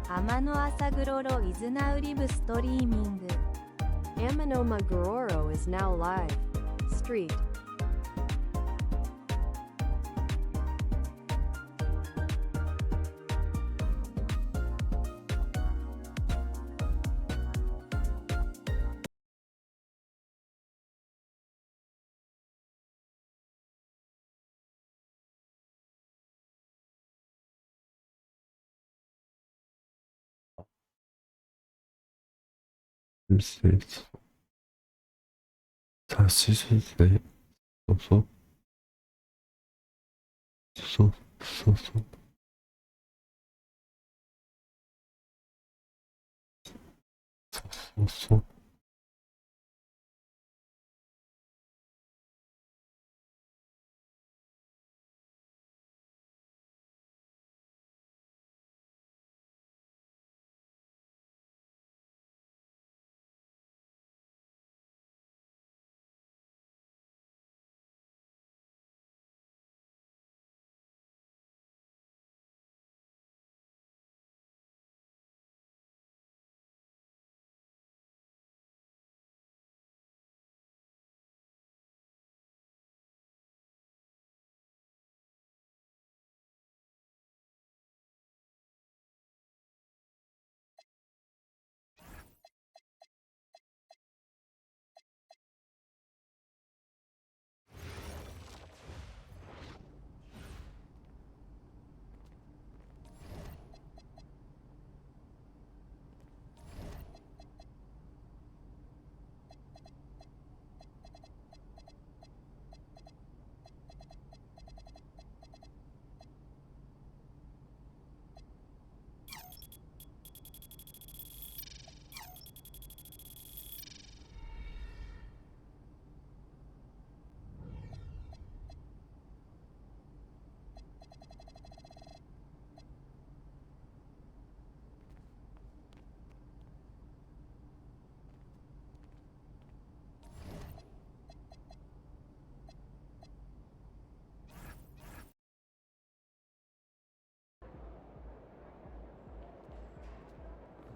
天の朝グロロ is now live streaming. Amano Magororo is now live. Street. 다시 주세요. 소소 소소 소소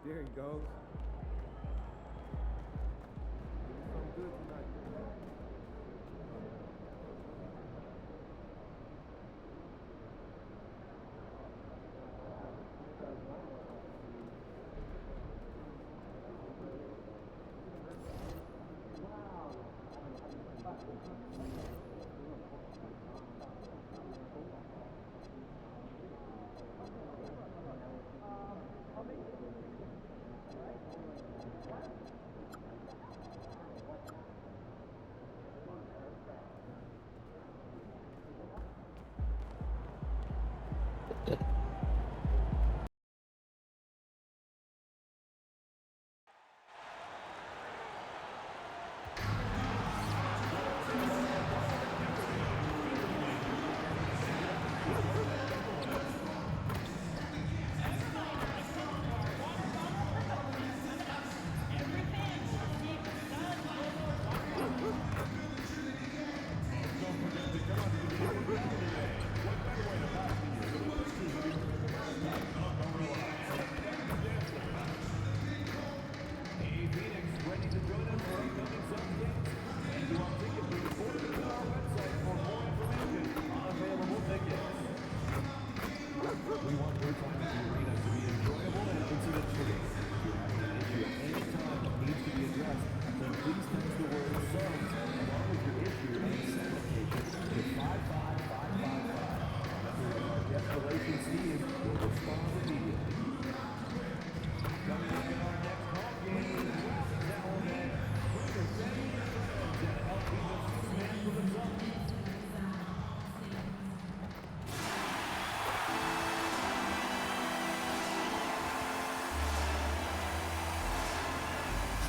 There he goes. Doing something good tonight.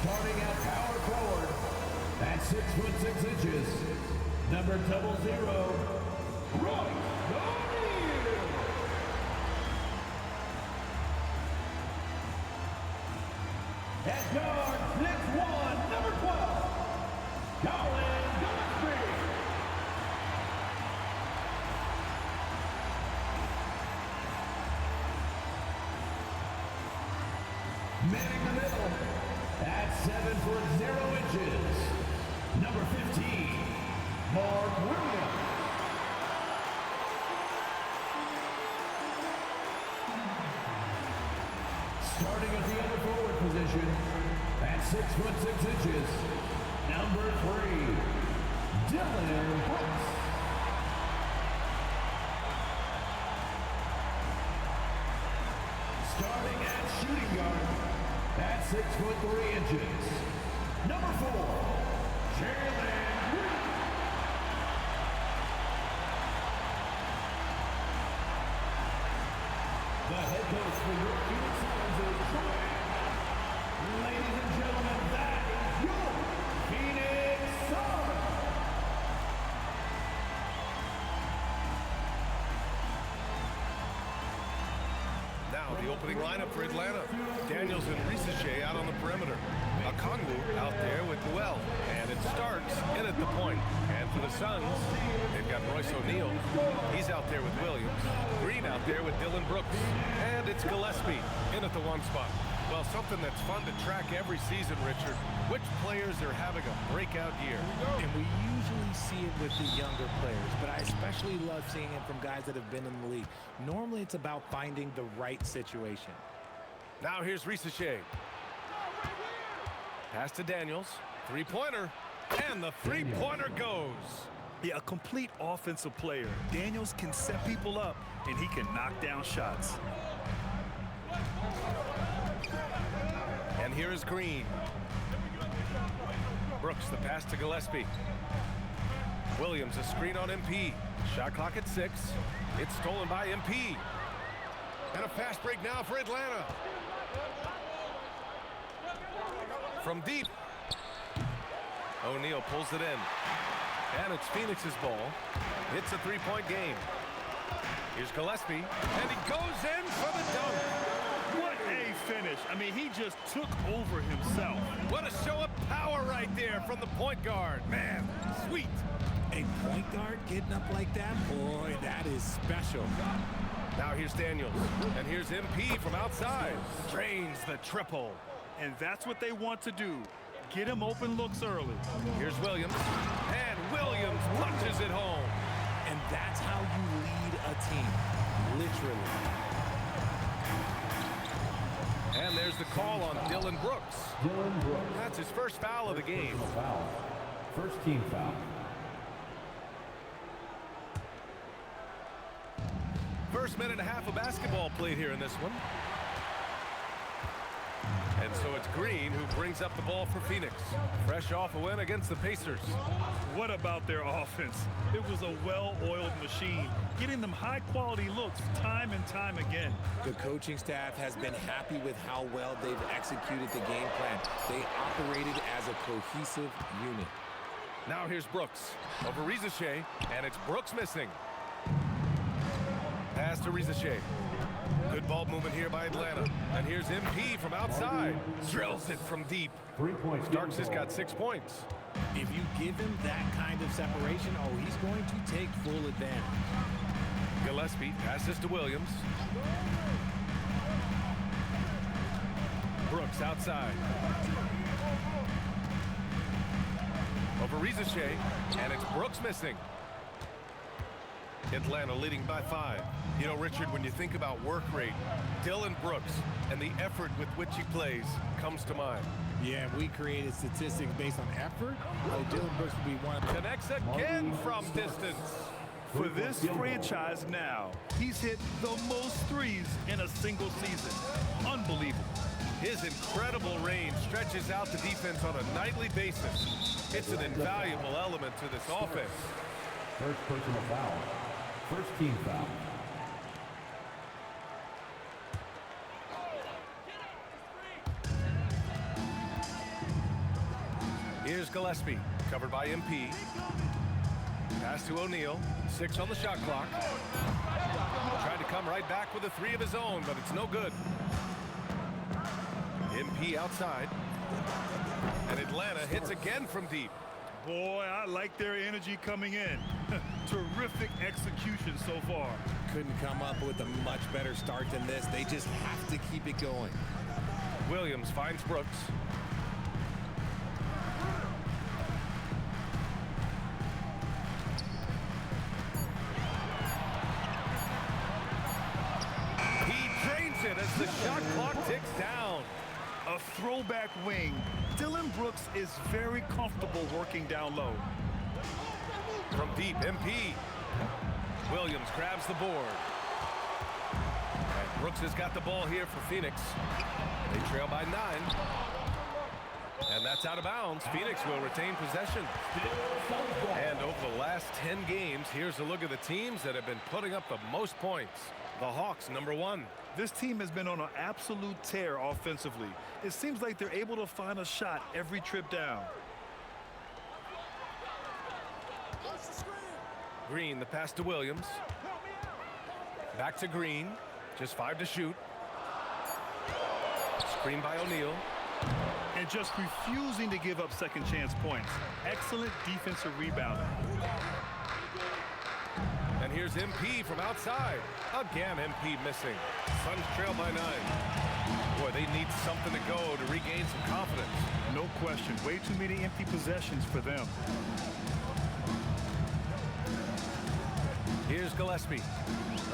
Starting at power forward at 6'6", number 00, Roy O'Neal. At guard, next one, number 12, Colin Gillespie. manning the middle at 7'0", number 15, Mark Williams. Starting at the other forward position at 6'6", number 3, Dylan Brooks. Starting at shooting guard at 6'3", number 4, Jalen Green. The head coach for your Phoenix Suns is Joanne. Ladies and gentlemen, that is your Phoenix Suns. Now the opening lineup for Atlanta. Daniels and Risache out on the perimeter. Okongwu out there with Noel. And it starts in at the point. And for the Suns, they've got Royce O'Neal. He's out there with Williams. Green out there with Dylan Brooks. And it's Gillespie in at the one spot. Well, something that's fun to track every season, Richard. Which players are having a breakout year? And we usually see it with the younger players, but I especially love seeing it from guys that have been in the league. Normally, it's about finding the right situation. Now here's Risache. Pass to Daniels. Three-pointer. And the three-pointer goes. Yeah, a complete offensive player. Daniels can set people up, and he can knock down shots. And here is Green. Brooks, the pass to Gillespie. Williams, a screen on MP. Shot clock at 6. It's stolen by MP. And a fast break now for Atlanta. From deep. O'Neal pulls it in. And it's Phoenix's ball. It's a three-point game. Here's Gillespie. And he goes in for the dunk. What a finish. I mean, he just took over himself. What a show of power right there from the point guard. Man, sweet. A point guard getting up like that? Boy, that is special. Now here's Daniels. And here's MP from outside. Drains the triple. And that's what they want to do. Get him open looks early. Here's Williams. And Williams punches it home. And that's how you lead a team. Literally. And there's the call on Dylan Brooks. Dylan Brooks. That's his first foul of the game. Foul. First team foul. First minute and a half of basketball played here in this one. And so it's Green who brings up the ball for Phoenix. Fresh off a win against the Pacers. What about their offense? It was a well-oiled machine, getting them high-quality looks time and time again. The coaching staff has been happy with how well they've executed the game plan. They operated as a cohesive unit. Now here's Brooks over Risache, and it's Brooks missing. Pass to Risache. Good ball movement here by Atlanta. And here's MP from outside. Drills it from deep. 3 points. Starks has got 6 points. If you give him that kind of separation, oh, he's going to take full advantage. Gillespie passes to Williams. Brooks outside. Over Risache, and it's Brooks missing. Atlanta leading by 5. You know, Richard, when you think about work rate, Dylan Brooks and the effort with which he plays comes to mind. Yeah, we created statistics based on effort. Dylan Brooks would be one of the... Connects again from distance. For this franchise now, he's hit the most threes in a single season. Unbelievable. His incredible range stretches out the defense on a nightly basis. It's an invaluable element to this offense. First personal foul. First team foul. Here's Gillespie, covered by MP. Pass to O'Neal, 6 on the shot clock. Tried to come right back with a 3 of his own, but it's no good. MP outside. And Atlanta hits again from deep. Boy, I like their energy coming in. Terrific execution so far. Couldn't come up with a much better start than this. They just have to keep it going. Williams finds Brooks. He drains it as the shot clock ticks down. A throwback wing. Dylan Brooks is very comfortable working down low. From deep, MP. Williams grabs the board. And Brooks has got the ball here for Phoenix. They trail by 9. And that's out of bounds. Phoenix will retain possession. And over the last 10 games, here's a look at the teams that have been putting up the most points. The Hawks, #1. This team has been on an absolute tear offensively. It seems like they're able to find a shot every trip down. Green, the pass to Williams. Back to Green. Just 5 to shoot. Screen by O'Neal. And just refusing to give up second chance points. Excellent defensive rebounding. And here's MP from outside. Again, MP missing. Suns trail by 9. Boy, they need something to go to regain some confidence. No question. Way too many empty possessions for them. Here's Gillespie.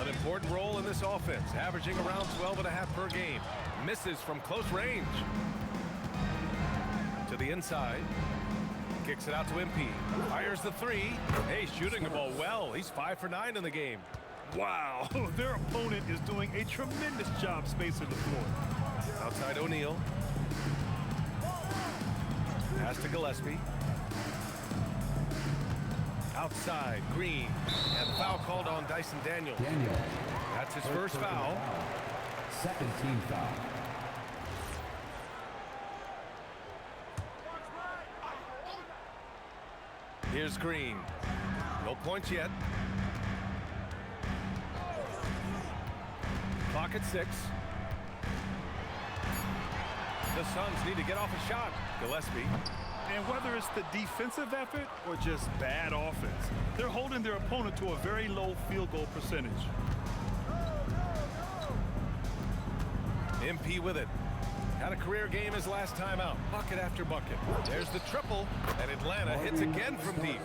An important role in this offense, averaging around 12.5 per game. Misses from close range. To the inside. Kicks it out to MP. Fires the 3. Hey, shooting the ball well. He's 5 for 9 in the game. Wow, their opponent is doing a tremendous job spacing the floor. Outside O'Neal. Pass to Gillespie. Outside, Green. And foul called on Dyson Daniels. That's his first foul. Second team foul. Here's Green. No points yet. Clock at 6. The Suns need to get off a shot. Gillespie. And whether it's the defensive effort or just bad offense, they're holding their opponent to a very low field goal percentage. MP with it. Had a career game his last time out. Bucket after bucket. There's the triple, and Atlanta hits again from deep.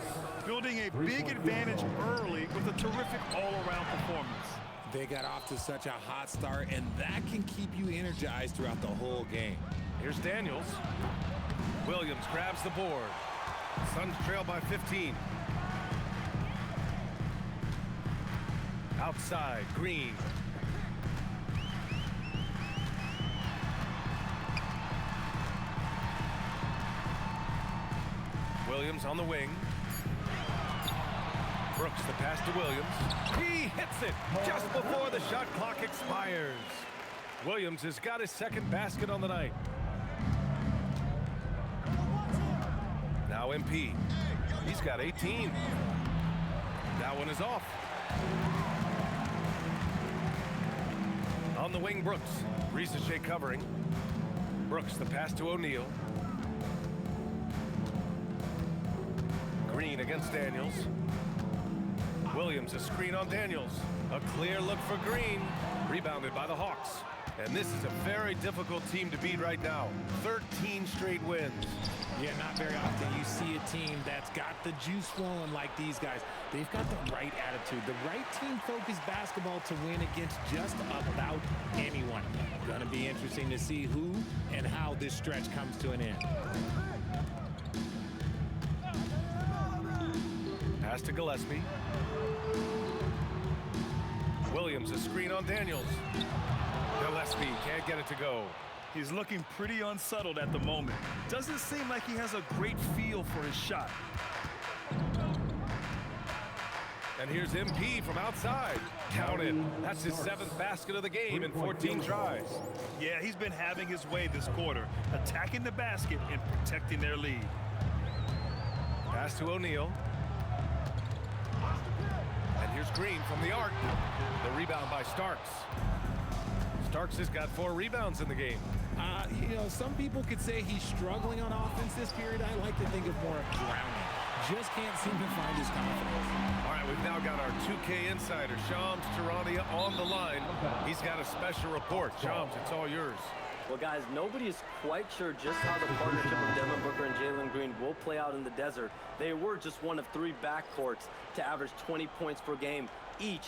Building a big advantage early with a terrific all-around performance. They got off to such a hot start, and that can keep you energized throughout the whole game. Here's Daniels. Williams grabs the board. Suns trail by 15. Outside, Green. Williams on the wing. Brooks the pass to Williams. He hits it just before the shot clock expires. Williams has got his second basket on the night. Now MP. He's got 18. That one is off. On the wing, Brooks. Risache covering. Brooks the pass to O'Neal. Green against Daniels. Williams a screen on Daniels. A clear look for Green. Rebounded by the Hawks. And this is a very difficult team to beat right now. 13 straight wins. Yeah, not very often you see a team that's got the juice flowing like these guys. They've got the right attitude, the right team-focused basketball to win against just about anyone. Gonna be interesting to see who and how this stretch comes to an end. Pass to Gillespie. Williams a screen on Daniels. Gillespie can't get it to go. He's looking pretty unsettled at the moment. Doesn't seem like he has a great feel for his shot. And here's MP from outside. Counted. That's his 7th basket of the game in 14 tries. Yeah, he's been having his way this quarter, attacking the basket and protecting their lead. Pass to O'Neal. And here's Green from the arc. The rebound by Starks. Starks has got 4 rebounds in the game. You know, some people could say he's struggling on offense this period. I like to think of more of drowning. Just can't seem to find his confidence. All right, we've now got our 2K insider, Shams Charania, on the line. He's got a special report. Shams, it's all yours. Well, guys, nobody is quite sure just how the partnership of Devin Booker and Jalen Green will play out in the desert. They were just one of 3 backcourts to average 20 points per game each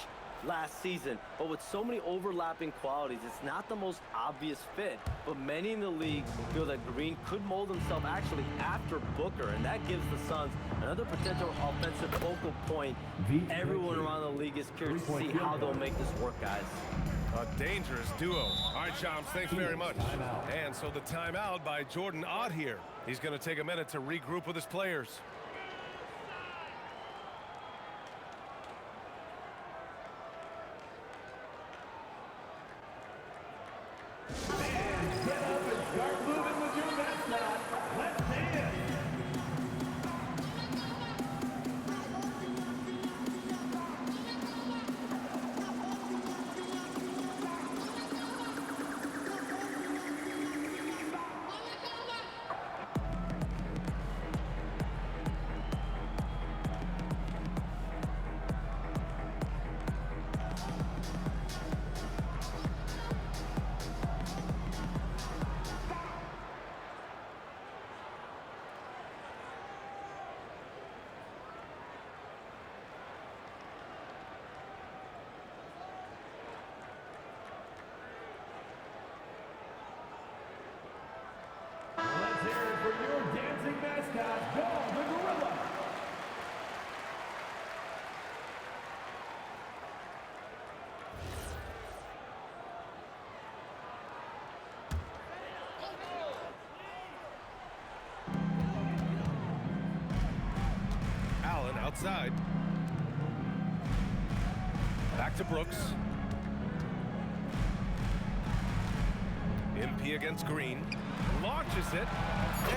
last season. But with so many overlapping qualities, it's not the most obvious fit. But many in the league feel that Green could mold himself actually after Booker, and that gives the Suns another potential offensive focal point. Everyone around the league is curious to see how they'll make this work, guys. A dangerous duo. All right, Shams, thanks very much. And so the timeout by Jordan Ott here. He's going to take a minute to regroup with his players. And get up and start moving with your mascot. Let's dance. Let's hear it for your dancing mascot, Dog the Gorilla. Allen outside. Back to Brooks. MP against Green. Launches it.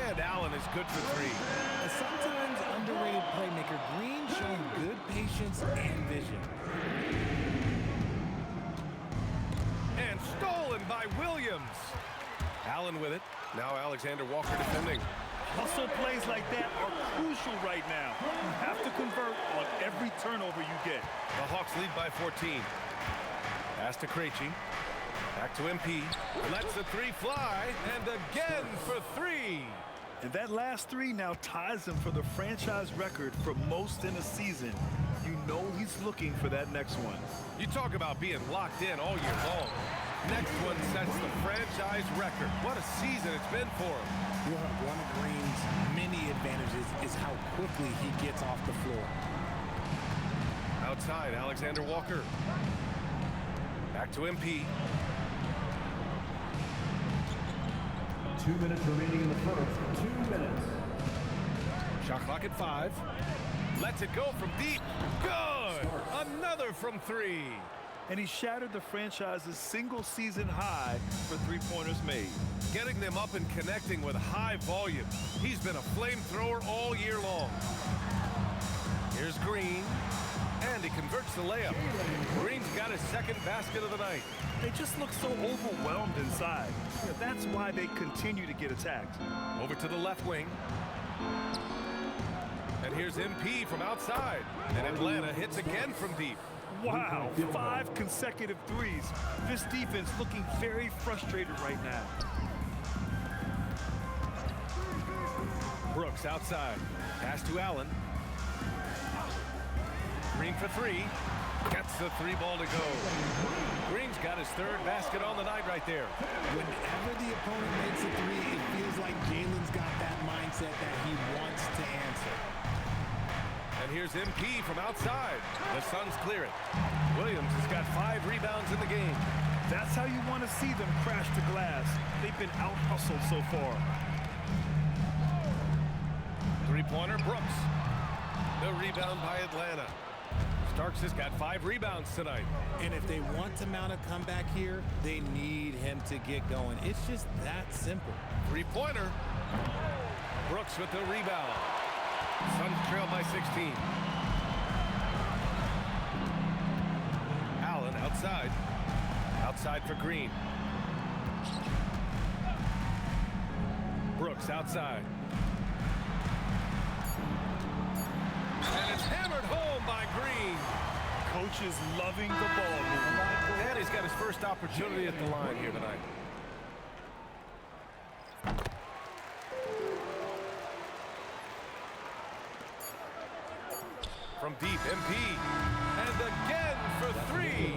And Allen is good for 3. A sometimes underrated playmaker, Green showing good patience and vision. And stolen by Williams. Allen with it. Now Alexander Walker defending. Hustle plays like that are crucial right now. You have to convert on every turnover you get. The Hawks lead by 14. Pass to Krejci. Back to MP. Lets the 3 fly. And again for 3. And that last 3 now ties him for the franchise record for most in a season. You know he's looking for that next one. You talk about being locked in all year long. Next one sets the franchise record. What a season it's been for him. One of Green's many advantages is how quickly he gets off the floor. Outside, Alexander Walker. Back to MP. 2 minutes remaining in the first. 2 minutes. Shot clock at 5. Lets it go from deep. Good. Another from 3. And he shattered the franchise's single-season high for 3-pointers made. Getting them up and connecting with high volume. He's been a flamethrower all year long. Here's Green. And he converts the layup. Green's got his second basket of the night. They just look so overwhelmed inside. That's why they continue to get attacked. Over to the left wing. And here's MP from outside. And Atlanta hits again from deep. Wow, 5 consecutive threes. This defense looking very frustrated right now. Brooks outside. Pass to Allen. Green for 3. Gets the 3 ball to go. Green's got his 3rd basket on the night right there. Whenever the opponent makes a 3, it feels like Jalen's got that mindset that he wants to answer. And here's MP from outside. The Suns clear it. Williams has got 5 rebounds in the game. That's how you want to see them crash the glass. They've been out-hustled so far. 3-pointer, Brooks. The rebound by Atlanta. Starks has got 5 rebounds tonight. And if they want to mount a comeback here, they need him to get going. It's just that simple. 3-pointer. Brooks with the rebound. Suns trail by 16. Allen outside. Outside for Green. Brooks outside. And it's hammered home by Green. Coach is loving the ball movement. And he's got his first opportunity at the line here tonight. from deep, MP. And again for three.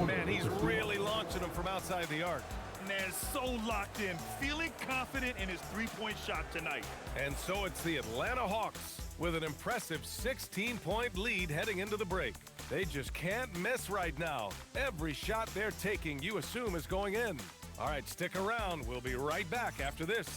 Man, he's really launching them from outside the arc. Man, so locked in, feeling confident in his three-point shot tonight. And so it's the Atlanta Hawks with an impressive 16-point lead heading into the break. They just can't miss right now. Every shot they're taking, you assume, is going in. All right, stick around. We'll be right back after this.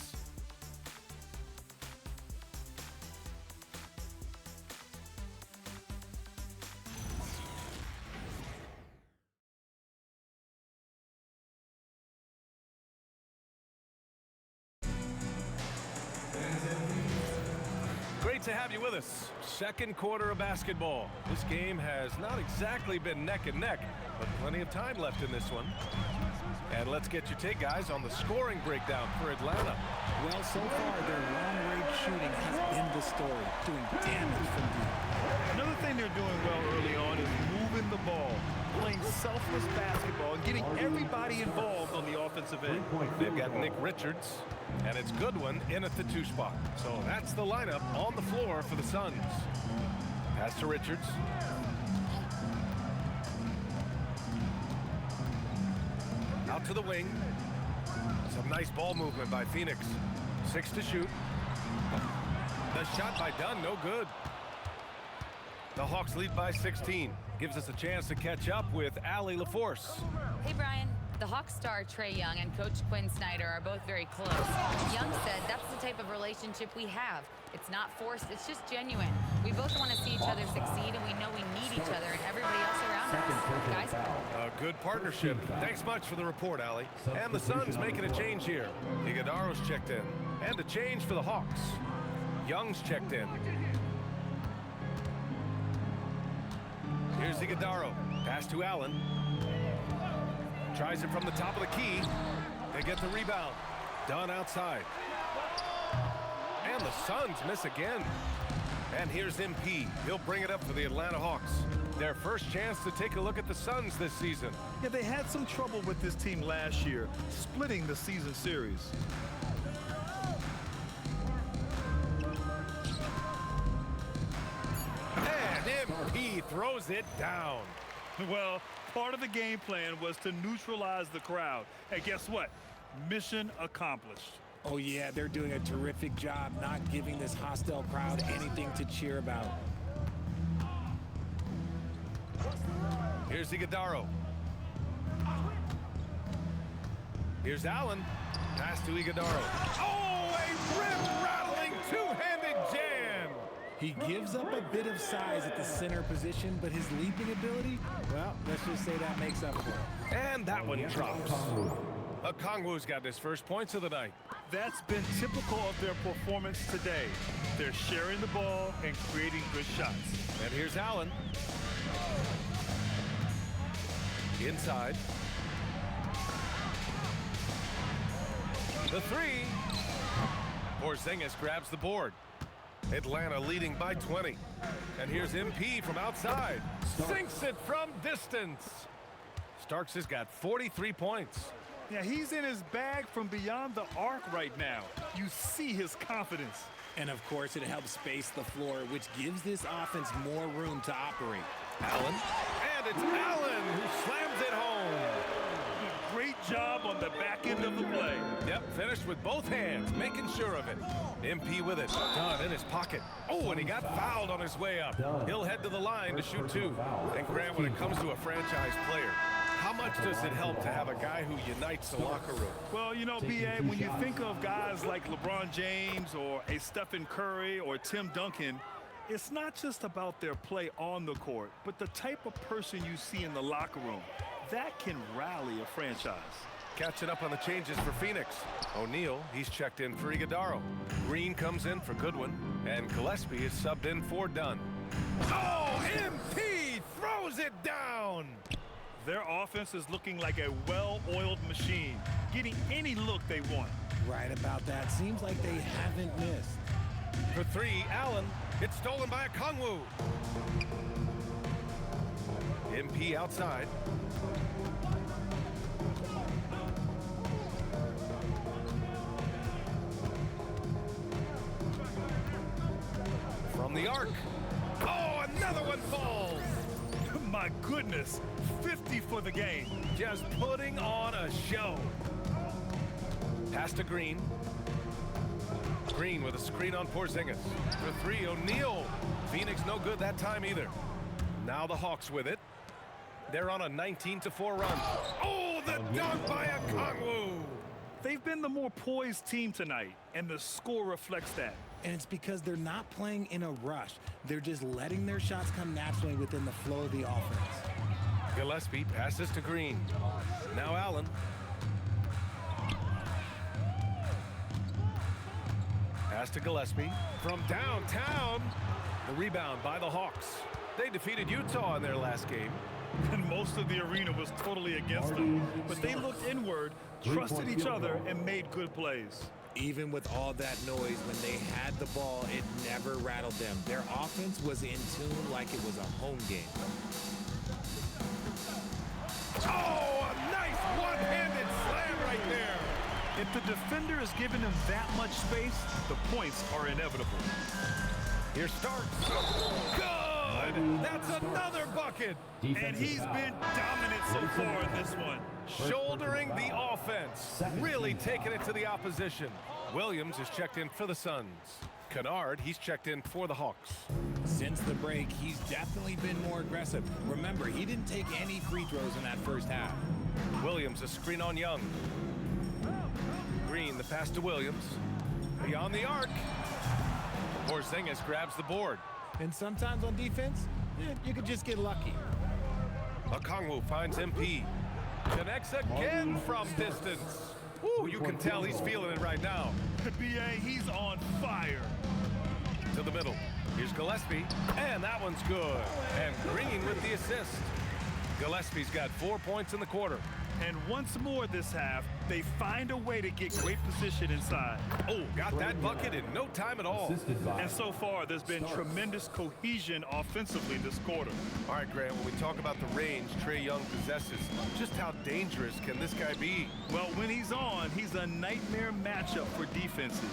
Great to have you with us. Second quarter of basketball. This game has not exactly been neck and neck, but plenty of time left in this one. And let's get your take, guys, on the scoring breakdown for Atlanta. Well, so far, their long-range shooting has been the story, doing damage from deep. Another thing they're doing well early on is moving the ball, playing selfless basketball, and getting everybody involved on the offensive end. They've got Nick Richards, and it's Goodwin in at the 2 spot. So that's the lineup on the floor for the Suns. Pass to Richards. Out to the wing. Some nice ball movement by Phoenix. 6 to shoot. The shot by Dunn, no good. The Hawks lead by 16. Gives us a chance to catch up with Allie LaForce. Hey, Brian. The Hawks star Trae Young and Coach Quinn Snyder are both very close. Young said that's the type of relationship we have. It's not forced, it's just genuine. We both want to see each other succeed, and we know we need each other and everybody else around us. Guys? A good partnership. Thanks much for the report, Allie. And the Suns making a change here. Iguodaro's checked in. And a change for the Hawks. Young's checked in. Here's Iguodaro. Pass to Allen. Tries it from the top of the key. They get the rebound. Dunn outside. And the Suns miss again. And here's MP. He'll bring it up for the Atlanta Hawks. Their first chance to take a look at the Suns this season. Yeah, they had some trouble with this team last year, splitting the season series. And MP throws it down. Well, part of the game plan was to neutralize the crowd. And guess what? Mission accomplished. Oh, yeah, they're doing a terrific job not giving this hostile crowd anything to cheer about. Here's Iguodaro. Here's Allen. Pass to Iguodaro. Oh, a rim-rattling two-handed jam. He gives up a bit of size at the center position, but his leaping ability, well, let's just say that makes up for it. And that one drops. Okongwu's got his first points of the night. That's been typical of their performance today. They're sharing the ball and creating good shots. And here's Allen. Inside. The three. Porzingis grabs the board. Atlanta leading by 20. And here's MP from outside. Sinks it from distance. Starks has got 43 points. Yeah, he's in his bag from beyond the arc right now. You see his confidence. And, of course, it helps space the floor, which gives this offense more room to operate. Allen. And it's Allen who slams it home. Great job on the back end of the play. Yep, finished with both hands, making sure of it. MP with it. Dunn in his pocket. Oh, and he got fouled on his way up. He'll head to the line to shoot 2. And Grant, when it comes to a franchise player, how much does it help to have a guy who unites the locker room? Well, you know, B.A., when you think of guys like LeBron James or a Stephen Curry or Tim Duncan, it's not just about their play on the court, but the type of person you see in the locker room. That can rally a franchise. Catching up on the changes for Phoenix. O'Neal, he's checked in for Iguodaro. Green comes in for Goodwin, and Gillespie is subbed in for Dunn. Oh, MP throws it down! Their offense is looking like a well-oiled machine, getting any look they want. Right about that. Seems like they haven't missed. For 3, Allen. It's stolen by Okongwu. MP outside. From the arc. Oh, Another one falls. My goodness, 50 for the game. Just putting on a show. Pass to Green. Green with a screen on Porzingis. For three, O'Neal. Phoenix no good that time either. Now the Hawks with it. They're on a 19-4 run. Oh, the dunk by Okongwu. They've been the more poised team tonight, and the score reflects that. And it's because they're not playing in a rush. They're just letting their shots come naturally within the flow of the offense. Gillespie passes to Green. Now Allen. Pass to Gillespie from downtown. The rebound by the Hawks. They defeated Utah in their last game. And most of the arena was totally against them. But they looked inward, trusted each other, and made good plays. Even with all that noise, when they had the ball, it never rattled them. Their offense was in tune like it was a home game. Oh, a nice one-handed slam right there. If the defender is giving him that much space, the points are inevitable. Here Starks. Good! That's another bucket. And he's been dominant so far in this one. Shouldering the offense. Really taking it to the opposition. Williams is checked in for the Suns. Kennard, he's checked in for the Hawks. Since the break, he's definitely been more aggressive. Remember, he didn't take any free throws in that first half. Williams a screen on Young. Green, the pass to Williams. Beyond the arc. Porzingis grabs the board. And sometimes on defense, you could just get lucky. Okongwu finds MP. Connects again from distance. Ooh, you can tell he's feeling it right now. B.A., he's on fire. To the middle. Here's Gillespie. And that one's good. And Green with the assist. Gillespie's got 4 points in the quarter. And once more this half, they find a way to get great position inside. Oh, got that bucket in no time at all. And so far, there's been tremendous cohesion offensively this quarter. All right, Grant, when we talk about the range Trae Young possesses, just how dangerous can this guy be? Well, when he's on, he's a nightmare matchup for defenses.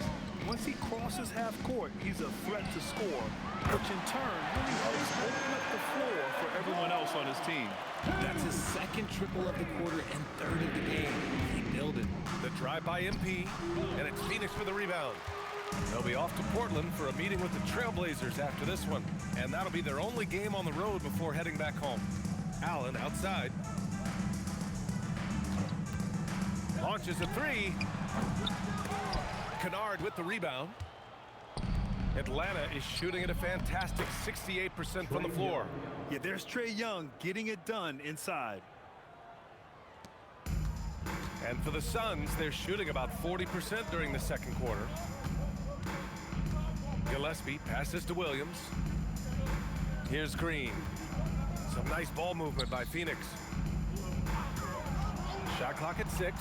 Once he crosses half court, he's a threat to score, which in turn really helps open up the floor for everyone else on his team. That's his second triple of the quarter and third of the game. Keep building. The drive by MP, and it's Phoenix for the rebound. They'll be off to Portland for a meeting with the Trailblazers after this one, and that'll be their only game on the road before heading back home. Allen outside. Launches a three. Kennard with the rebound. Atlanta is shooting at a fantastic 68% from the floor. Yeah, there's Trae Young getting it done inside. And for the Suns, they're shooting about 40% during the second quarter. Gillespie passes to Williams. Here's Green. Some nice ball movement by Phoenix. Shot clock at 6.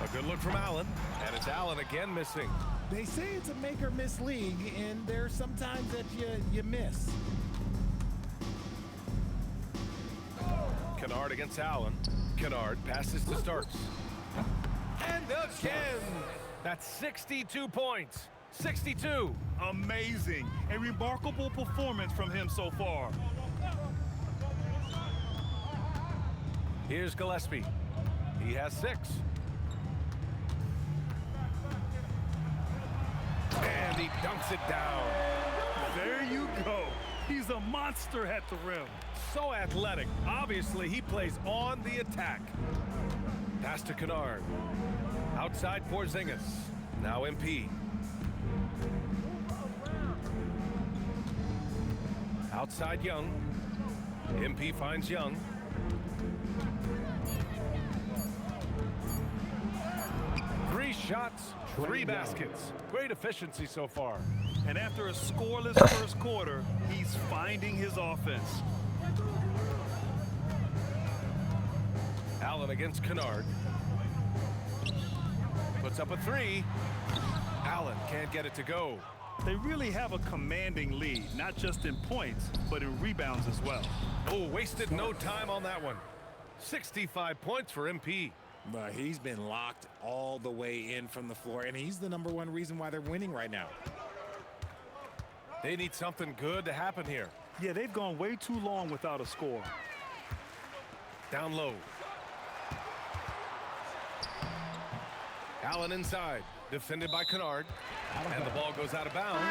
A good look from Allen. And it's Allen again missing. They say it's a make or miss league, and there's sometimes that you miss. Kennard against Allen. Kennard passes to Starks. And again! That's 62 points. 62. Amazing. A remarkable performance from him so far. Here's Gillespie. He has 6. And he dunks it down. There you go. He's a monster at the rim. So athletic. Obviously, he plays on the attack. Pass to Kennard. Outside Porzingis. Now MP. Outside Young. MP finds Young. Three shots, 3 baskets. Great efficiency so far. And after a scoreless first quarter, he's finding his offense. Allen against Kennard. Puts up a 3. Allen can't get it to go. They really have a commanding lead, not just in points, but in rebounds as well. Oh, wasted no time on that one. 65 points for MP. But he's been locked all the way in from the floor, and he's the #1 reason why they're winning right now. They need something good to happen here. Yeah, they've gone way too long without a score. Down low. Allen inside, defended by Kennard. And the ball goes out of bounds.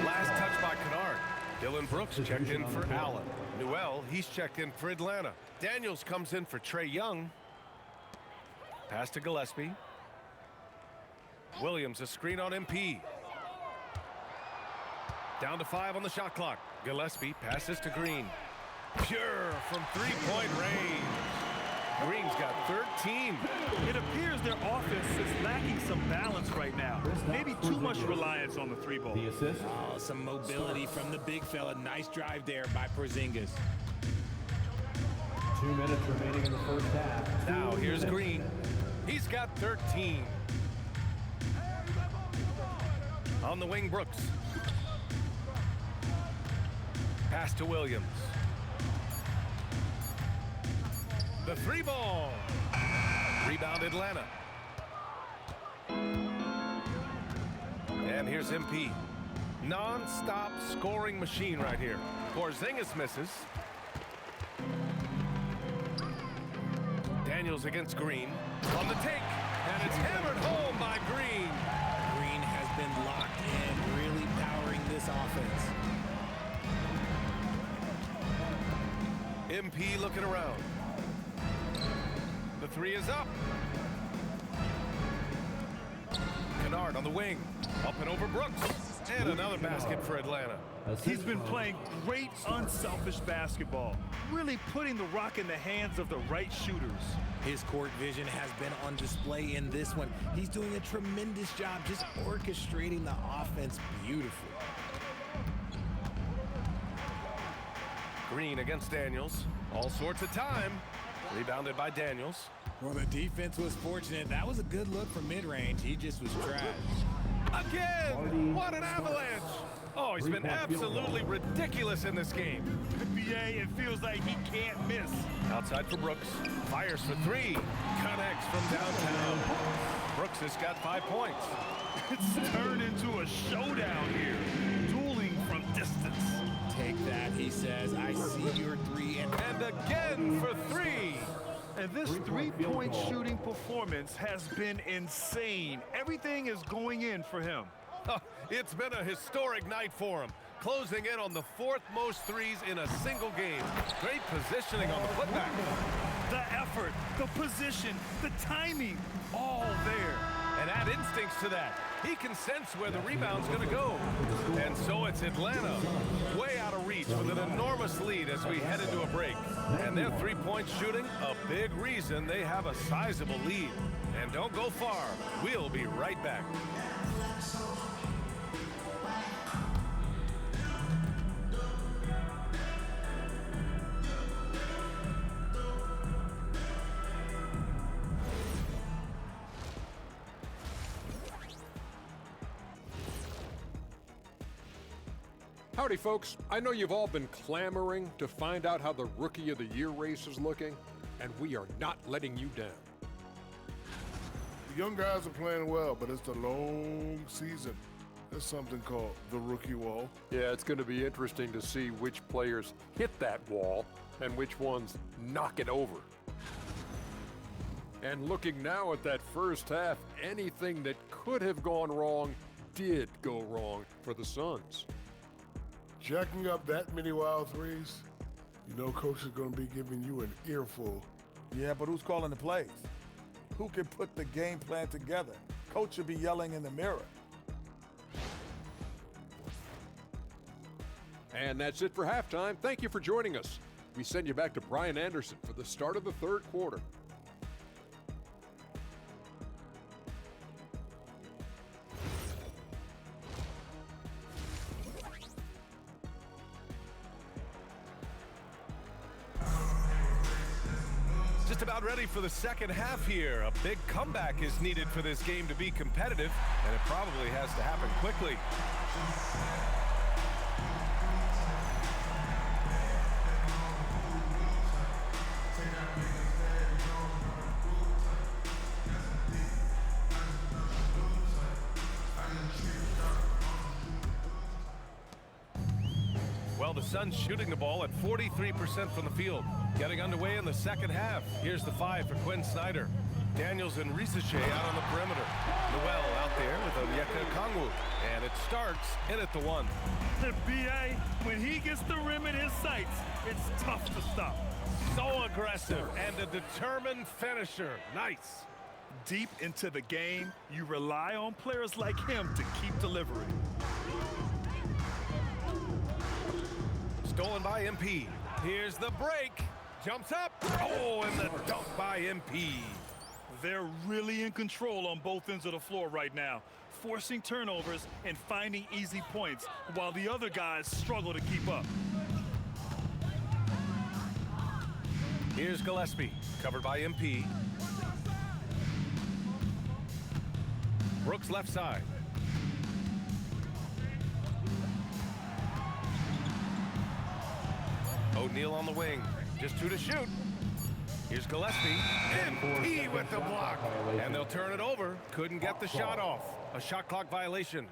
Last touch by Kennard. Dylan Brooks checked in for Allen. Newell, he's checked in for Atlanta. Daniels comes in for Trae Young. Pass to Gillespie. Williams, a screen on MP. Down to 5 on the shot clock. Gillespie passes to Green. Pure from three-point range. Green's got 13. It appears their offense is lacking some balance right now. Maybe too much reliance on the three ball. The assist. Oh, some mobility from the big fella. Nice drive there by Porzingis. 2 minutes remaining in the first half. Now here's Green. He's got 13. On the wing, Brooks. Pass to Williams. The three ball. Rebound Atlanta. And here's MP. Non-stop scoring machine right here. Porzingis misses. Daniels against Green. On the take. And it's hammered home by Green. Green has been locked in, really powering this offense. MP looking around. The three is up. Kennard on the wing. Up and over Brooks. And another basket for Atlanta. He's been playing great unselfish basketball. Really putting the rock in the hands of the right shooters. His court vision has been on display in this one. He's doing a tremendous job just orchestrating the offense beautifully. Green against Daniels. All sorts of time. Rebounded by Daniels. Well, the defense was fortunate. That was a good look from mid-range. He just was trash. Again! What an avalanche! Oh, he's been absolutely ridiculous in this game. NBA, it feels like he can't miss. Outside for Brooks. Fires for three. Connects from downtown. Brooks has got 5 points. It's turned into a showdown here. Dueling from distance. Take that, he says. I see your three. And again for three. And this three-point shooting performance has been insane. Everything is going in for him. It's been a historic night for him. Closing in on the 4th most threes in a single game. Great positioning on the putback. The effort, the position, the timing, all there. And add instincts to that. He can sense where the rebound's going to go. And so it's Atlanta, way out of reach with an enormous lead as we head into a break. And their three-point shooting, a big reason they have a sizable lead. And don't go far. We'll be right back. Howdy, folks. I know you've all been clamoring to find out how the Rookie of the Year race is looking, and we are not letting you down. The young guys are playing well, but it's a long season. There's something called the rookie wall. Yeah, it's going to be interesting to see which players hit that wall and which ones knock it over. And looking now at that first half, anything that could have gone wrong did go wrong for the Suns. Jacking up that many wild threes, you know Coach is going to be giving you an earful. Yeah, but who's calling the plays? Who can put the game plan together? Coach should be yelling in the mirror. And that's it for halftime. Thank you for joining us. We send you back to Brian Anderson for the start of the third quarter. Just about ready for the second half here. A big comeback is needed for this game to be competitive, and it probably has to happen quickly. Well, the Suns shooting the ball at 43% from the field. Getting underway in the second half. Here's the 5 for Quinn Snyder. Daniels and Risache out on the perimeter. Noel out there with Onyeka Okongwu. And it starts in at the 1. The BA, when he gets the rim in his sights, it's tough to stop. So aggressive and a determined finisher. Nice. Deep into the game, you rely on players like him to keep delivering. Stolen by MP. Here's the break. Jumps up. Oh, and the dunk by MP. They're really in control on both ends of the floor right now, forcing turnovers and finding easy points while the other guys struggle to keep up. Here's Gillespie, covered by MP. Brooks left side. O'Neal on the wing, just 2 to shoot. Here's Gillespie, MP with the block, and they'll turn it over. Couldn't get the shot off. A shot clock violation.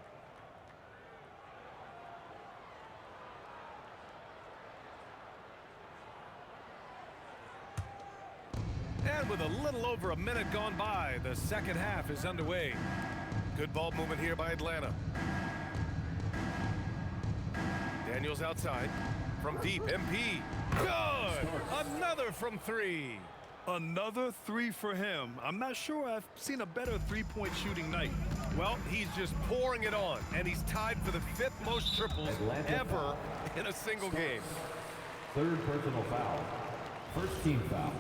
And with a little over a minute gone by, the second half is underway. Good ball movement here by Atlanta. Daniels outside. From deep, MP. Good! Another from 3. Another 3 for him. I'm not sure I've seen a better three-point shooting night. Well, he's just pouring it on, and he's tied for the 5th most triples ever in a single game. 3rd personal foul. 1st team foul.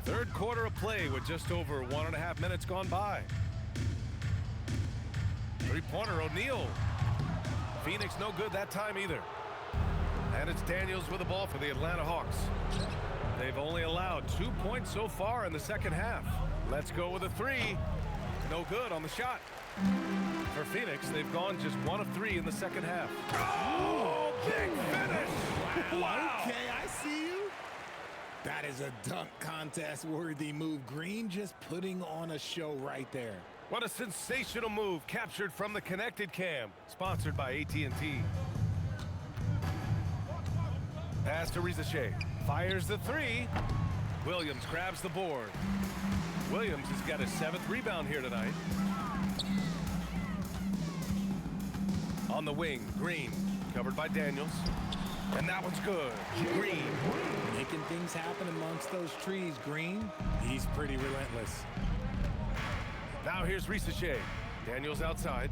Third quarter of play with just over 1.5 minutes gone by. Three-pointer, O'Neal. Phoenix no good that time either. And it's Daniels with the ball for the Atlanta Hawks. They've only allowed 2 points so far in the second half. Let's go with a 3. No good on the shot. For Phoenix, they've gone just 1 of 3 in the second half. Oh, big finish! Wow. Okay, I see you. That is a dunk contest worthy move. Green just putting on a show right there. What a sensational move captured from the connected cam, sponsored by AT&T. Pass to Risache, fires the 3. Williams grabs the board. Williams has got his 7th rebound here tonight. On the wing, Green, covered by Daniels. And that one's good. Green. Making things happen amongst those trees, Green. He's pretty relentless. Now here's Risache. Daniels outside.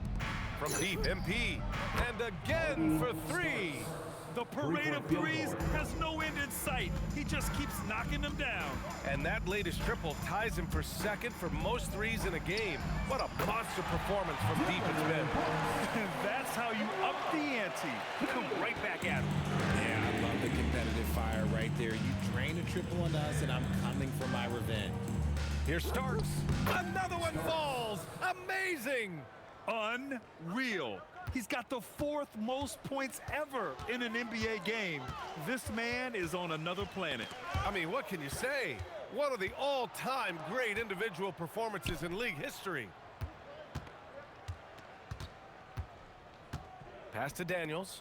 From deep, MP. And again for 3. The parade of threes has no end in sight. He just keeps knocking them down. And that latest triple ties him for 2nd for most 3s in a game. What a monster performance from deep it's been. And that's how you up the ante. Come right back at him. Yeah, I love the competitive fire right there. You drain a triple on us, and I'm coming for my revenge. Here Starks. Another one falls. Amazing. Unreal. He's got the 4th most points ever in an NBA game. This man is on another planet. I mean, what can you say? One of the all-time great individual performances in league history. Pass to Daniels.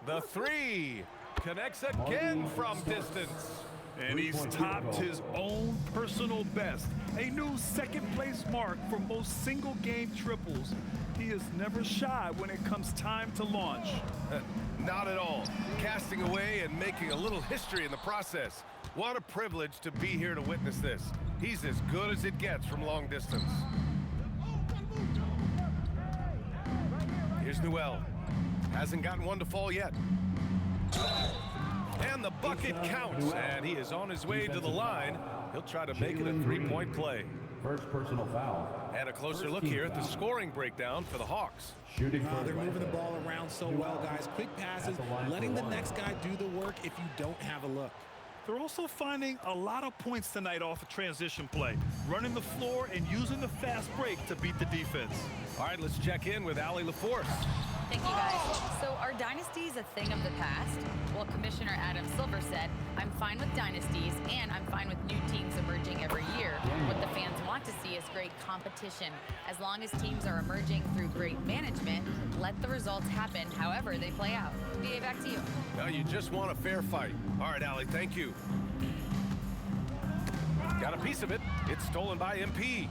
The 3 connects again from distance. And he's topped his own personal best. A new 2nd place mark for most single game triples. He is never shy when it comes time to launch. Not at all. Casting away and making a little history in the process. What a privilege to be here to witness this. He's as good as it gets from long distance. Here's Noel. Hasn't gotten one to fall yet. And the bucket counts, and he is on his way to the line. He'll try to make it a 3-point play. 1st personal foul. And a closer look here at the scoring breakdown for the Hawks. They're moving the ball around so well, guys. Quick passes, letting the next guy do the work if you don't have a look. They're also finding a lot of points tonight off of transition play, running the floor and using the fast break to beat the defense. All right, let's check in with Allie LaForce. Thank you, guys. So are dynasties a thing of the past? Well, Commissioner Adam Silver said, I'm fine with dynasties, and I'm fine with new teams emerging every year. What the fans want to see is great competition. As long as teams are emerging through great management, let the results happen however they play out. BA, back to you. Now you just want a fair fight. All right, Allie, thank you. Got a piece of it. It's stolen by MP.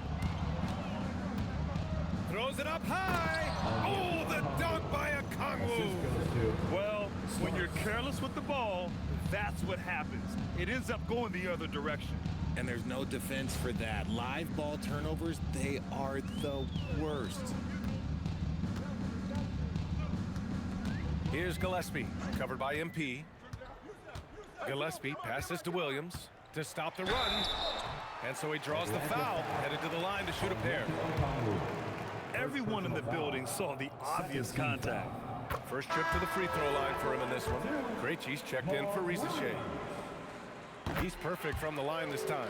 Throws it up high. Oh, the dunk by a Kongwu. Well, when you're careless with the ball, that's what happens. It ends up going the other direction. And there's no defense for that. Live ball turnovers, they are the worst. Here's Gillespie, covered by MP. Gillespie passes to Williams to stop the run. And so he draws the foul, headed to the line to shoot a pair. Everyone in the building saw the obvious contact. First trip to the free throw line for him in this one. Krejci's checked in for Risache. He's perfect from the line this time.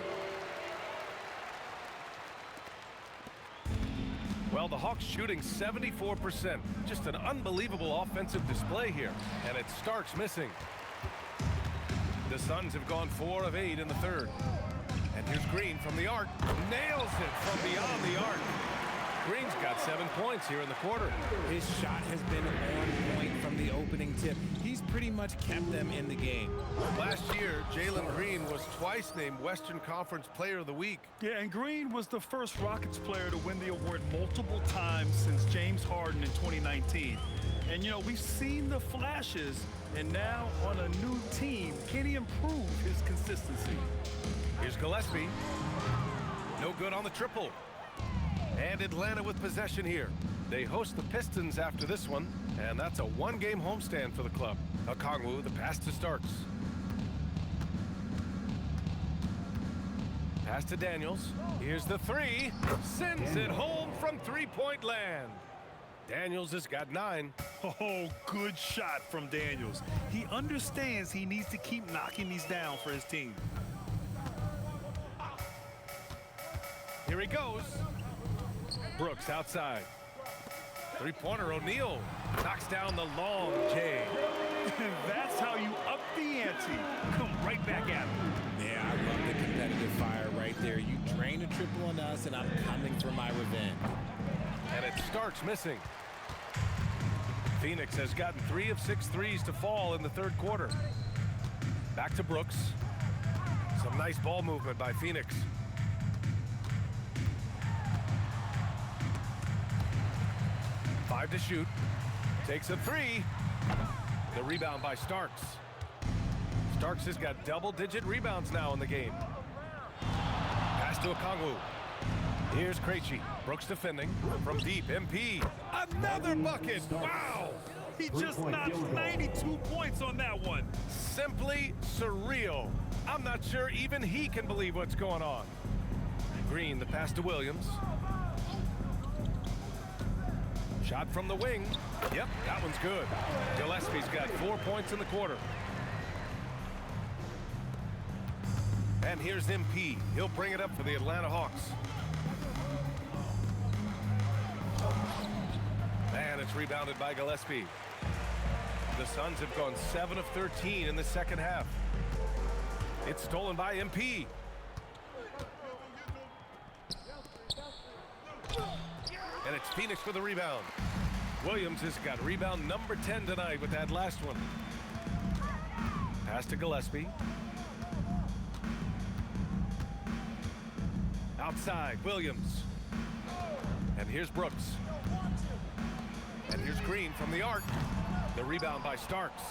Well, the Hawks shooting 74%. Just an unbelievable offensive display here. And it's Starks missing. The Suns have gone 4 of 8 in the third. And here's Green from the arc. Nails it from beyond the arc. Green's got 7 points here in the quarter. His shot has been on point from the opening tip. He's pretty much kept them in the game. Last year, Jalen Green was twice named Western Conference Player of the Week. Yeah, and Green was the first Rockets player to win the award multiple times since James Harden in 2019. And, you know, we've seen the flashes, and now on a new team, can he improve his consistency? Here's Gillespie. No good on the triple. And Atlanta with possession here. They host the Pistons after this one, and that's a one-game homestand for the club. Okongwu, the pass to Starks. Pass to Daniels. Here's the three. Sends it home from three-point land. Daniels has got 9. Oh, good shot from Daniels. He understands he needs to keep knocking these down for his team. Here he goes. Brooks outside. Three-pointer, O'Neal knocks down the long J. That's how you up the ante. Come right back at him. Yeah, I love the competitive fire right there. You drain a triple on us, and I'm coming for my revenge. And it's Starks missing. Phoenix has gotten 3 of 6 threes to fall in the third quarter. Back to Brooks. Some nice ball movement by Phoenix. Five to shoot. Takes a 3. The rebound by Starks. Starks has got double-digit rebounds now in the game. Pass to Okongwu. Here's Krejci. Brooks defending from deep. MP. Another bucket. Wow. He just notched 92 points on that one. Simply surreal. I'm not sure even he can believe what's going on. Green, the pass to Williams. Shot from the wing. Yep, that one's good. Gillespie's got 4 points in the quarter. And here's MP. He'll bring it up for the Atlanta Hawks. And it's rebounded by Gillespie. The Suns have gone 7 of 13 in the second half. It's stolen by MP. And it's Phoenix for the rebound. Williams has got rebound number 10 tonight with that last one. Pass to Gillespie. Outside, Williams. And here's Brooks. And here's Green from the arc. The rebound by Starks.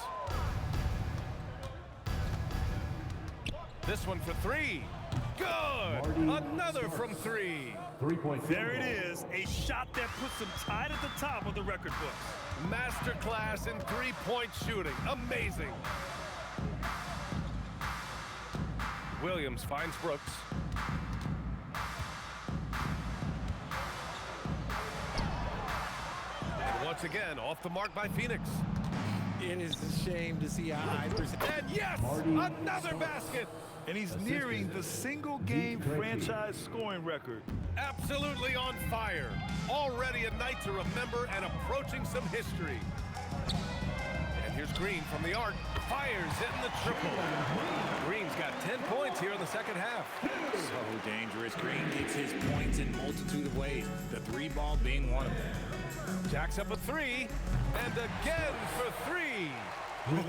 This one for 3. Good! Another from 3. 3-point. There it is, a shot that puts him tied at the top of the record book. Masterclass in three-point shooting. Amazing. Williams finds Brooks. And once again, off the mark by Phoenix. It is a shame to see a high percentage. And yes, another basket. And he's nearing the single-game franchise scoring record. Absolutely on fire. Already a night to remember and approaching some history. And here's Green from the arc. Fires hitting the triple. Green's got 10 points here in the second half. So dangerous. Green gets his points in multitude of ways, the three ball being one of them. Jacks up a three, and again for three.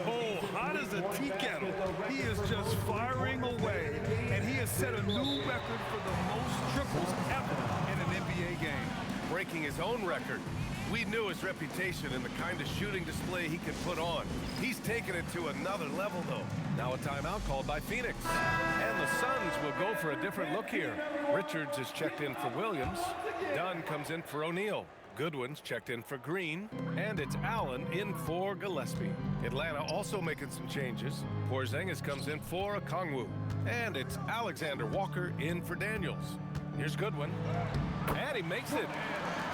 Oh, hot as a tea kettle. He is just firing away, and he has set a new record for the most triples ever in an NBA game. Breaking his own record. We knew his reputation and the kind of shooting display he could put on. He's taken it to another level, though. Now a timeout called by Phoenix. And the Suns will go for a different look here. Richards is checked in for Williams. Dunn comes in for O'Neal. Goodwin's checked in for Green, and it's Allen in for Gillespie. Atlanta also making some changes. Porzingis comes in for Okongwu, and it's Alexander Walker in for Daniels. Here's Goodwin, and he makes it.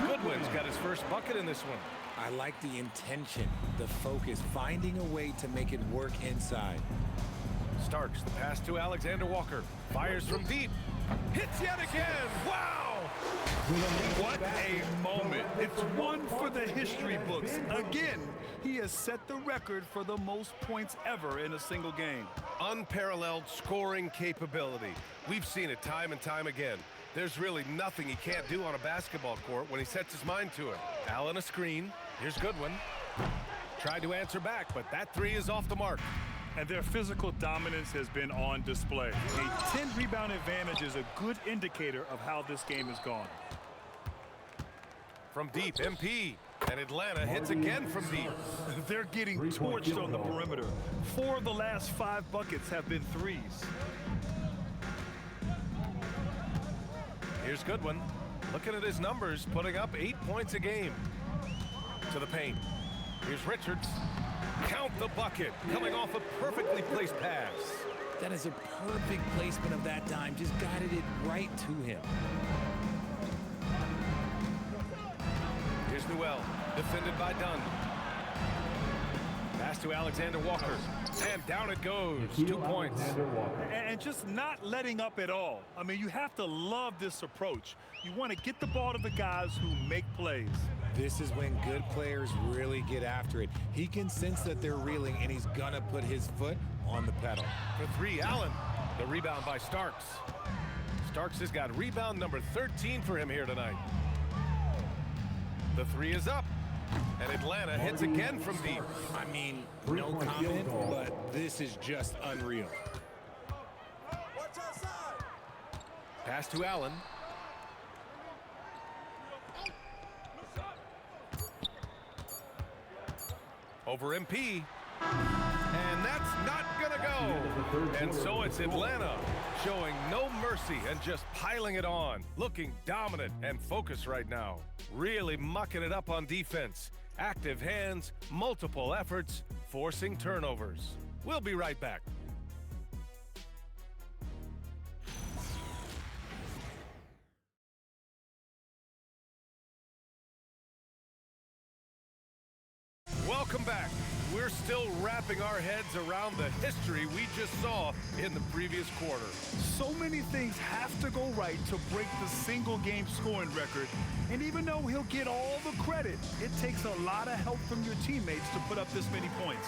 Goodwin's got his first bucket in this one. I like the intention, the focus, finding a way to make it work inside. Starks the pass to Alexander Walker, fires from deep, hits yet again. Wow! What a moment. It's one for the history books. Again, he has set the record for the most points ever in a single game. Unparalleled scoring capability. We've seen it time and time again. There's really nothing he can't do on a basketball court when he sets his mind to it. Allen a screen. Here's Goodwin. Tried to answer back, but that three is off the mark. And their physical dominance has been on display. A 10-rebound advantage is a good indicator of how this game has gone. From deep, MP. And Atlanta hits again from deep. They're getting torched on the perimeter. 4 of the last 5 buckets have been threes. Here's Goodwin. Looking at his numbers, putting up 8 points a game. To the paint. Here's Richards. Count the bucket, coming off a perfectly placed pass. That is a perfect placement of that dime. Just guided it right to him. Here's Newell, defended by Dunn. Pass to Alexander Walker, and down it goes. 2 points. And just not letting up at all. I mean, you have to love this approach. You want to get the ball to the guys who make plays. This is when good players really get after it. He can sense that they're reeling, and he's gonna put his foot on the pedal. For 3, Allen. The rebound by Starks. Starks has got rebound number 13 for him here tonight. The 3 is up. And Atlanta hits again from deep. I mean, no comment, but this is just unreal. Pass to Allen. Over MP. And that's not gonna go. And so it's Atlanta showing no mercy and just piling it on. Looking dominant and focused right now. Really mucking it up on defense. Active hands, multiple efforts, forcing turnovers. We'll be right back. Welcome back. We're still wrapping our heads around the history we just saw in the previous quarter. So many things have to go right to break the single-game scoring record. And even though he'll get all the credit, it takes a lot of help from your teammates to put up this many points.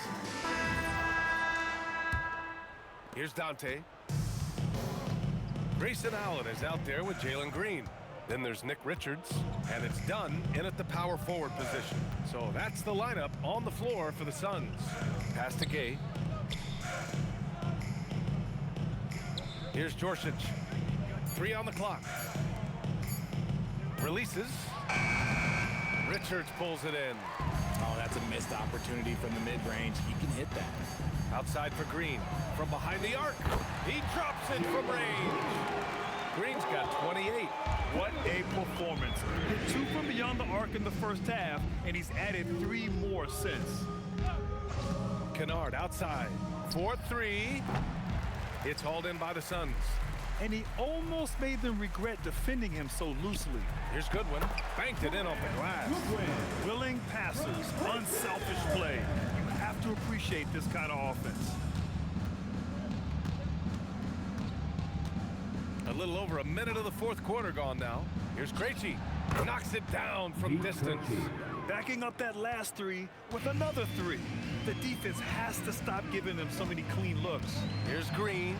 Here's Dante. Grayson Allen is out there with Jalen Green. Then there's Nick Richards, and it's Dunn in at the power forward position. So that's the lineup on the floor for the Suns. Pass to Gay. Here's Jorsic. 3 on the clock. Releases. Richards pulls it in. Oh, that's a missed opportunity from the mid-range. He can hit that. Outside for Green. From behind the arc. He drops it from range. Green's got 28. What a performance. Hit 2 from beyond the arc in the first half, and he's added 3 more since. Kennard outside. 4-3. It's hauled in by the Suns. And he almost made them regret defending him so loosely. Here's Goodwin. Banked it in off the glass. Willing passers, unselfish play. You have to appreciate this kind of offense. little over a minute of the fourth quarter gone now. Here's Krejci. Knocks it down from distance. Backing up that last three with another three. The defense has to stop giving them so many clean looks. Here's Green.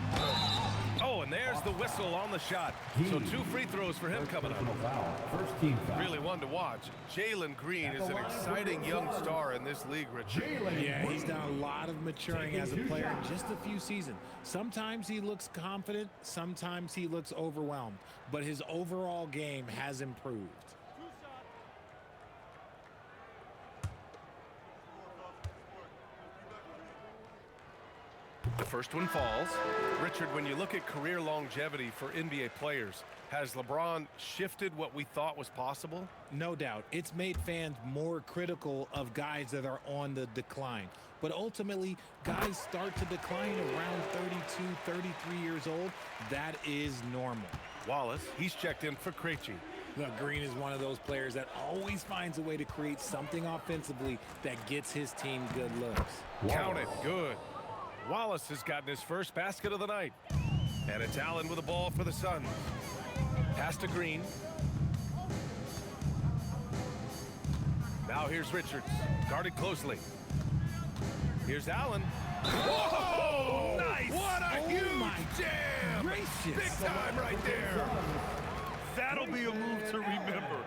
Oh, and there's the whistle on the shot. So 2 free throws for him coming up. First team foul. Really one to watch. Jalen Green is an exciting young star in this league, Richard. Yeah, he's done a lot of maturing as a player in just a few seasons. Sometimes he looks confident, sometimes he looks overwhelmed, but his overall game has improved. The first one falls. Richard, when you look at career longevity for NBA players, has LeBron shifted what we thought was possible? No doubt. It's made fans more critical of guys that are on the decline. But ultimately, guys start to decline around 32, 33 years old. That is normal. Wallace, he's checked in for Krejci. Look, Green is one of those players that always finds a way to create something offensively that gets his team good looks. Count it. Good. Wallace has gotten his first basket of the night. And it's Allen with the ball for the Suns. Pass to Green. Now here's Richards, guarded closely. Here's Allen. Whoa! Nice! What a huge jam! Gracious. Big time right there. That'll be a move to remember.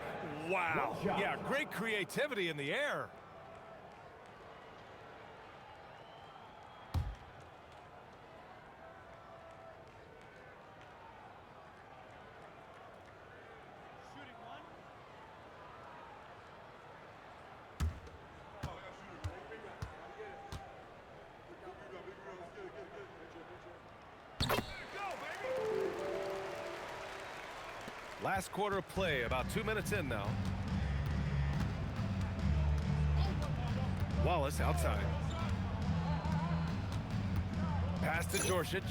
Wow. Yeah, great creativity in the air. Last quarter of play, about 2 minutes in now. Wallace outside. Pass to Dorsic.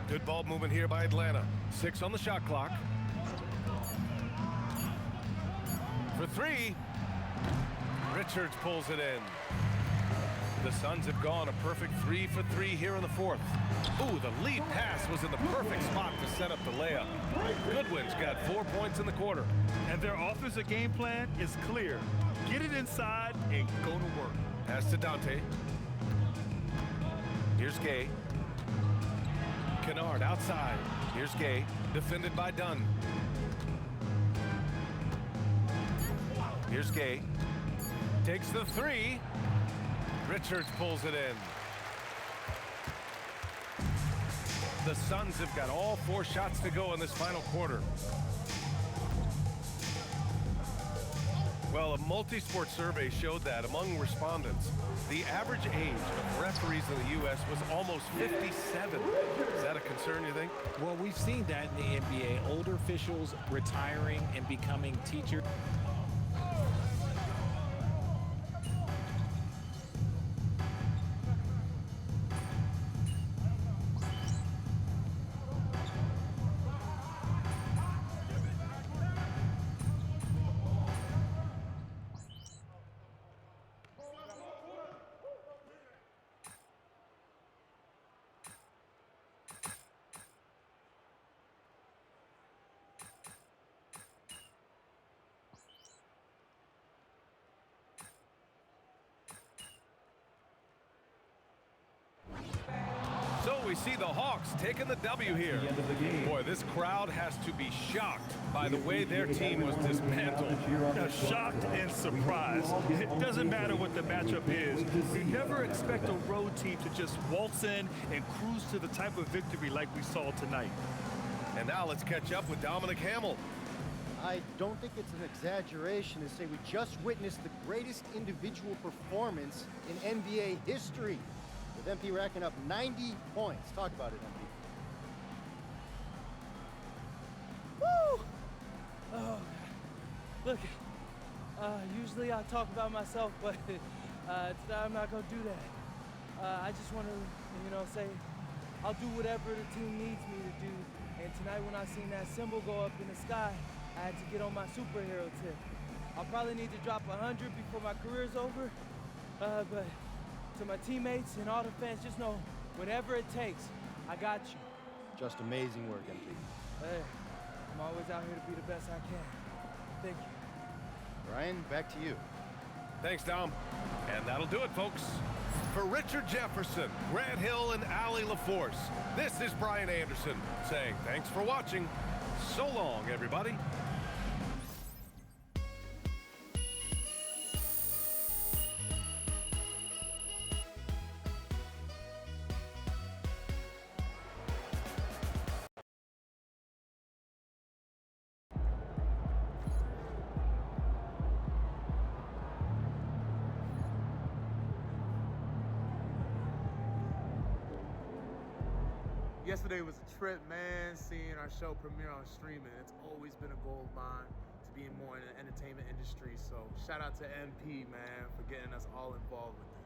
Good ball movement here by Atlanta. 6 on the shot clock. For 3. Richards pulls it in. The Suns have gone a perfect 3 for 3 here in the fourth. Ooh, the lead pass was in the perfect spot to set up the layup. Goodwin's got 4 points in the quarter. And their offensive game plan is clear. Get it inside and go to work. Pass to Dante. Here's Gay. Kennard outside. Here's Gay, defended by Dunn. Here's Gay. Takes the 3. Richards pulls it in. The Suns have got all 4 shots to go in this final quarter. Well, a multi-sport survey showed that among respondents, the average age of referees in the U.S. was almost 57. Is that a concern, you think? Well, we've seen that in the NBA. Older officials retiring and becoming teachers. So we see the Hawks taking the W here. Boy, this crowd has to be shocked by the way their team was dismantled. Shocked and surprised. It doesn't matter what the matchup is. You never expect a road team to just waltz in and cruise to the type of victory like we saw tonight. And now let's catch up with Dominic Hamill. I don't think it's an exaggeration to say we just witnessed the greatest individual performance in NBA history, with MP racking up 90 points. Talk about it, MP. Woo! Oh, look, usually I talk about myself, but today I'm not going to do that. I just want to, say I'll do whatever the team needs me to do. And tonight when I seen that symbol go up in the sky, I had to get on my superhero tip. I'll probably need to drop 100 before my career's over, but to my teammates and all the fans, just know whatever it takes, I got you. Just amazing work, MP. Hey, I'm always out here to be the best I can. Thank you. Ryan, back to you. Thanks, Dom. And that'll do it, folks. For Richard Jefferson, Grant Hill, and Allie LaForce, this is Brian Anderson saying thanks for watching. So long, everybody. Yesterday was a trip, man. Seeing our show premiere on streaming, it's always been a goal of mine to be more in the entertainment industry. So shout out to MP, man, for getting us all involved with this.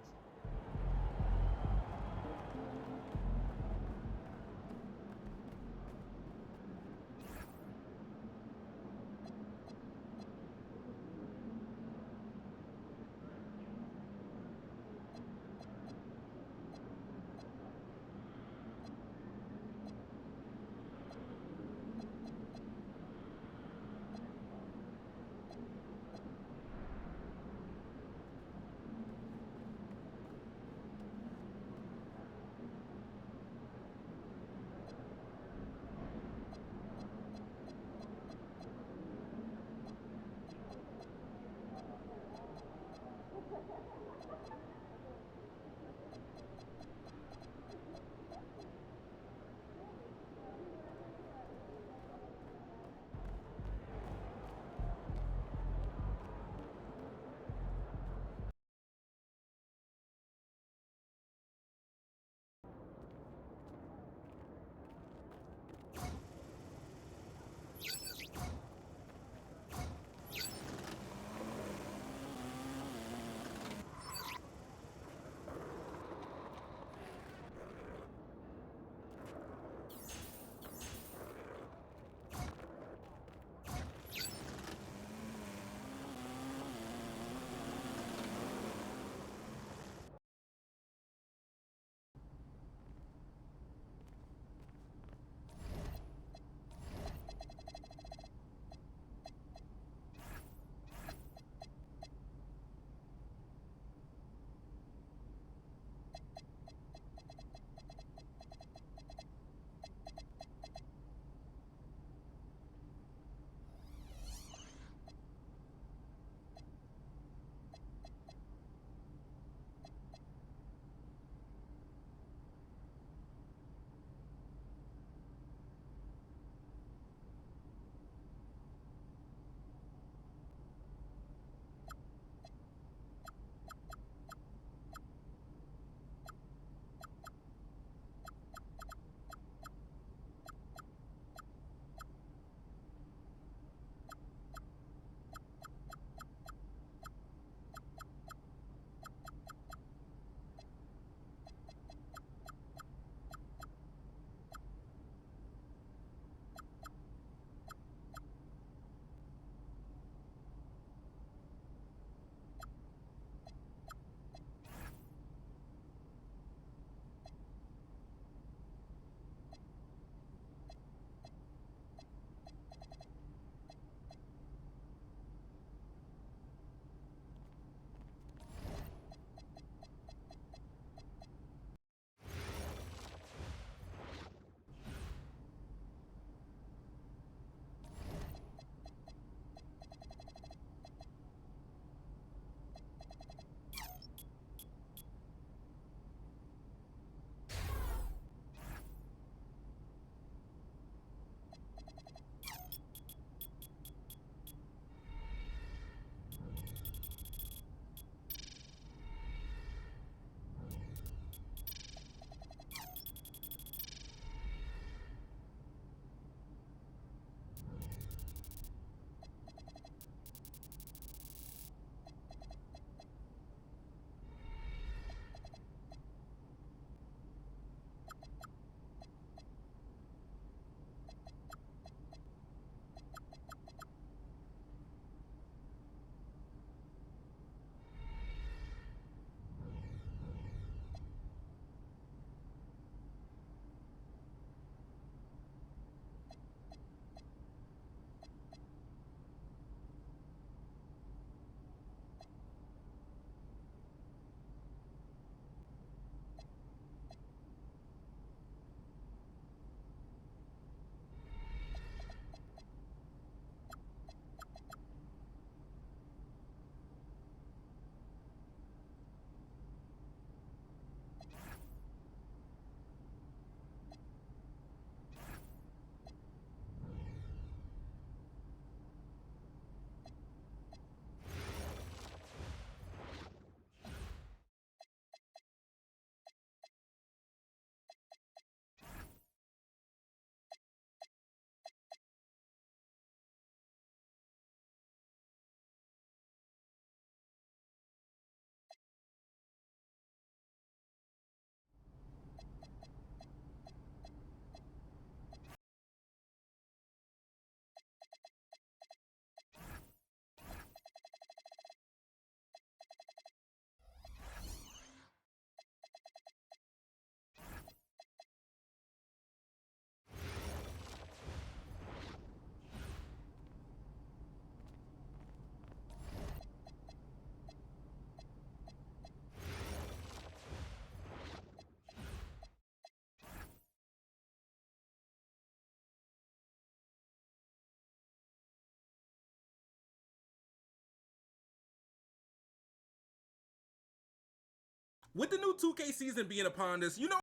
With the new 2K season being upon us, you know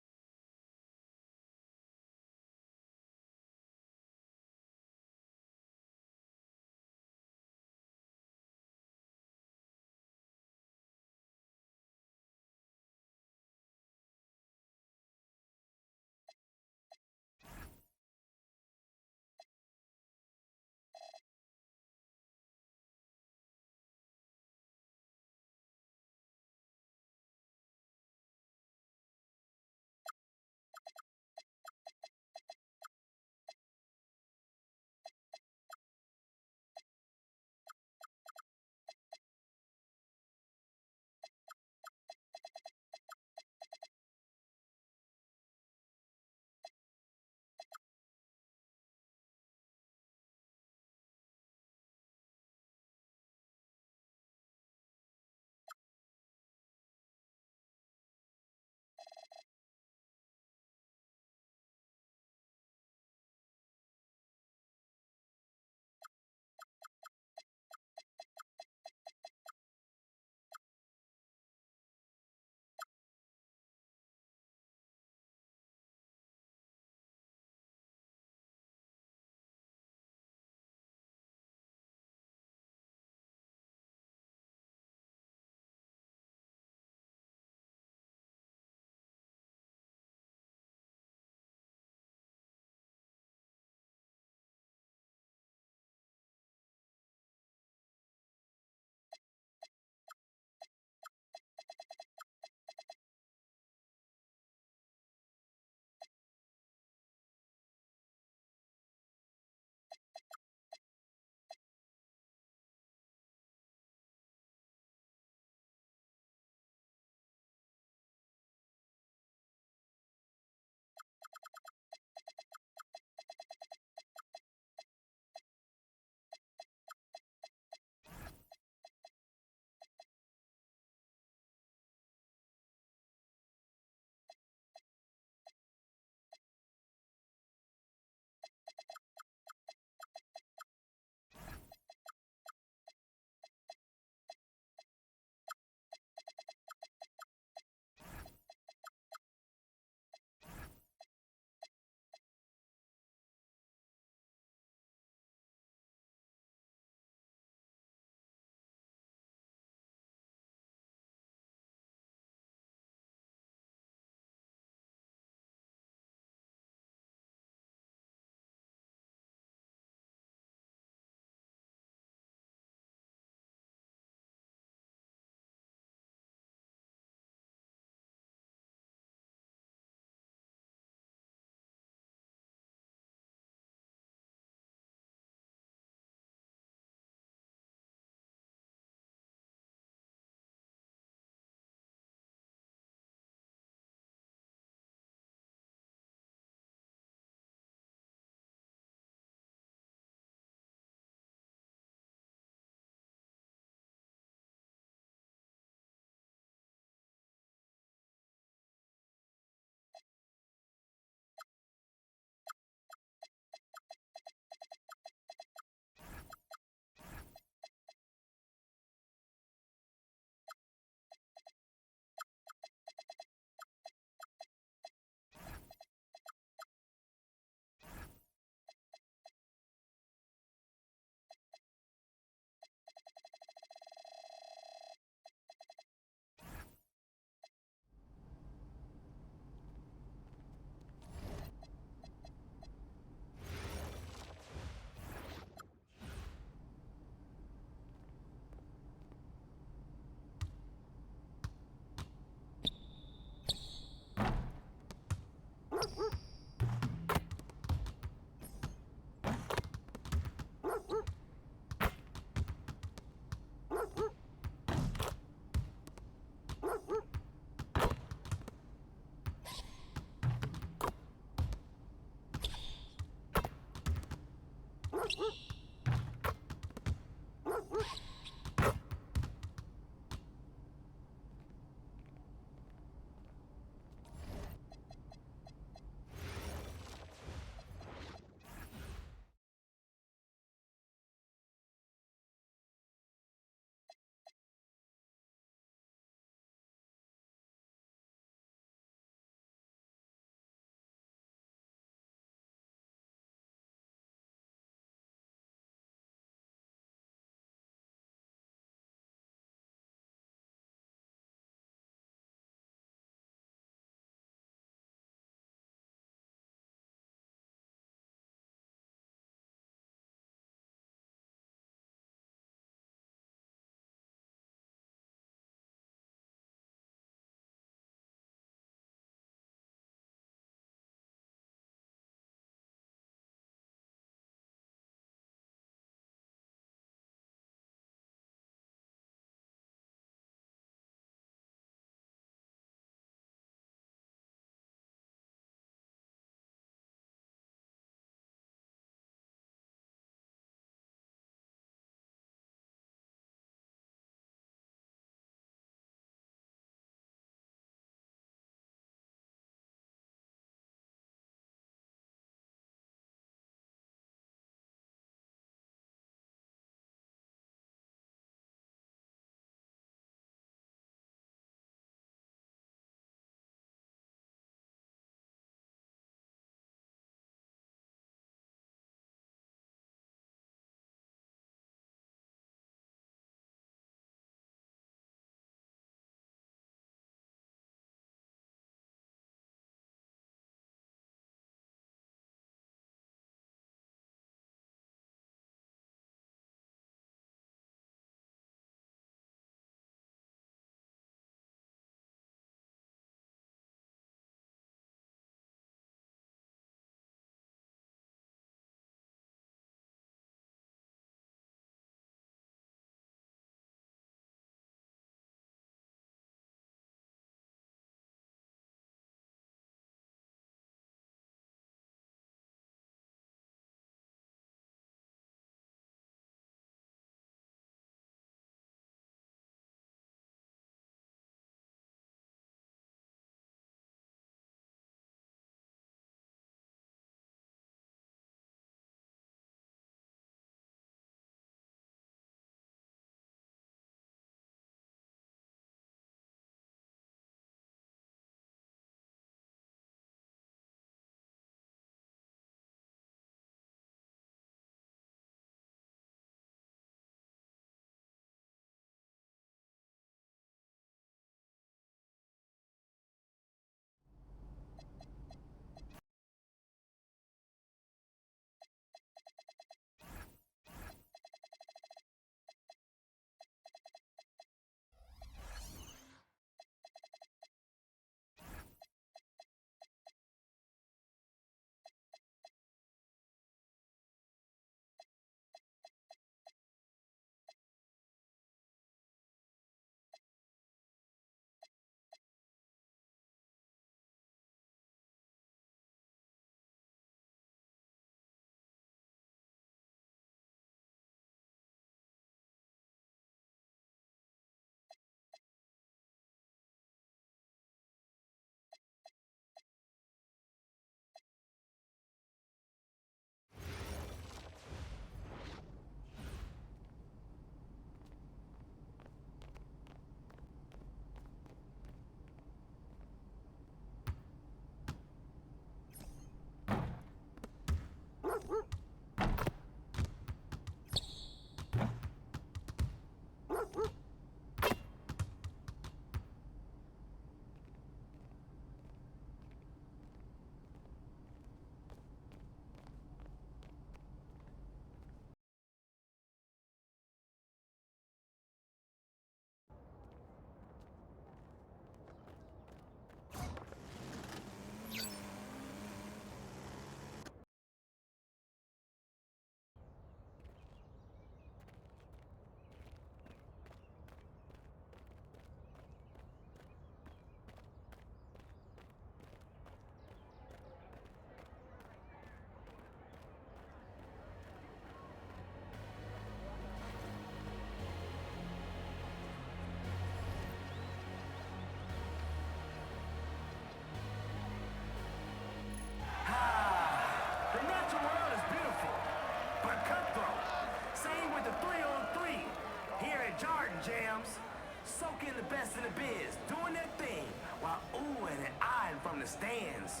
soaking the best in the biz, doing their thing, while oohing and eyeing from the stands.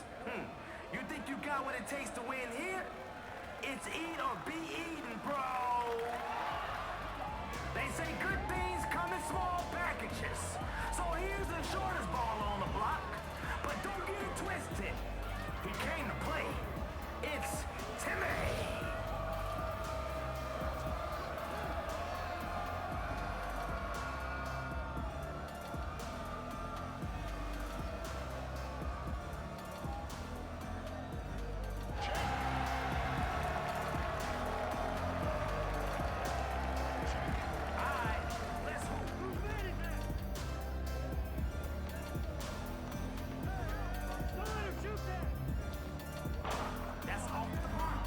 You think you got what it takes to win here? It's eat or be eaten, bro. They say good things come in small packages. So here's the shortest ball on the block. But don't get it twisted. He came to play. It's Timmy. That's off the mark.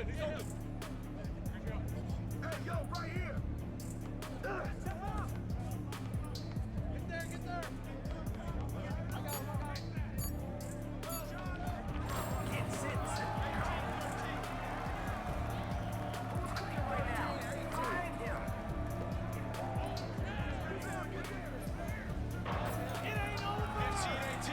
Hey, yo, right here. Get there. Get set. Who's cooking right now? Find him. It ain't over. NC18.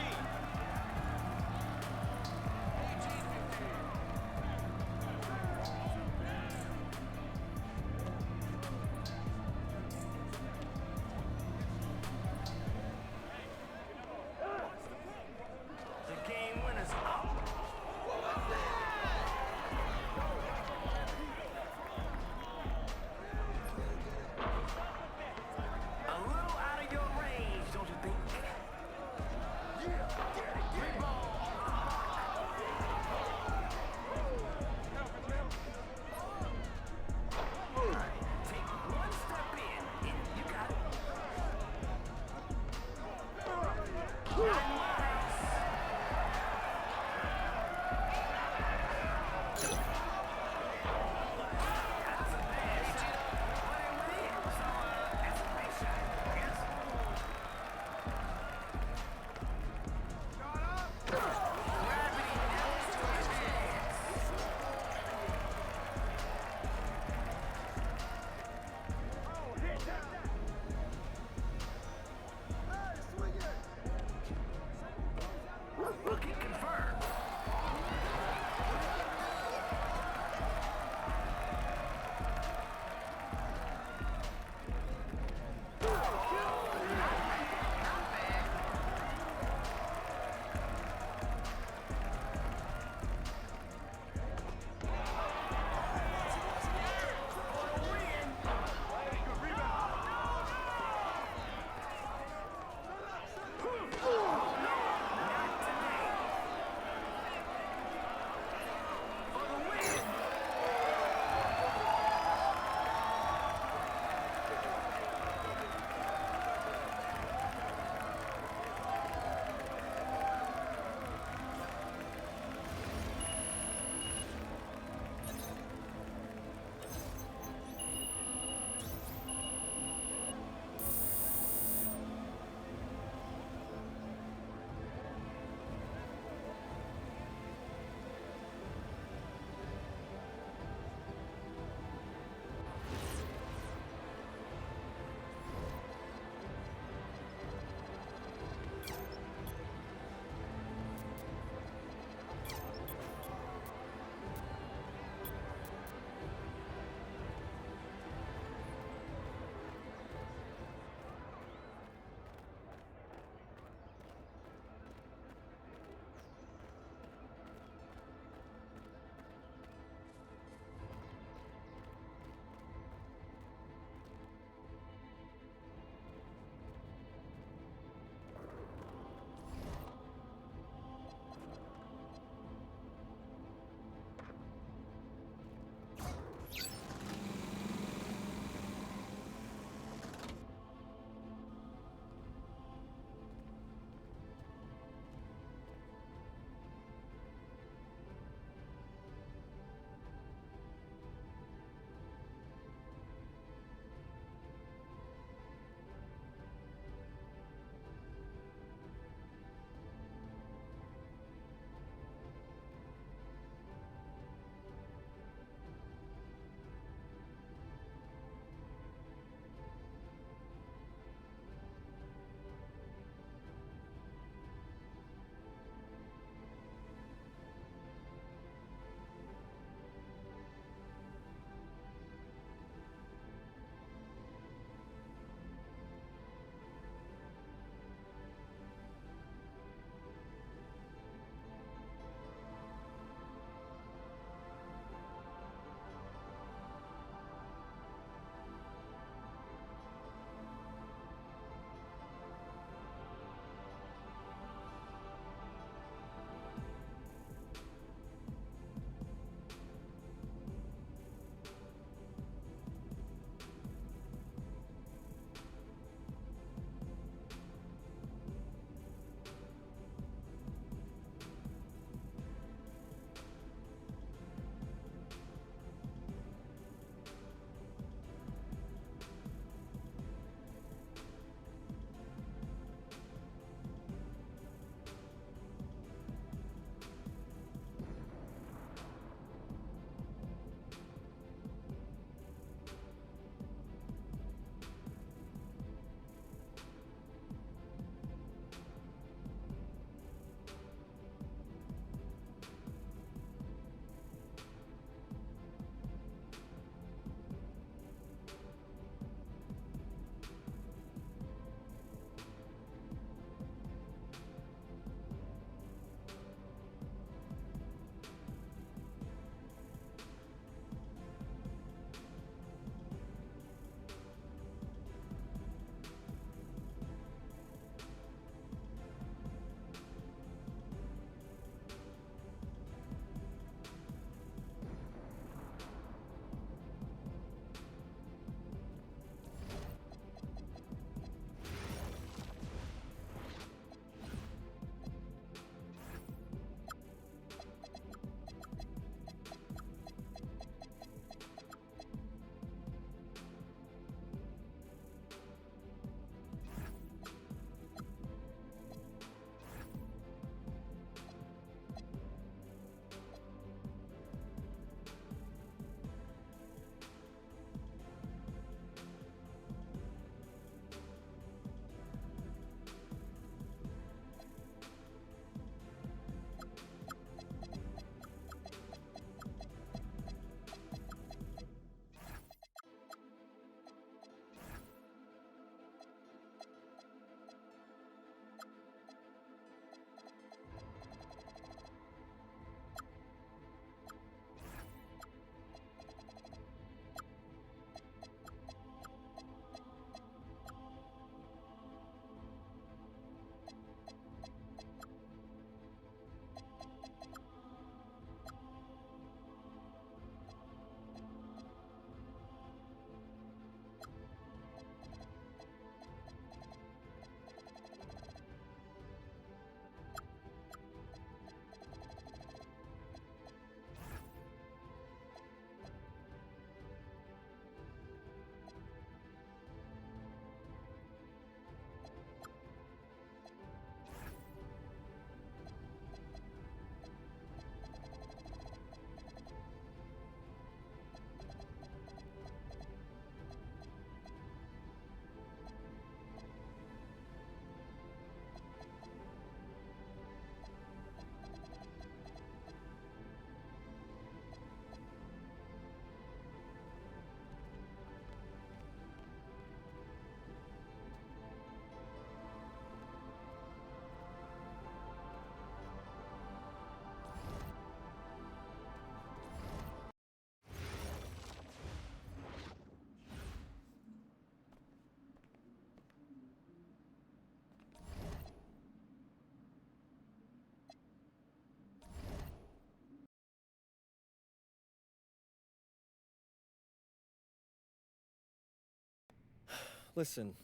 Listen,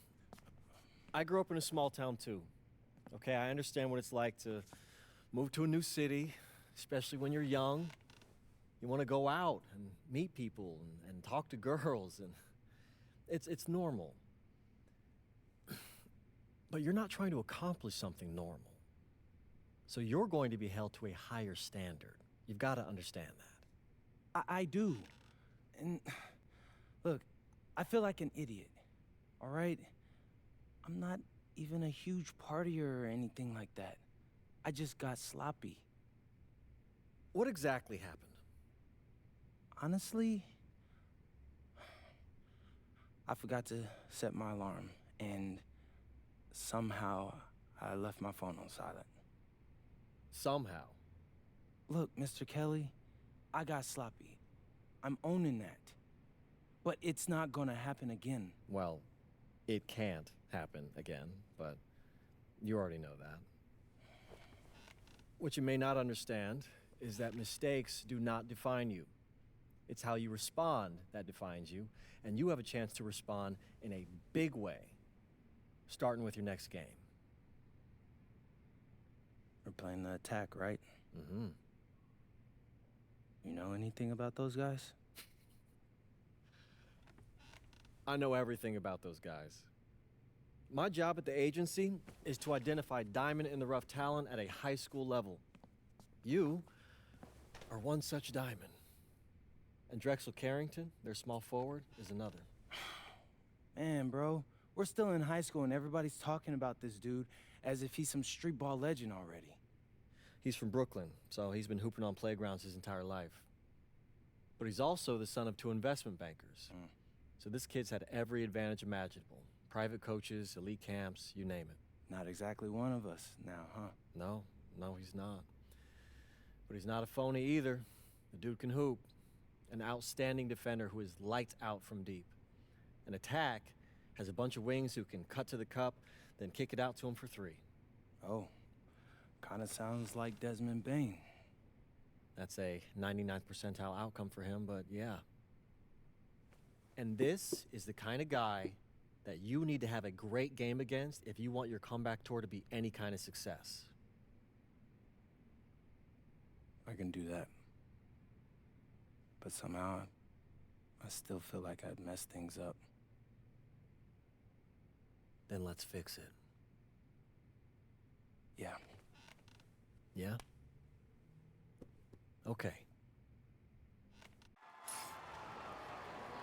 I grew up in a small town too. Okay, I understand what it's like to move to a new city, especially when you're young. You want to go out and meet people and talk to girls, and it's normal. But you're not trying to accomplish something normal. So you're going to be held to a higher standard. You've got to understand that. I do. And look, I feel like an idiot, all right? I'm not even a huge partier or anything like that. I just got sloppy. What exactly happened? Honestly, I forgot to set my alarm, and somehow I left my phone on silent. Somehow? Look, Mr. Kelly, I got sloppy. I'm owning that. But it's not gonna happen again. Well, it can't happen again, but you already know that. What you may not understand is that mistakes do not define you. It's how you respond that defines you, and you have a chance to respond in a big way, starting with your next game. We're playing the attack, right? Mm-hmm. You know anything about those guys? I know everything about those guys. My job at the agency is to identify diamond-in-the-rough talent at a high school level. You are one such diamond. And Drexel Carrington, their small forward, is another. Man, bro, we're still in high school and everybody's talking about this dude as if he's some street ball legend already. He's from Brooklyn, so he's been hooping on playgrounds his entire life. But he's also the son of 2 investment bankers. So this kid's had every advantage imaginable. Private coaches, elite camps, you name it. Not exactly one of us now, huh? No, he's not. But he's not a phony either. The dude can hoop. An outstanding defender who is lights out from deep. An attack has a bunch of wings who can cut to the cup, then kick it out to him for 3. Oh, kind of sounds like Desmond Bain. That's a 99th percentile outcome for him, but yeah. And this is the kind of guy that you need to have a great game against if you want your comeback tour to be any kind of success. I can do that. But somehow, I still feel like I'd messed things up. Then let's fix it. Yeah. Yeah? Okay.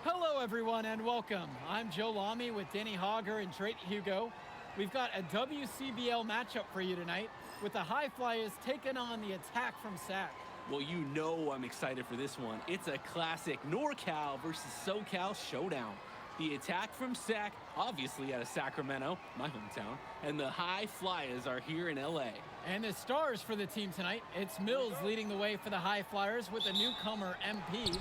Hello, everyone, and welcome. I'm Joe Lamy with Danny Hogger and Drake Hugo. We've got a WCBL matchup for you tonight with the High Flyers taking on the Attack from Sac. Well, you know I'm excited for this one. It's a classic NorCal versus SoCal showdown. The Attack from Sac, obviously out of Sacramento, my hometown, and the High Flyers are here in LA. And the stars for the team tonight, it's Mills leading the way for the High Flyers with a newcomer, MP.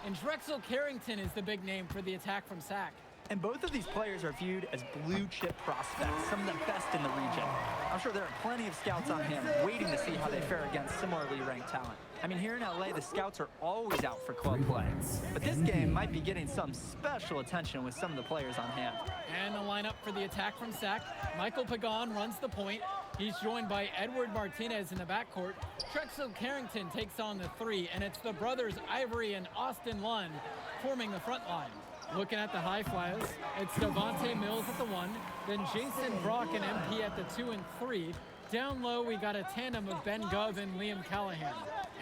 And Drexel Carrington is the big name for the Attack from Sac. And both of these players are viewed as blue-chip prospects, some of the best in the region. I'm sure there are plenty of scouts on hand waiting to see how they fare against similarly ranked talent. I mean, here in LA, the scouts are always out for club play. But this game might be getting some special attention with some of the players on hand. And the lineup for the Attack from Sac, Michael Pagan runs the point. He's joined by Edward Martinez in the backcourt. Drexel Carrington takes on the 3, and it's the brothers Ivory and Austin Lund forming the front line. Looking at the High Flyers, it's Devontae Mills at the 1, then Jason Brock and MP at the 2 and 3. Down low, we got a tandem of Ben Gov and Liam Callahan.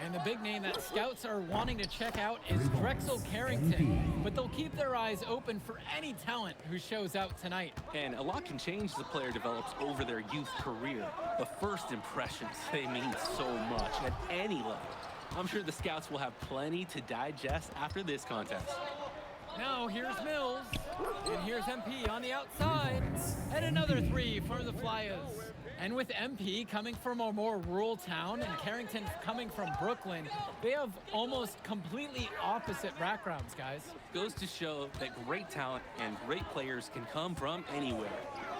And the big name that scouts are wanting to check out is Drexel Carrington. But they'll keep their eyes open for any talent who shows out tonight. And a lot can change as the player develops over their youth career. The first impressions, they mean so much at any level. I'm sure the scouts will have plenty to digest after this contest. Now here's Mills, and here's MP on the outside, and another 3 for the Flyers. And with MP coming from a more rural town and Carrington coming from Brooklyn, they have almost completely opposite backgrounds, guys. Goes to show that great talent and great players can come from anywhere.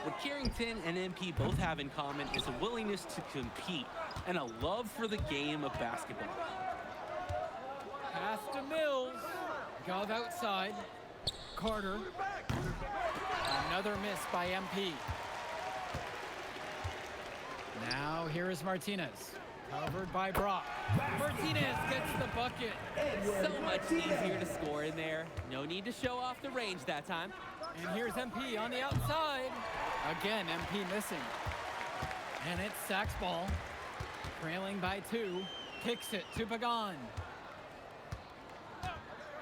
What Carrington and MP both have in common is a willingness to compete and a love for the game of basketball. Pass to Mills. Gov outside. Carter. Another miss by MP. Now here is Martinez. Covered by Brock. Martinez gets the bucket. So much easier to score in there. No need to show off the range that time. And here's MP on the outside. Again, MP missing. And it's Sack's ball. Trailing by 2. Kicks it to Pagan.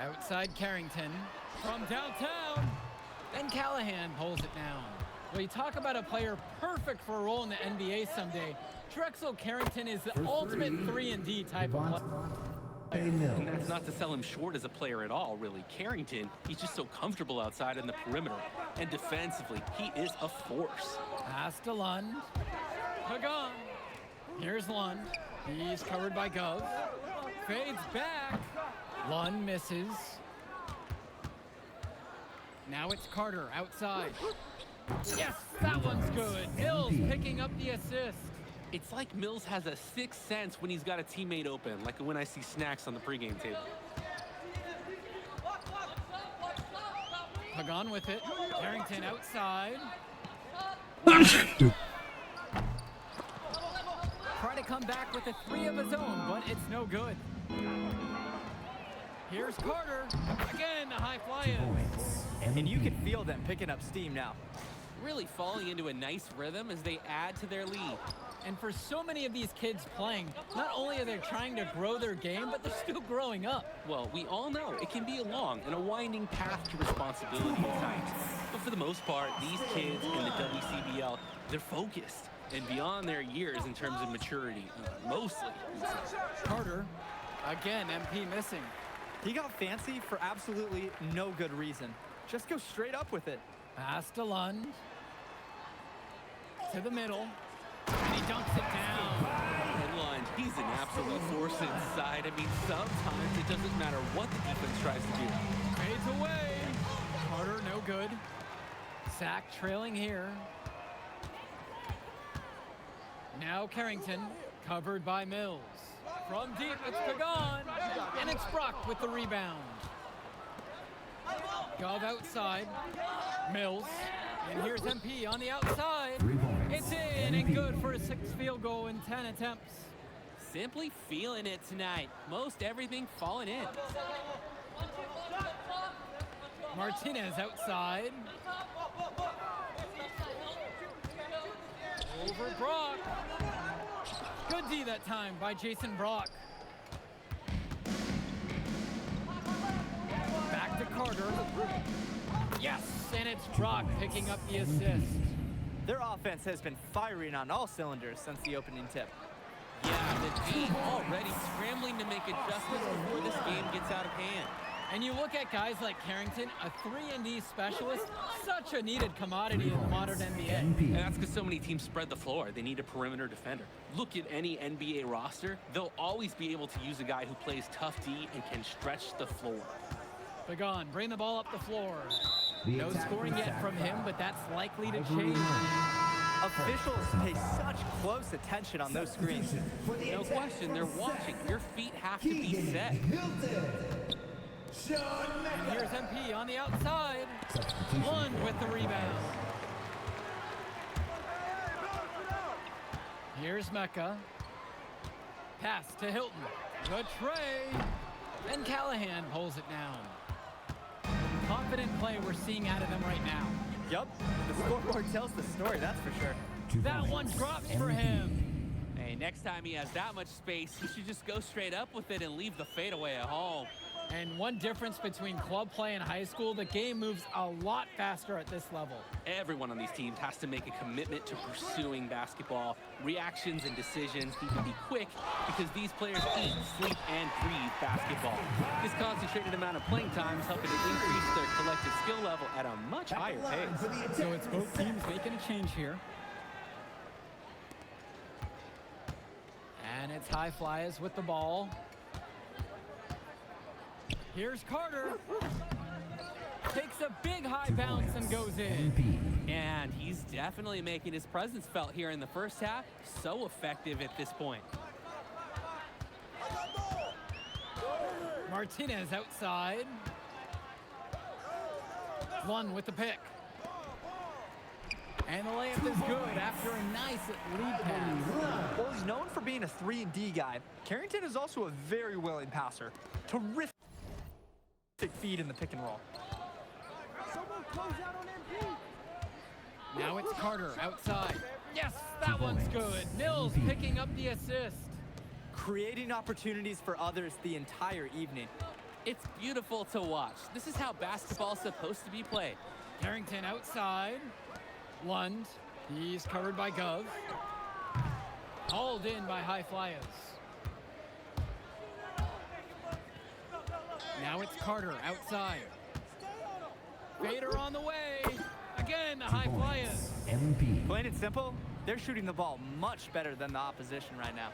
Outside Carrington. From downtown. Then Callahan pulls it down. Well, you talk about a player perfect for a role in the NBA someday. Drexel Carrington is the ultimate 3-and-D type of player. And that's not to sell him short as a player at all, really. Carrington, he's just so comfortable outside in the perimeter. And defensively, he is a force. Pass to Lund. Pagan. Here's Lund. He's covered by Gov. Fades back. Lund misses. Now it's Carter outside. Yes, that one's good. Mills picking up the assist. It's like Mills has a sixth sense when he's got a teammate open, like when I see Snacks on the pregame table. Pagan with it. Carrington outside. Try to come back with a 3 of his own, but it's no good. Here's Carter. Again, the high fly-ins. And you can feel them picking up steam now. Really falling into a nice rhythm as they add to their lead. And for so many of these kids playing, not only are they trying to grow their game, but they're still growing up. Well, we all know it can be a long and a winding path to responsibility at times. But for the most part, these kids in the WCBL, they're focused and beyond their years in terms of maturity, mostly. Carter, again, MP missing. He got fancy for absolutely no good reason. Just go straight up with it. Pass to Lund. To the middle. And he dunks it down. And Lund, he's an absolute force inside. I mean, sometimes it doesn't matter what the defense tries to do. Fades away. Carter, no good. Sack trailing here. Now Carrington, covered by Mills. From deep, it's Pagan. And it's Brock with the rebound. Gov outside. Mills. And here's MP on the outside. It's in and good for a 6th field goal in 10 attempts. Simply feeling it tonight. Most everything falling in. Martinez outside. Over Brock. Good D that time by Jason Brock. Back to Carter. Yes, and it's Brock picking up the assist. Their offense has been firing on all cylinders since the opening tip. Yeah, the team already scrambling to make adjustments before this game gets out of hand. And you look at guys like Carrington, a 3-and-D specialist, such a needed commodity in the modern NBA. And that's because so many teams spread the floor. They need a perimeter defender. Look at any NBA roster. They'll always be able to use a guy who plays tough D and can stretch the floor. Pagan, bring the ball up the floor. No scoring yet from him, but that's likely to change. Officials pay such close attention on those screens. No question, they're watching. Your feet have to be set. And here's MP on the outside. Lund with the rebound. Here's Mecca. Pass to Hilton. The tray. And Callahan pulls it down. Confident play we're seeing out of them right now. Yup, the scoreboard tells the story, that's for sure. That one drops for him. Hey, next time he has that much space, he should just go straight up with it and leave the fadeaway at home. And one difference between club play and high school, the game moves a lot faster at this level. Everyone on these teams has to make a commitment to pursuing basketball. Reactions and decisions need to be quick because these players eat, sleep, and breathe basketball. This concentrated amount of playing time is helping to increase their collective skill level at a much higher pace. So it's both teams making a change here. And it's High Flyers with the ball. Here's Carter. Takes a big high bounce and goes in. And he's definitely making his presence felt here in the first half. So effective at this point. Martinez outside. One with the pick. And the layup is good after a nice lead pass. Well, he's known for being a 3-and-D guy. Carrington is also a very willing passer. Terrific feed in the pick and roll. Now it's Carter outside. Yes, that one's good. Mills picking up the assist. Creating opportunities for others the entire evening. It's beautiful to watch. This is how basketball's supposed to be played. Carrington outside. Lund. He's covered by Gov. Hauled in by High Flyers. Now it's Carter outside. Fader on the way. Again, the High Flyers. Plain and simple, they're shooting the ball much better than the opposition right now.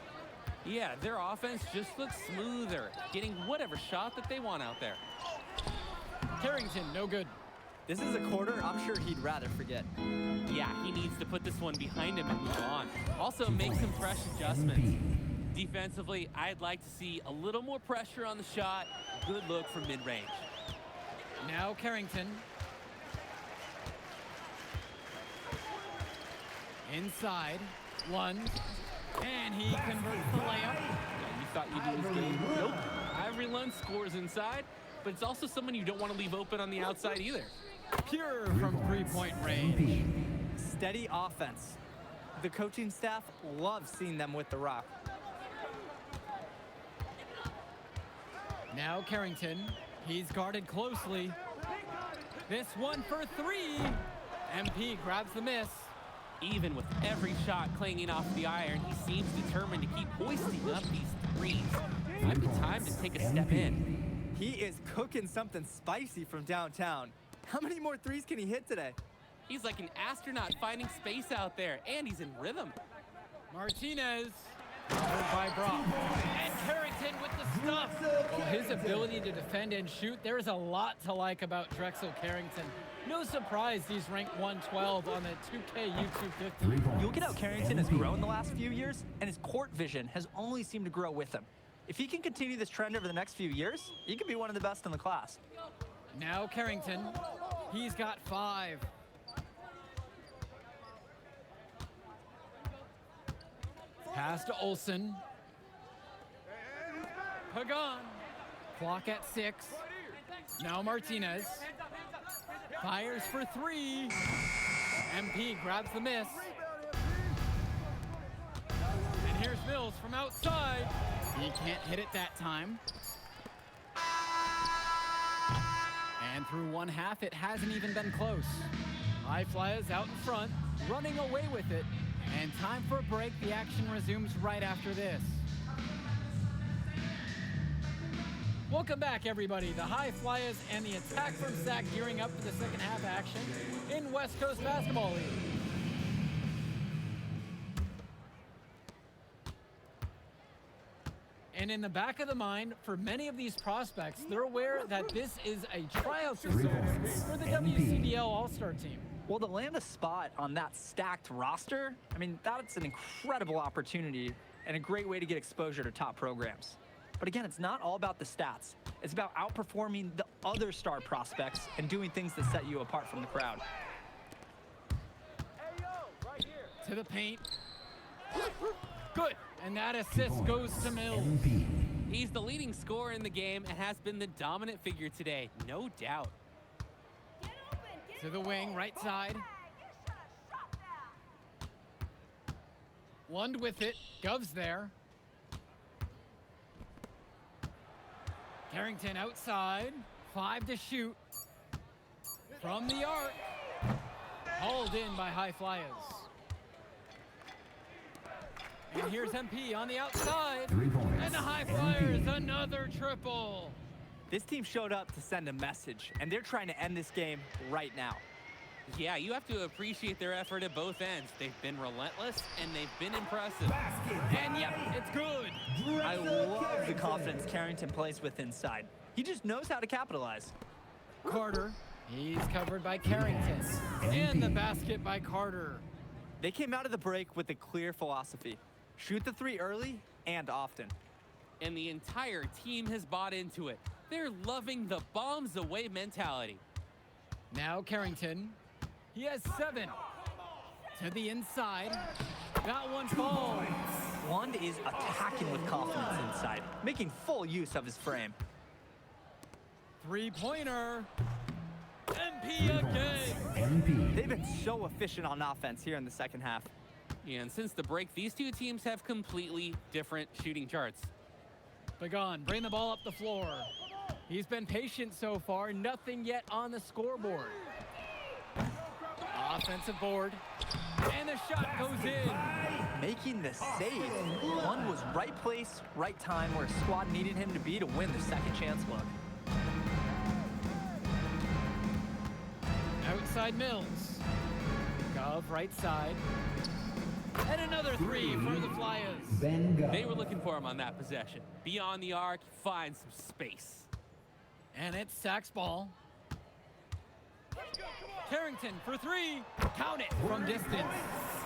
Yeah, their offense just looks smoother, getting whatever shot that they want out there. Carrington, no good. This is a quarter I'm sure he'd rather forget. Yeah, he needs to put this one behind him and move on. Also, make some fresh adjustments. Defensively, I'd like to see a little more pressure on the shot. Good look from mid-range. Now Carrington. Inside. Lund. And he converts the layup. Yeah, you thought you'd do this game. Nope. Ivory Lund scores inside, but it's also someone you don't want to leave open on the outside either. Pure from three-point range. Steady offense. The coaching staff loves seeing them with the rock. Now Carrington. He's guarded closely. This one for three. MP grabs the miss. Even with every shot clanging off the iron, he seems determined to keep hoisting up these threes. Might be time to take a step in. He is cooking something spicy from downtown. How many more threes can he hit today? He's like an astronaut finding space out there, and he's in rhythm. Martinez, covered by Brock. And Carrington with the stuff. Well, his ability to defend and shoot, there is a lot to like about Drexel Carrington. No surprise he's ranked 112 on the 2K YouTube 50. You look at how Carrington has grown the last few years, and his court vision has only seemed to grow with him. If he can continue this trend over the next few years, he could be one of the best in the class. Now Carrington, he's got 5. Pass to Olsen. Pagan. Clock at 6. Now Martinez. Fires for 3. MP grabs the miss. And here's Mills from outside. He can't hit it that time. And through one half, it hasn't even been close. High Flyers out in front, running away with it. And time for a break. The action resumes right after this. Welcome back, everybody. The High Flyers and the attack from Sac gearing up for the second half action in West Coast Basketball League. And in the back of the mind, for many of these prospects, they're aware that this is a tryout season for the WCBL All-Star team. Well, to land a spot on that stacked roster, I mean, that's an incredible opportunity and a great way to get exposure to top programs. But again, it's not all about the stats. It's about outperforming the other star prospects and doing things that set you apart from the crowd. To the paint. Good. And that assist goes to Mills. He's the leading scorer in the game and has been the dominant figure today, no doubt. To the wing, right side. Lund with it. Gov's there. Carrington outside. 5 to shoot. From the arc. Hauled in by High Flyers. And here's MP on the outside. And the High Flyers, another triple. This team showed up to send a message, and they're trying to end this game right now. Yeah, you have to appreciate their effort at both ends. They've been relentless, and they've been impressive. And yep, it's good. I love the confidence Carrington plays with inside. He just knows how to capitalize. Carter, he's covered by Carrington. And the basket by Carter. They came out of the break with a clear philosophy. Shoot the 3 early and often. And the entire team has bought into it. They're loving the bombs away mentality. Now Carrington. He has 7. To the inside. That one falls. Lund is attacking with confidence inside, making full use of his frame. Three-pointer. MP again. They've been so efficient on offense here in the second half. Yeah, and since the break, these two teams have completely different shooting charts. Pagan, bring the ball up the floor. He's been patient so far. Nothing yet on the scoreboard. Offensive board. And the shot goes in. Making the save. Lund was right place, right time where his squad needed him to be to win the second chance look. Outside Mills. Gov right side. And another 3 for the Flyers. They were looking for him on that possession. Beyond the arc, find some space. And it's Sack's ball. Carrington for 3. Count it from distance.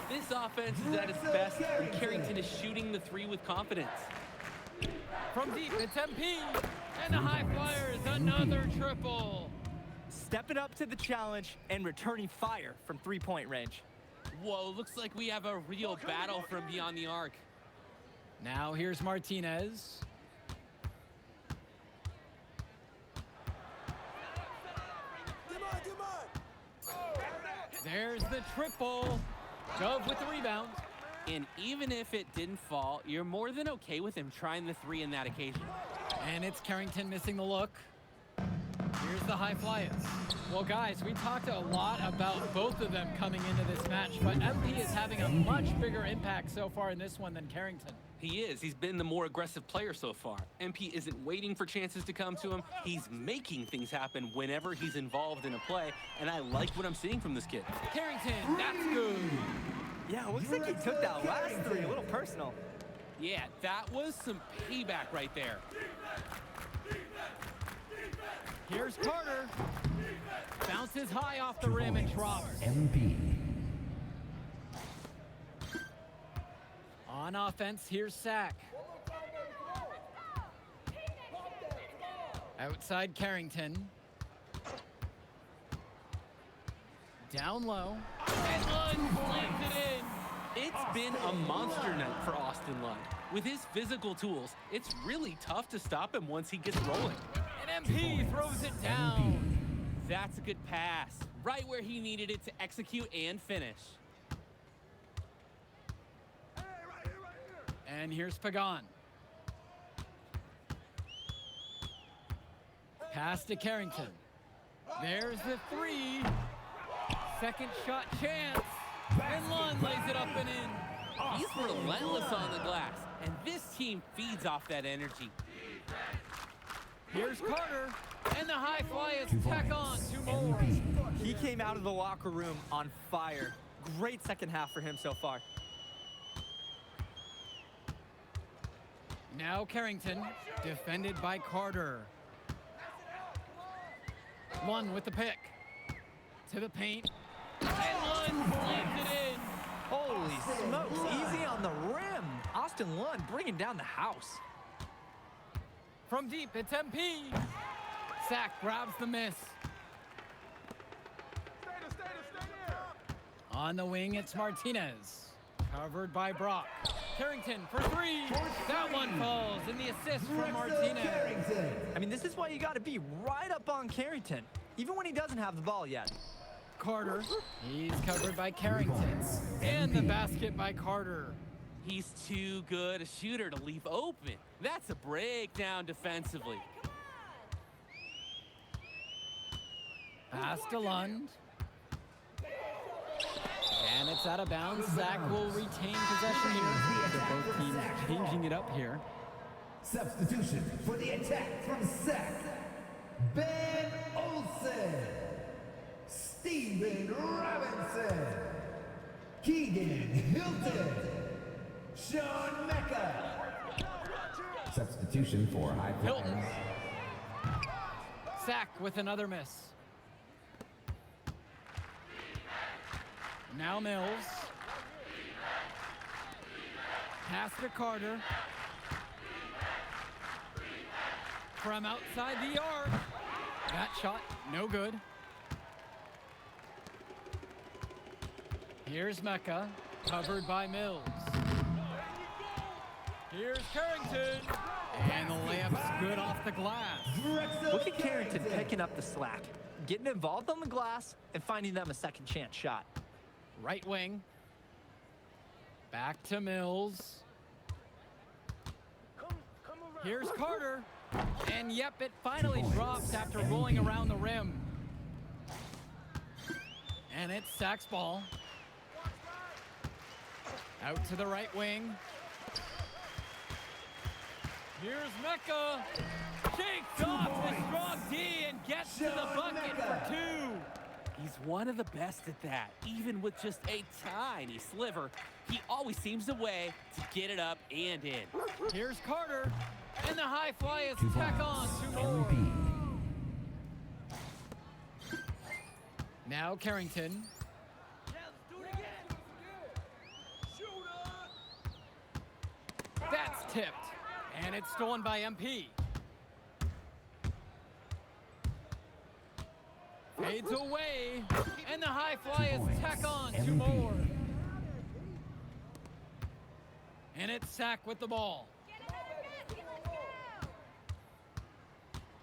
This offense is at its best when Carrington is shooting the 3 with confidence. From deep, it's MP. And the High Flyers, another triple. Stepping up to the challenge and returning fire from three-point range. Whoa, looks like we have a real battle from beyond the arc. Now here's Martinez. There's the triple. Gov with the rebound. And even if it didn't fall, you're more than okay with him trying the 3 in that occasion. And it's Carrington missing the look. Here's the High Flyers. Well, guys, we talked a lot about both of them coming into this match, but MP is having a much bigger impact so far in this one than Carrington. He is. He's been the more aggressive player so far. MP isn't waiting for chances to come to him. He's making things happen whenever he's involved in a play, and I like what I'm seeing from this kid. Carrington, that's good. Yeah, it looks like he took that last 3 a little personal. Yeah, that was some payback right there. Here's Carter. Bounces high off the rim and drops. On offense, here's Sack. Outside Carrington. Down low. And Lund slams it in. It's been a monster night for Austin Lund. With his physical tools, it's really tough to stop him once he gets rolling. And MP throws it down. That's a good pass. Right where he needed it to execute and finish. And here's Pagan. Pass to Carrington. There's the 3. Second shot chance. And Lund lays it up and in. He's relentless on the glass, and this team feeds off that energy. Here's Carter, and the High Flyers tack on 2 more. He came out of the locker room on fire. Great second half for him so far. Now Carrington, defended by Carter. Lund with the pick. To the paint. And Lund slams it in. Holy smokes, easy on the rim. Austin Lund bringing down the house. From deep, it's MP. Sack grabs the miss. On the wing, it's Martinez. Covered by Brock. Carrington for 3. That one falls, and the assist from Martinez. I mean, this is why you got to be right up on Carrington, even when he doesn't have the ball yet. Carter, he's covered by Carrington. And the basket by Carter. He's too good a shooter to leave open. That's a breakdown defensively. Pass to Lund. And it's out of bounds. Sack will retain possession here. So both teams changing it up here. Substitution for the attack from Sack. Ben Olsen. Steven Robinson. Keegan Hilton. Sean Mecca. Substitution for High Hilton. Sack with another miss. Now Mills. Pass to Carter. From outside the arc. That shot, no good. Here's Mecca, covered by Mills. Here's Carrington, and the layup's good off the glass. Look at Carrington picking up the slack, getting involved on the glass, and finding them a second chance shot. Right wing. Back to Mills. Here's Carter. And yep, it finally drops after rolling around the rim. And it's Sack's ball. Out to the right wing. Here's Mecca. Shakes off the strong D and gets to the bucket for two. He's one of the best at that. Even with just a tiny sliver, he always seems a way to get it up and in. Here's Carter. And the high fly is tack on two more. Now Carrington. That's tipped. And it's stolen by MP. Fades away. And the high fly is tack on two more. And it's Sack with the ball.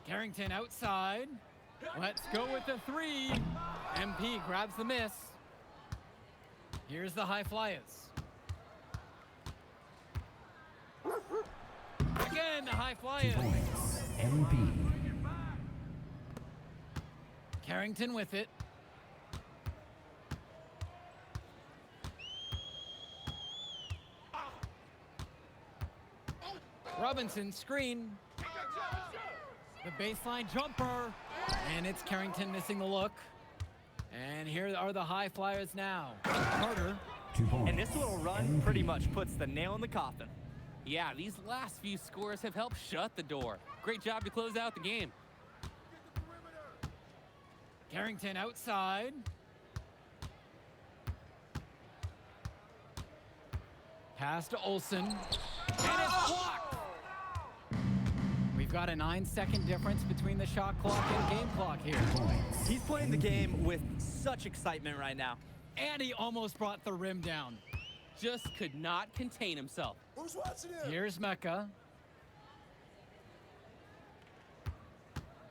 Carrington outside. Let's go with the three. MP grabs the miss. Here's the high flyers. Again, the high flyers. MP. Carrington with it. Robinson screen. The baseline jumper. And it's Carrington missing the look. And here are the high flyers now. Carter. And this little run pretty much puts the nail in the coffin. Yeah, these last few scores have helped shut the door. Great job to close out the game. Carrington outside. Pass to Olsen. And it's blocked! We've got a 9-second difference between the shot clock and game clock here. He's playing the game with such excitement right now. And he almost brought the rim down. Just could not contain himself. Who's watching him? Here's Mecca.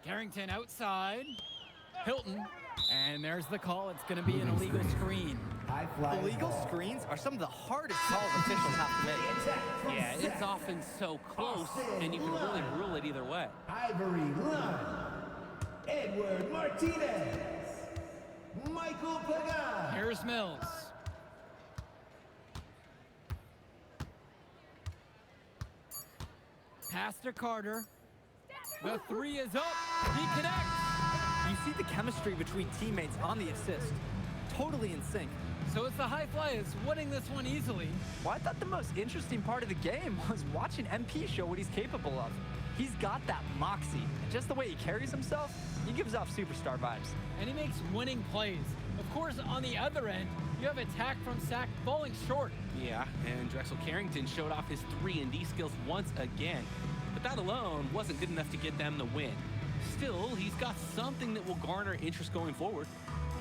Carrington outside. Hilton. And there's the call. It's going to be an illegal screen. Illegal screens are some of the hardest calls officials have to make. Yeah, it's often so close, and you can really rule it either way. Ivory Line. Edward Martinez. Michael Pagan. Here's Mills. Pass to Carter. The three is up. He connects. You see the chemistry between teammates on the assist. Totally in sync. So it's the high flyers winning this one easily. Well, I thought the most interesting part of the game was watching MP show what he's capable of. He's got that moxie. And just the way he carries himself, he gives off superstar vibes. And he makes winning plays. Of course, on the other end, you have attack from Sack falling short. Yeah, and Drexel Carrington showed off his 3-and-D skills once again. But that alone wasn't good enough to get them the win. Still, he's got something that will garner interest going forward.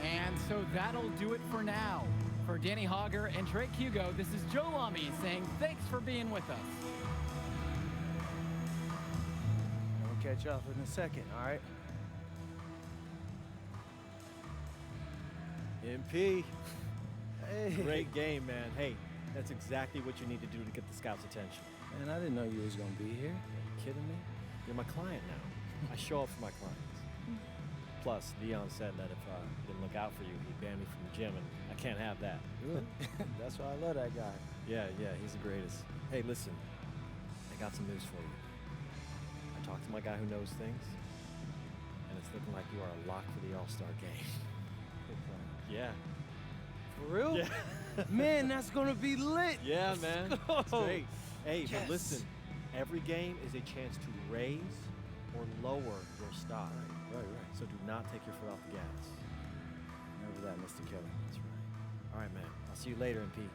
And so that'll do it for now. For Danny Hogger and Drake Hugo, this is Joe Lamy saying thanks for being with us. We'll catch up in a second, all right? MP. Hey. Great game, man. Hey, that's exactly what you need to do to get the scouts' attention. Man, I didn't know you was gonna be here. Are you kidding me? You're my client now. I show up for my clients. Plus, Dion said that if I didn't look out for you, he'd ban me from the gym, and I can't have that. Good. That's why I love that guy. Yeah, he's the greatest. Hey, listen, I got some news for you. I talked to my guy who knows things, and it's looking like you are a lock for the All-Star game. Yeah. For real? Yeah. Man, that's gonna be lit. Yeah, man. It's great. Hey, Yes. but listen, every game is a chance to raise or lower your stock. Right. So do not take your foot off the gas. Remember that, Mr. Kelly. That's right. All right, man. I'll see you later, MP.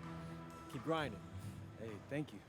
Keep grinding. Hey, thank you.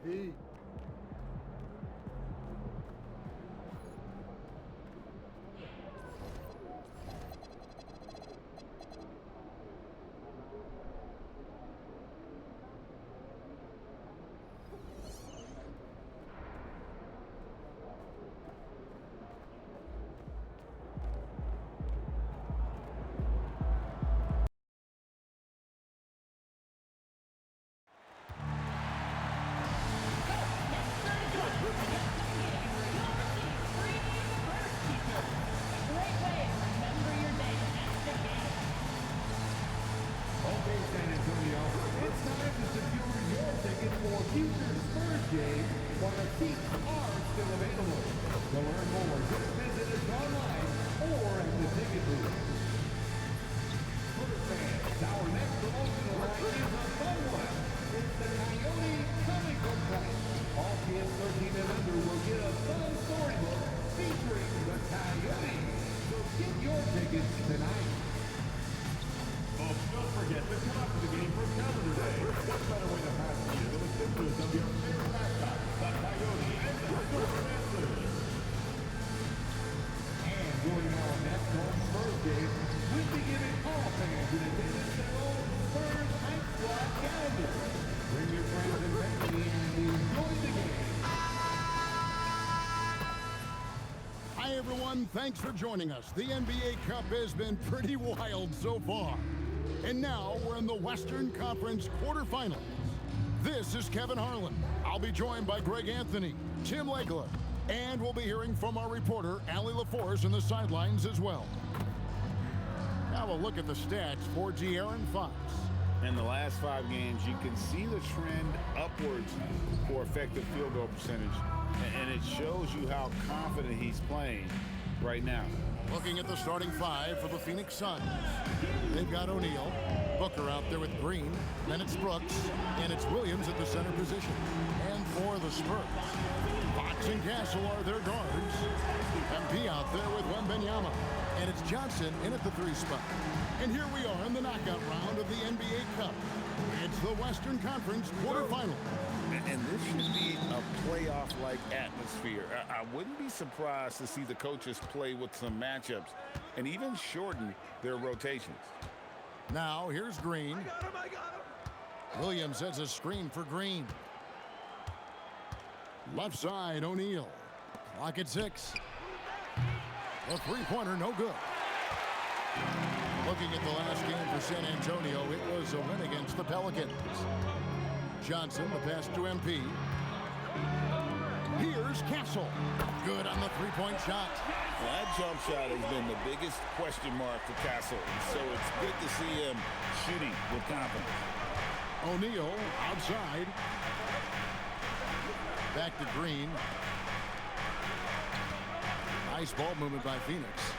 MP. Okay, San Antonio, it's time to secure your ticket for future Spurs games while the seats are still available. To learn more, just visit us online or at the ticket booth. Spurs fans, our next promotional night is a fun one. It's the Coyote Comic Book Night. All kids 13 and under will get a fun storybook featuring the Coyote. So get your tickets tonight. Folks, don't forget to come out to the game for calendar day. What better way to pass the year than with pictures of your favorite mascot, the Coyote, and the Spurs dancers. And during our next home Spurs game, we'll be giving all fans in attendance their own Spurs Night Squad calendar. Bring your friends and family and enjoy the game. Hi, everyone. Thanks for joining us. The NBA Cup has been pretty wild so far. And now we're in the Western Conference quarterfinals. This is Kevin Harlan. I'll be joined by Greg Anthony, Tim Legler, and we'll be hearing from our reporter, Allie LaForce, in the sidelines as well. Now a look at the stats for De'Aaron Fox. In the last 5 games, you can see the trend upwards for effective field goal percentage, and it shows you how confident he's playing right now. Looking at the starting 5 for the Phoenix Suns. They've got O'Neal, Booker out there with Green, then it's Brooks, and it's Williams at the center position. And for the Spurs, Fox and Castle are their guards. MP out there with Wembanyama, and it's Johnson in at the 3 spot. And here we are in the knockout round of the NBA Cup. It's the Western Conference quarterfinal. And this should be a playoff-like atmosphere. I wouldn't be surprised to see the coaches play with some matchups and even shorten their rotations. Now, here's Green. I got him. Williams has a screen for Green. Left side, O'Neal. Clock at 6. A three-pointer, no good. Looking at the last game for San Antonio, it was a win against the Pelicans. Johnson, the pass to MP. Here's Castle. Good on the three-point shot. Well, that jump shot has been the biggest question mark for Castle, so it's good to see him shooting with confidence. O'Neal outside. Back to Green. Nice ball movement by Phoenix.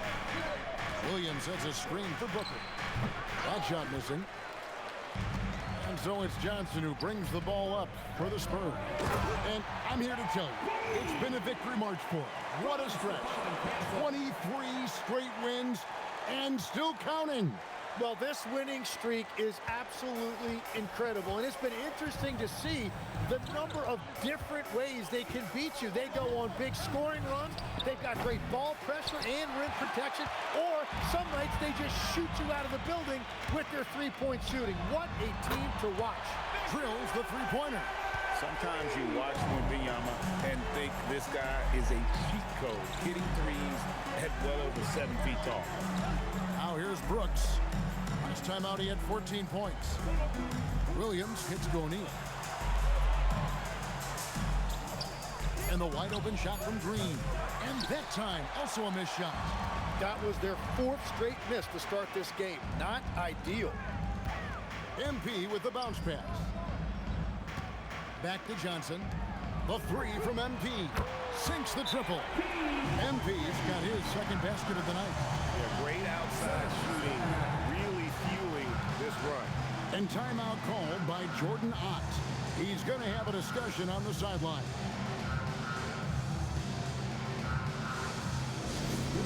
Williams has a screen for Booker. That shot missing. And so it's Johnson who brings the ball up for the Spurs. And I'm here to tell you, it's been a victory march for them. What a stretch. 23 straight wins and still counting. Well, this winning streak is absolutely incredible, and it's been interesting to see the number of different ways they can beat you. They go on big scoring runs, they've got great ball pressure and rim protection, or some nights they just shoot you out of the building with their three-point shooting. What a team to watch. Drills the three-pointer. Sometimes you watch Wembanyama and think this guy is a cheat code, hitting threes at well over 7 feet tall. Now here's Brooks. Last time out he had 14 points. Williams hits O'Neal. And the wide open shot from Green. And that time also a missed shot. That was their 4th straight miss to start this game. Not ideal. MP with the bounce pass. Back to Johnson. The 3 from MP. Sinks the triple. MP's got his second basket of the night. Yeah, great outside shooting, really fueling this run. And timeout called by Jordan Ott. He's going to have a discussion on the sideline.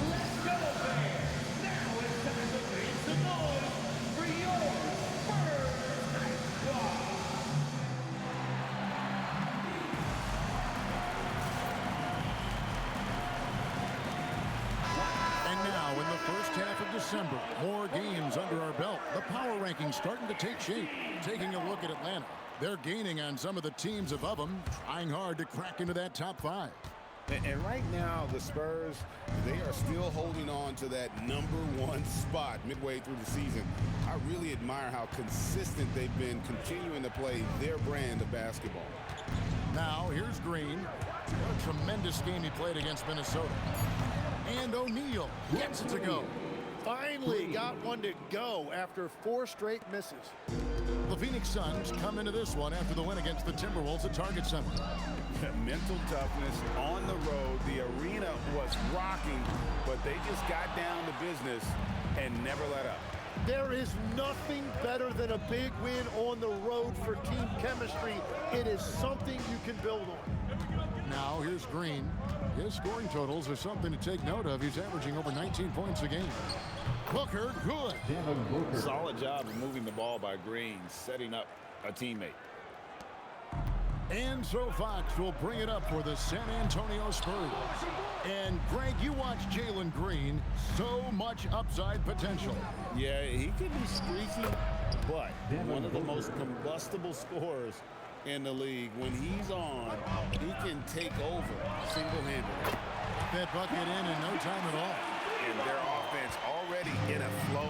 Let's go, fans! Now it's time to make some noise for your Spurs Night Squad! December. More games under our belt. The power rankings starting to take shape. Taking a look at Atlanta. They're gaining on some of the teams above them, trying hard to crack into that top 5. And right now, the Spurs, they are still holding on to that #1 spot midway through the season. I really admire how consistent they've been continuing to play their brand of basketball. Now, here's Green. What a tremendous game he played against Minnesota. And O'Neal gets it to go. Finally got one to go after 4 straight misses. The Phoenix Suns come into this one after the win against the Timberwolves at Target Center. Mental toughness on the road. The arena was rocking, but they just got down to business and never let up. There is nothing better than a big win on the road for team chemistry. It is something you can build on. Now here's Green. His scoring totals are something to take note of. He's averaging over 19 points a game. Booker, good. Solid job of moving the ball by Green, setting up a teammate. And so Fox will bring it up for the San Antonio Spurs. And Greg, you watch Jalen Green, so much upside potential. Yeah, he could be streaky, but one of the most combustible scorers in the league. When he's on, he can take over single-handedly. That bucket in no time at all. And their offense already in a flow.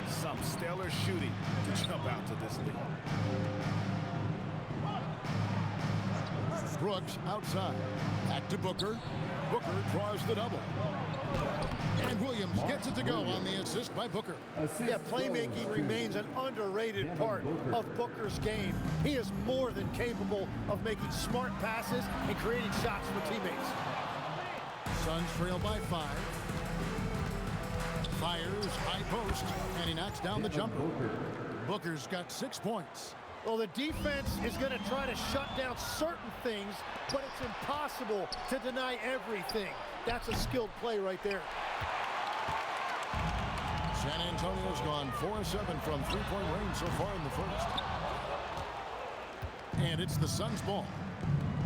Some stellar shooting to jump out to this lead. Brooks outside. Back to Booker. Booker draws the double. And Williams gets it to go on the assist by Booker. Yeah, playmaking remains an underrated part of Booker's game. He is more than capable of making smart passes and creating shots for teammates. Suns trail by 5. Fires high post, and he knocks down the jumper. Booker's got 6 points. Well, the defense is going to try to shut down certain things, but it's impossible to deny everything. That's a skilled play right there. San Antonio's gone 4-7 from three-point range so far in the first. And it's the Suns' ball.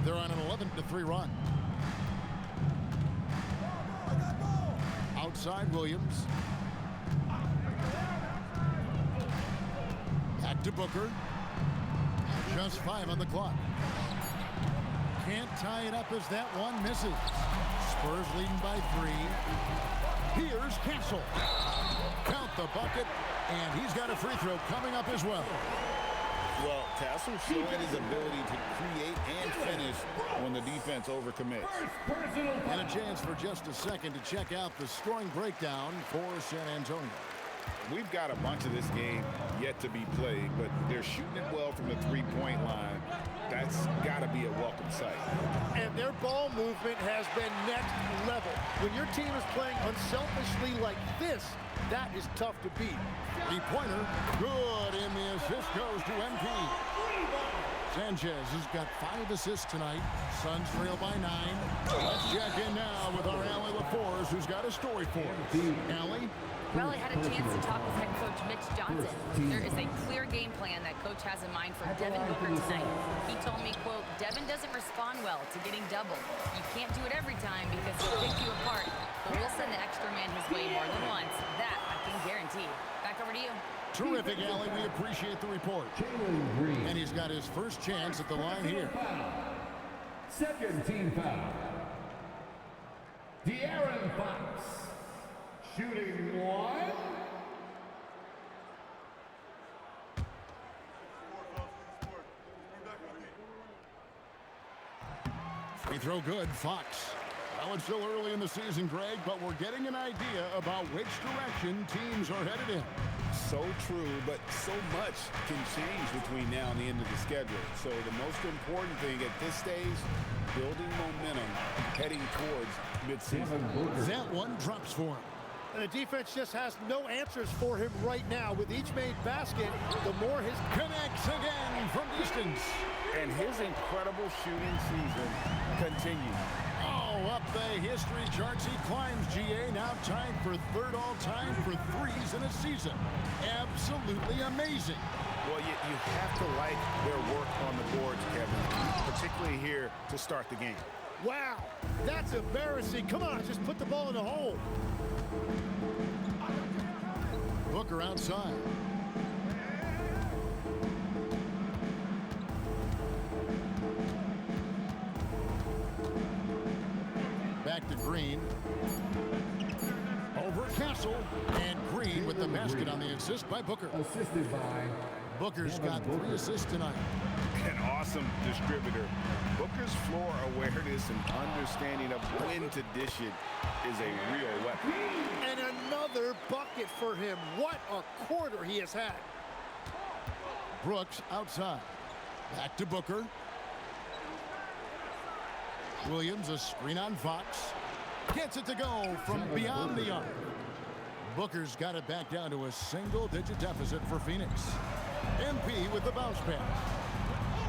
They're on an 11-3 run. Outside Williams. Back to Booker. Just 5 on the clock. Can't tie it up as that one misses. Spurs leading by 3. Here's Castle. Count the bucket, and he's got a free throw coming up as well. Well, Castle showing his ability to create and finish when the defense overcommits. And a chance for just a second to check out the scoring breakdown for San Antonio. We've got a bunch of this game yet to be played, but they're shooting it well from the three-point line. That's got to be a welcome sight. And their ball movement has been next level. When your team is playing unselfishly like this, that is tough to beat. Three-pointer, good, and the assist goes to MP. Sanchez has got 5 assists tonight. Suns trail by 9. Let's check in now with our Allie LaForce, who's got a story for us. Allie? Well, I had a chance to talk with head coach Mitch Johnson. There is a clear game plan that coach has in mind for Devin Booker tonight. He told me, quote, Devin doesn't respond well to getting doubled. You can't do it every time because he'll pick you apart, but we'll send the extra man his way more than once. That I can guarantee. Back over to you. Terrific, Allie. We appreciate the report. And he's got his first chance at the line here. Second team foul. De'Aaron Fox. Shooting 1. Free throw good, Fox. Well, it's still early in the season, Greg, but we're getting an idea about which direction teams are headed in. So true, but so much can change between now and the end of the schedule. So the most important thing at this stage, building momentum, heading towards midseason. That one drops for him. And the defense just has no answers for him right now. With each made basket, the more his connects again from distance. And his incredible shooting season continues. Oh, up the history charts he climbs, GA. Now tied for 3rd all-time for threes in a season. Absolutely amazing. Well, you have to like their work on the boards, Kevin, particularly here to start the game. Wow, that's embarrassing. Come on, just put the ball in the hole. Booker outside. Back to Green. Over Castle. And Green with the basket on the assist by Booker. Assisted by Booker's got 3 assists tonight. An awesome distributor. Booker's floor awareness and understanding of when to dish it is a real weapon. And another bucket for him. What a quarter he has had. Brooks outside. Back to Booker. Williams, a screen on Fox. Gets it to go from beyond the arc. Booker's got it back down to a single-digit deficit for Phoenix. MP with the bounce pass.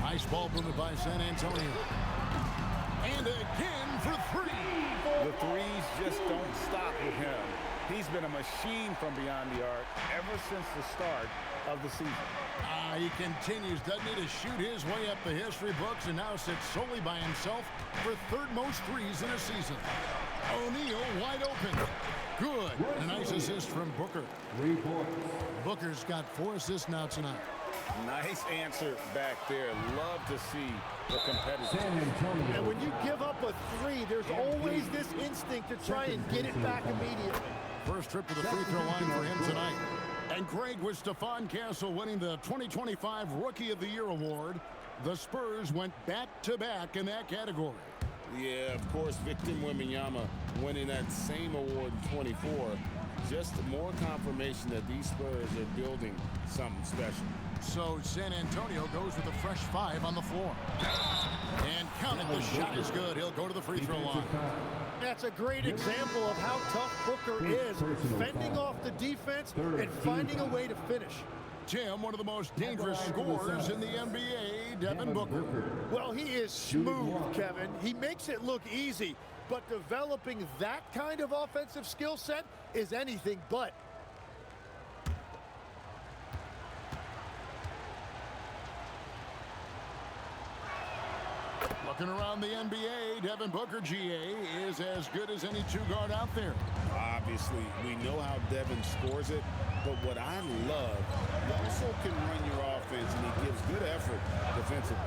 Nice ball movement by San Antonio. And again for 3. The threes just don't stop with him. He's been a machine from beyond the arc ever since the start of the season. He continues, doesn't he, to shoot his way up the history books and now sits solely by himself for 3rd most threes in a season. O'Neal wide open. Good. A nice assist from Booker. 3 points. Booker's got 4 assists now tonight. Nice answer back there. Love to see the competitive. And when you give up a 3, there's always this instinct to try and get it back immediately. First trip to the free throw line for him tonight. And Craig, with Stephon Castle winning the 2025 Rookie of the Year award, the Spurs went back-to-back in that category. Yeah, of course, Victor Wembanyama winning that same award in 24. Just more confirmation that these Spurs are building something special. So San Antonio goes with a fresh 5 on the floor. And count it, the shot is good. He'll go to the free throw line. That's a great example of how tough Booker is, fending off the defense and finding a way to finish. Tim, one of the most dangerous scorers in the NBA, Devin Booker. Well, he is smooth, Kevin. He makes it look easy, but developing that kind of offensive skill set is anything but. Looking around the NBA, Devin Booker, GA, is as good as any 2-guard out there. Obviously, we know how Devin scores it, but what I love, he also can run your offense, and he gives good effort defensively.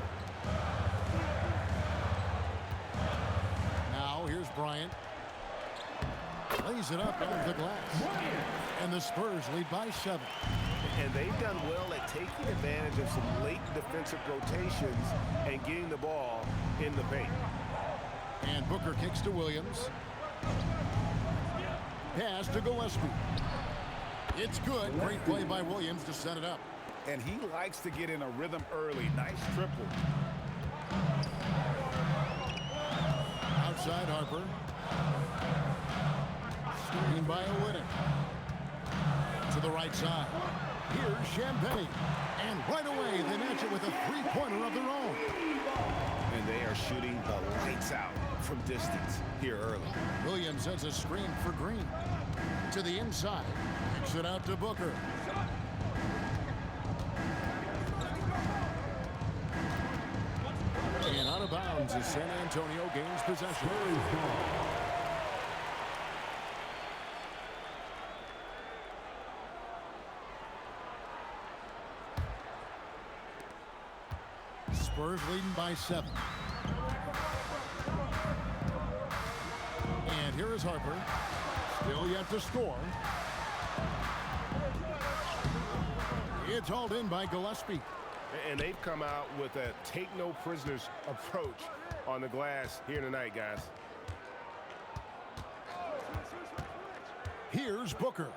Now, here's Bryant. Lays it up off the glass. And the Spurs lead by 7. And they've done well at taking advantage of some late defensive rotations and getting the ball in the paint. And Booker kicks to Williams. Pass to Gillespie. It's good. Great play by Williams to set it up. And he likes to get in a rhythm early. Nice triple. Outside Harper. Screen by Olynyk. To the right side. Here's Champagne. And right away, they match it with a 3-pointer of their own. And they are shooting the lights out from distance here early. Williams has a screen for Green. To the inside. Kicks it out to Booker. And out of bounds as San Antonio gains possession. Spurs leading by 7. And here is Harper. Still yet to score. It's hauled in by Gillespie. And they've come out with a take-no-prisoners approach on the glass here tonight, guys. Here's Booker.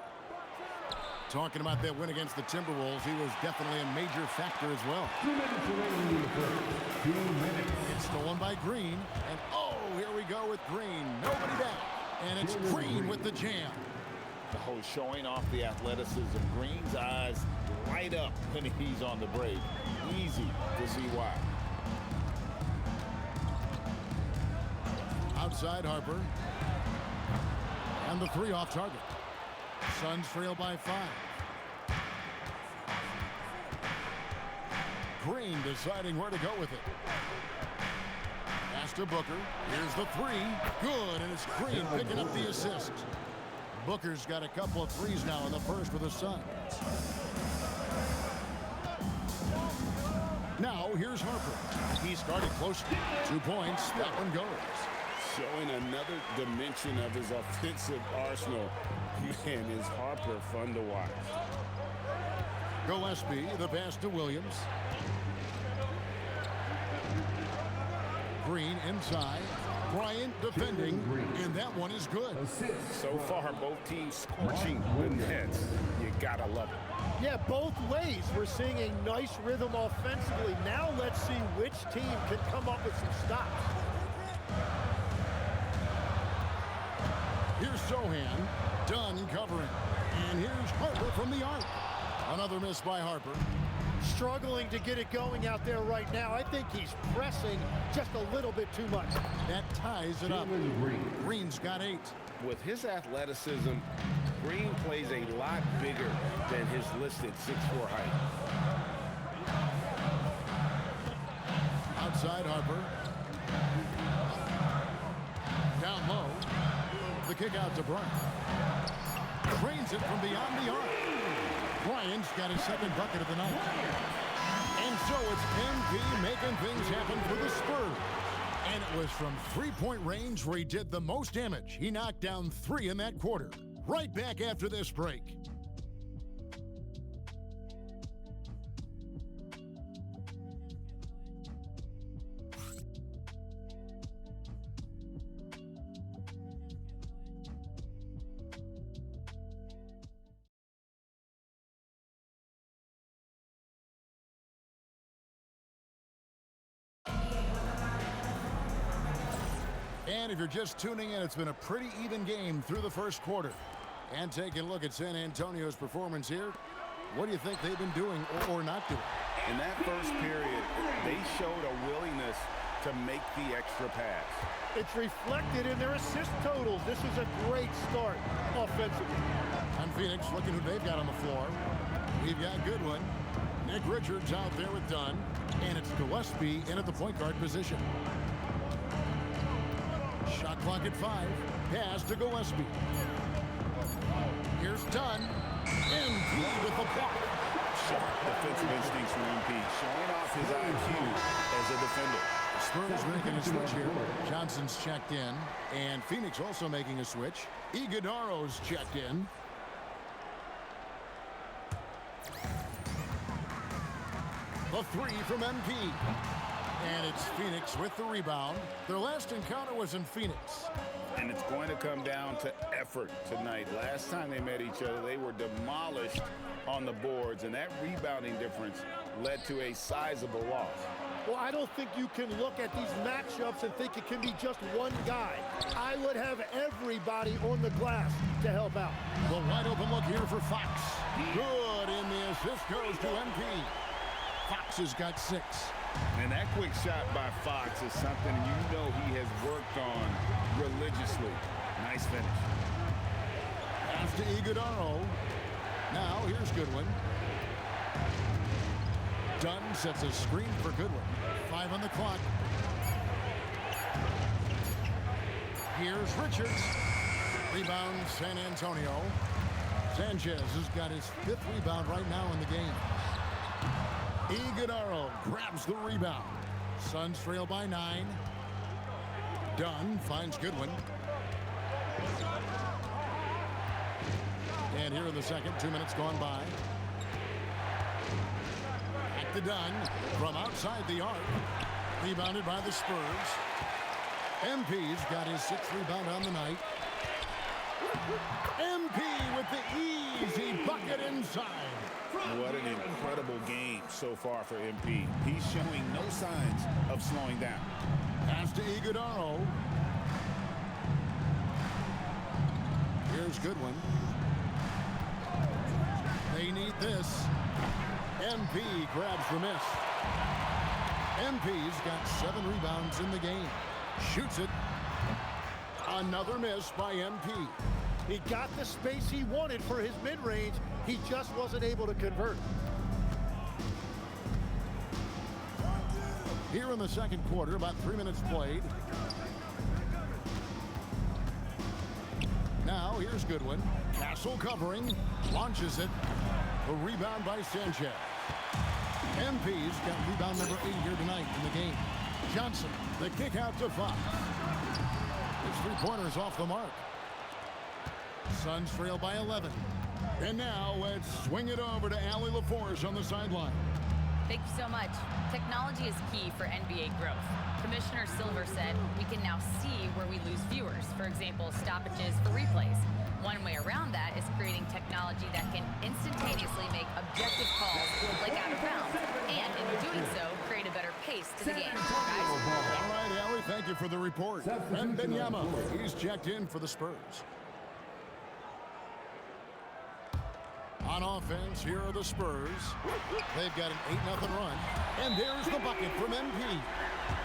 Talking about that win against the Timberwolves, he was definitely a major factor as well. 2 minutes remaining in the first. 2 minutes. It's stolen by Green. And oh, here we go with Green. Nobody back. And it's Green with the jam. The whole showing off the athleticism. Green's eyes light up when he's on the break. Easy to see why. Outside Harper. And the 3 off target. Suns trail by 5. Green deciding where to go with it. Pass to Booker. Here's the 3. Good, and it's Green picking up the assist. Booker's got a couple of threes now in the first for the Suns. Now here's Harper. He started close. 2 points. That one goes. Showing another dimension of his offensive arsenal. Man, is Harper fun to watch. Gillespie, the pass to Williams. Green inside. Bryant defending, and that one is good. So far, both teams scorching the nets. You gotta love it. Yeah, both ways. We're seeing a nice rhythm offensively. Now let's see which team can come up with some stops. Here's Sohan. Dunn covering. And here's Harper from the arc. Another miss by Harper. Struggling to get it going out there right now. I think he's pressing just a little bit too much. That ties it up. Green's got 8. With his athleticism, Green plays a lot bigger than his listed 6'4" height. Outside Harper. Down low. The kick out to Bryant. Drains it from beyond the arc. Bryant's got his second bucket of the night. And so it's MP making things happen for the Spurs. And it was from three-point range where he did the most damage. He knocked down 3 in that quarter. Right back after this break. And if you're just tuning in, it's been a pretty even game through the first quarter. And taking a look at San Antonio's performance here, what do you think they've been doing or not doing? In that first period, they showed a willingness to make the extra pass. It's reflected in their assist totals. This is a great start offensively. And Phoenix looking who they've got on the floor. We've got Goodwin. Nick Richards out there with Dunn. And it's Gillespie in at the point guard position. Shot clock at 5. Pass to Gillespie. Here's Dunn. MP with the block. Sharp defensive instincts from MP, showing off his IQ as a defender. Spurs making a switch here. Johnson's checked in. And Phoenix also making a switch. Iguodaro's checked in. The 3 from MP. And it's Phoenix with the rebound. Their last encounter was in Phoenix. And it's going to come down to effort tonight. Last time they met each other, they were demolished on the boards, and that rebounding difference led to a sizable loss. Well, I don't think you can look at these matchups and think it can be just one guy. I would have everybody on the glass to help out. The wide open look here for Fox. Good, and the assist goes to MP. Fox has got 6. And that quick shot by Fox is something you know he has worked on religiously. Nice finish. Pass to Iguodaro. Now here's Goodwin. Dunn sets a screen for Goodwin. 5 on the clock. Here's Richards. Rebound San Antonio. Sanchez has got his 5th rebound right now in the game. Iguodaro grabs the rebound. Suns trail by 9. Dunn finds Goodwin. And here in the second, 2 minutes gone by. Back to Dunn from outside the arc. Rebounded by the Spurs. MP's got his 6th rebound on the night. MP with the easy bucket inside. What an incredible game so far for MP. He's showing no signs of slowing down. Pass to Iguodaro. Here's Goodwin. They need this. MP grabs the miss. MP's got 7 rebounds in the game. Shoots it. Another miss by MP. He got the space he wanted for his mid-range. He just wasn't able to convert. Here in the second quarter, about 3 minutes played. Now, here's Goodwin. Castle covering, launches it. A rebound by Sanchez. MP's got rebound number 8 here tonight in the game. Johnson, the kick out to Fox. His three-pointer's off the mark. Suns trail by 11. And now let's swing it over to Allie LaForce on the sideline. Thank you so much. Technology is key for NBA growth. Commissioner Silver said we can now see where we lose viewers. For example, stoppages for replays. One way around that is creating technology that can instantaneously make objective calls like out of bounds, and in doing so, create a better pace to the game. Guys? All right, Allie, thank you for the report. Wembanyama, he's checked in for the Spurs. On offense, here are the Spurs. They've got an 8-0 run. And there's the bucket from MP.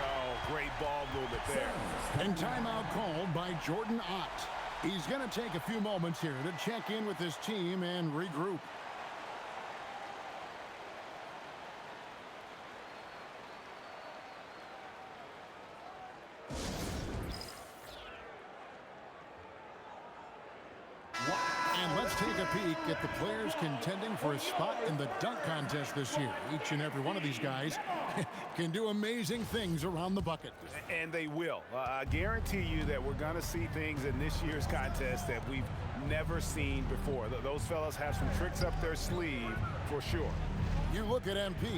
Oh, great ball movement there. And timeout called by Jordan Ott. He's going to take a few moments here to check in with his team and regroup. And let's take a peek at the players contending for a spot in the dunk contest this year. Each and every one of these guys can do amazing things around the bucket. And they will. I guarantee you that we're going to see things in this year's contest that we've never seen before. Those fellas have some tricks up their sleeve for sure. You look at MP,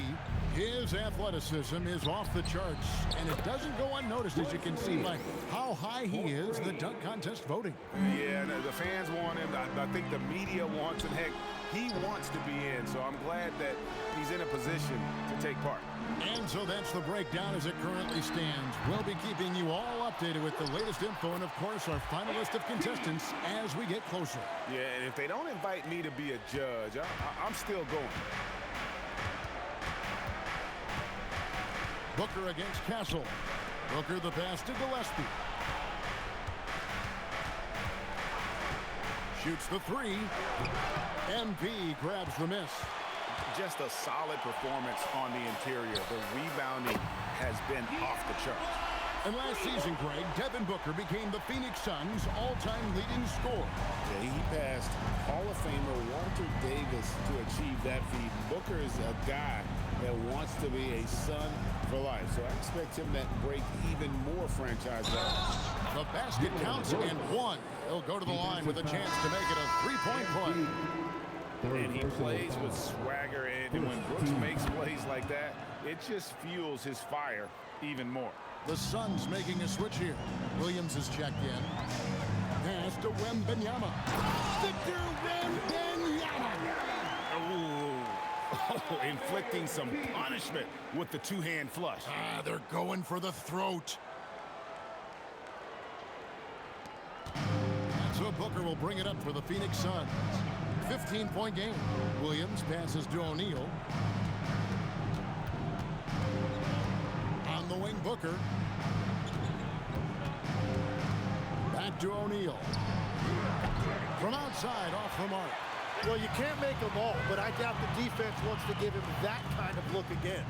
his athleticism is off the charts, and it doesn't go unnoticed, as you can see by how high he is in the dunk contest voting. Yeah, the fans want him. I think the media wants him. Heck, he wants to be in, so I'm glad that he's in a position to take part. And so that's the breakdown as it currently stands. We'll be keeping you all updated with the latest info and, of course, our final list of contestants as we get closer. Yeah, and if they don't invite me to be a judge, I'm still going. Booker against Castle. Booker the pass to Gillespie. Shoots the three. MP grabs the miss. Just a solid performance on the interior. The rebounding has been off the charts. And last season, Greg, Devin Booker became the Phoenix Suns' all-time leading scorer. Yeah, he passed Hall of Famer Walter Davis to achieve that feat. Booker is a guy that wants to be a Sun for life, so I expect him to break even more franchise records. The basket counts and one. He'll go to the line with a chance to make it a three-point play. And he plays with swagger, and when Brooks makes plays like that, it just fuels his fire even more. The Suns making a switch here. Williams is checked in. Pass to Wembanyama. Victor Wembanyama. Oh, inflicting some punishment with the two-hand flush. They're going for the throat. So Booker will bring it up for the Phoenix Suns. 15-point game. Williams passes to O'Neal. On the wing, Booker. Back to O'Neal. From outside, off the mark. Well, you can't make them all, but I doubt the defense wants to give him that kind of look again.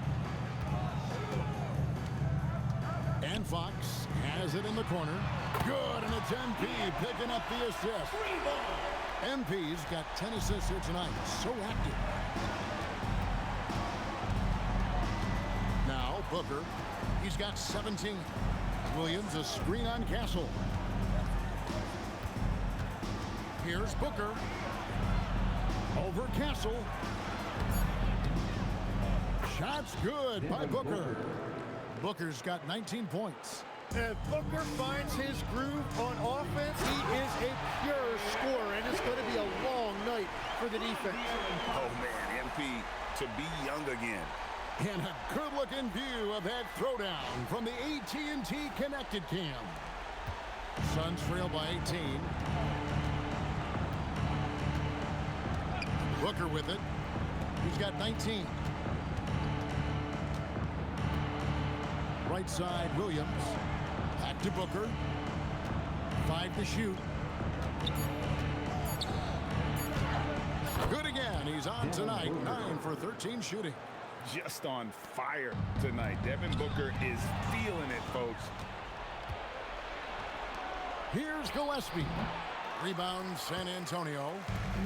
And Fox has it in the corner. Good, and it's MP picking up the assist. MP's got 10 assists here tonight. So active. Now, Booker. He's got 17. Williams, a screen on Castle. Here's Booker. Over Castle. Shots good by Booker. Booker's got 19 points. And Booker finds his groove on offense. He is a pure scorer, and it's going to be a long night for the defense. Oh, man, MP to be young again. And a good-looking view of that throwdown from the AT&T Connected Cam. Suns trail by 18. Booker with it. He's got 19. Right side, Williams. Back to Booker. 5 to shoot. Good again. He's on tonight. 9 for 13 shooting. Just on fire tonight. Devin Booker is feeling it, folks. Here's Gillespie. Rebound, San Antonio.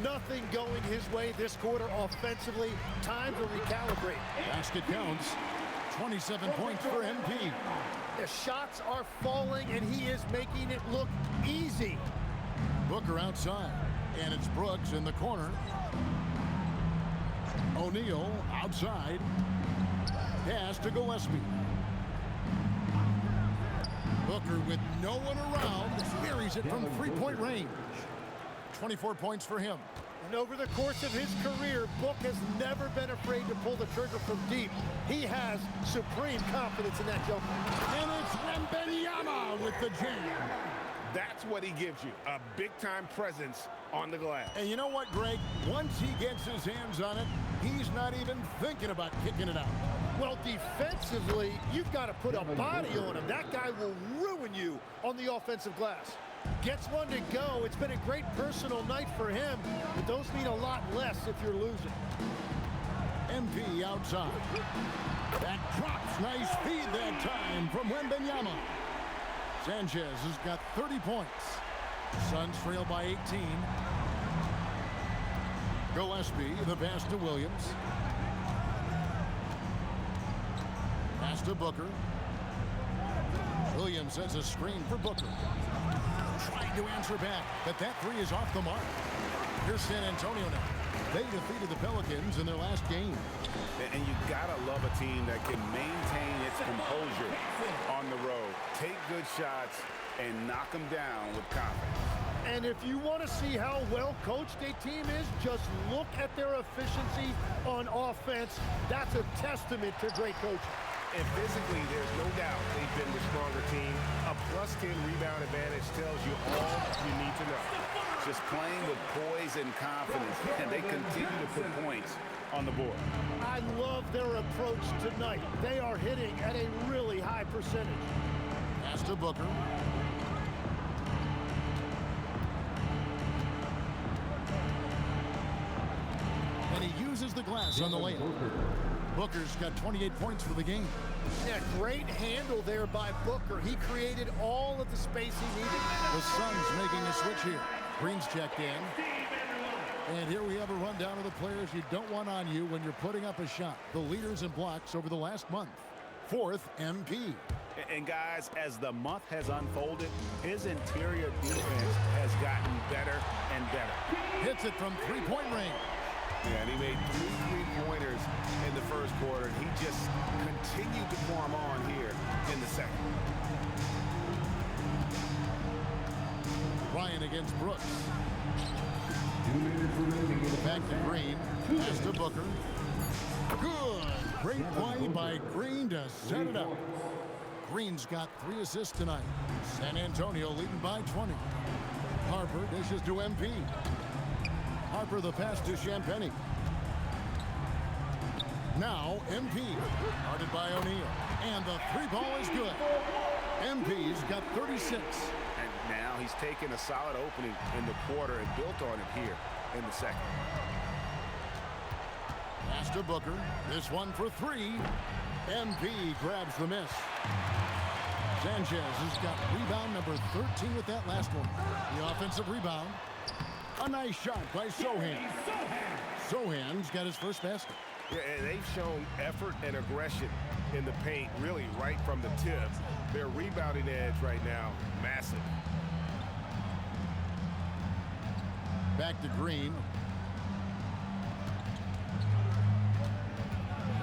Nothing going his way this quarter offensively. Time to recalibrate. Basket counts. 27 points for MP. The shots are falling, and he is making it look easy. Booker outside, and it's Brooks in the corner. O'Neal outside. Pass to Gillespie. Booker with no one around, buries it from three-point range. 24 points for him. And over the course of his career, Book has never been afraid to pull the trigger from deep. He has supreme confidence in that jumper. And it's Wembanyama with the jam. That's what he gives you, a big-time presence on the glass. And you know what, Greg? Once he gets his hands on it, he's not even thinking about kicking it out. Well, defensively, you've got to put a body on him. That guy will ruin you on the offensive glass. Gets one to go. It's been a great personal night for him, but those mean a lot less if you're losing. MP outside. That drops. Nice feed that time from Wembanyama. Sanchez has got 30 points. Suns trail by 18. Gillespie, the pass to Williams. Pass to Booker. Williams has a screen for Booker. Trying to answer back, but that three is off the mark. Here's San Antonio now. They defeated the Pelicans in their last game. And you gotta love a team that can maintain its composure on the road. Take good shots and knock them down with confidence. And if you want to see how well coached a team is, just look at their efficiency on offense. That's a testament to great coaching. And physically, there's no doubt they've been the stronger team. A +10 rebound advantage tells you all you need to know. Just playing with poise and confidence, and they continue to put points on the board. I love their approach tonight. They are hitting at a really high percentage. Pass to Booker. And he uses the glass on the layup. Booker's got 28 points for the game. Yeah, great handle there by Booker. He created all of the space he needed. The Suns making a switch here. Green's checked in. And here we have a rundown of the players you don't want on you when you're putting up a shot. The leaders in blocks over the last month. Fourth, MP. And guys, as the month has unfolded, his interior defense has gotten better and better. Hits it from three-point range. Yeah, and he made 3 3-pointers in the first quarter, and he just continued to pour them on here in the second. Ryan against Brooks. Back to Green. Pass to Booker. Good. Great play by Green to set it up. Green's got 3 assists tonight. San Antonio leading by 20. Harper dishes to MP. Harper the pass to Champagny. Now MP. Guarded by O'Neal. And the 3 ball is good. MP's got 36. And now he's taken a solid opening in the quarter and built on it here in the second. Pass to Booker. This one for 3. MP grabs the miss. Sanchez has got rebound number 13 with that last one. The offensive rebound. A nice shot by Sohan. Sohan's got his first basket. Yeah, and they've shown effort and aggression in the paint, really right from the tip. Their rebounding edge right now, massive. Back to Green.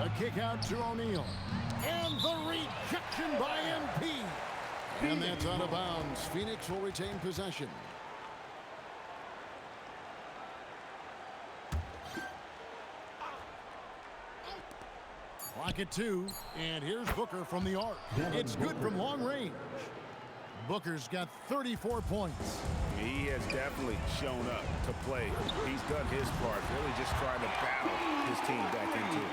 A kick out to O'Neal. And the rejection by MP. And that's out of bounds. Phoenix will retain possession. Clock at 2. And here's Booker from the arc. It's good from long range. Booker's got 34 points. He has definitely shown up to play. He's done his part, really just trying to battle his team back into it.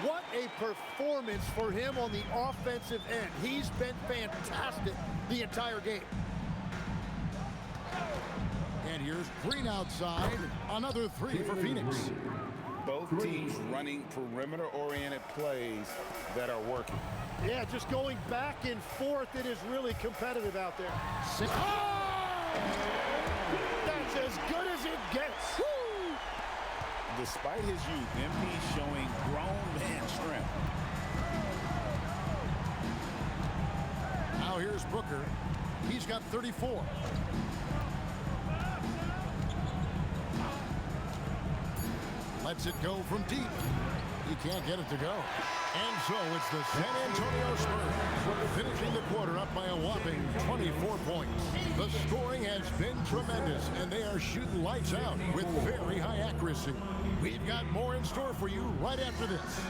What a performance for him on the offensive end. He's been fantastic the entire game. And here's Green outside. Another 3 for Phoenix. Both teams running perimeter-oriented plays that are working. Yeah, just going back and forth. It is really competitive out there. Oh! That as good as it gets. Woo! Despite his youth, MP showing grown man strength. Now here's Booker. He's got 34. Lets it go from deep. He can't get it to go. And so it's the San Antonio Spurs finishing the quarter up by a whopping 24 points. The scoring has been tremendous, and they are shooting lights out with very high accuracy. We've got more in store for you right after this.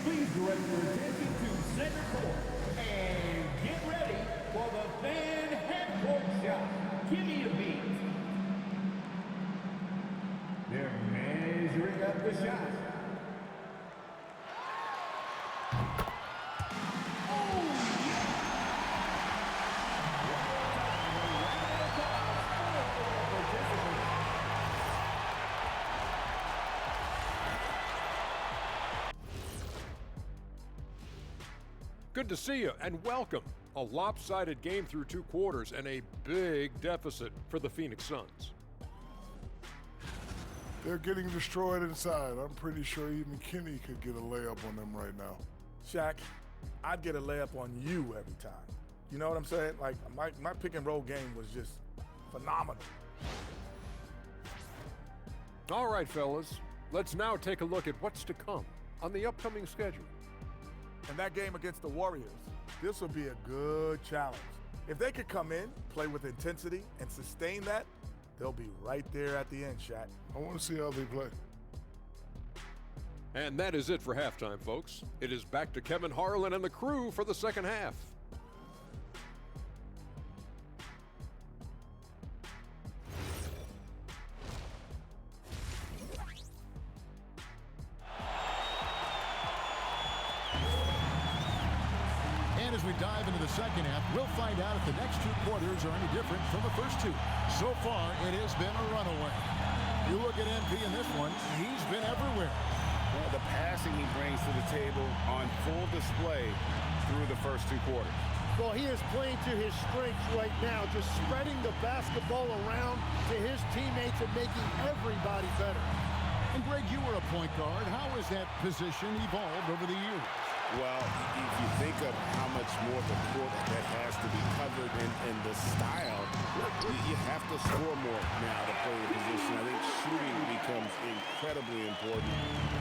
Please direct your attention to center court and get ready for the fan half-court shot. Give me a beat. They're measuring up the shot. Good to see you and welcome. A lopsided game through 2 quarters and a big deficit for the Phoenix Suns. They're getting destroyed inside. I'm pretty sure even Kenny could get a layup on them right now. Shaq, I'd get a layup on you every time. You know what I'm saying? Like, my pick and roll game was just phenomenal. All right, fellas, let's now take a look at what's to come on the upcoming schedule. And that game against the Warriors, this will be a good challenge. If they could come in, play with intensity, and sustain that, they'll be right there at the end, Shaq. I want to see how they play. And that is it for halftime, folks. It is back to Kevin Harlan and the crew for the second half. As we dive into the second half, we'll find out if the next 2 quarters are any different from the first 2. So far, it has been a runaway. You look at MP in this one, he's been everywhere. Well, the passing he brings to the table on full display through the first 2 quarters. Well, he is playing to his strengths right now, just spreading the basketball around to his teammates and making everybody better. And Greg, you were a point guard. How has that position evolved over the years? Well, if you think of how much more the court that has to be covered and the style, you have to score more now to play the position. I think shooting becomes incredibly important.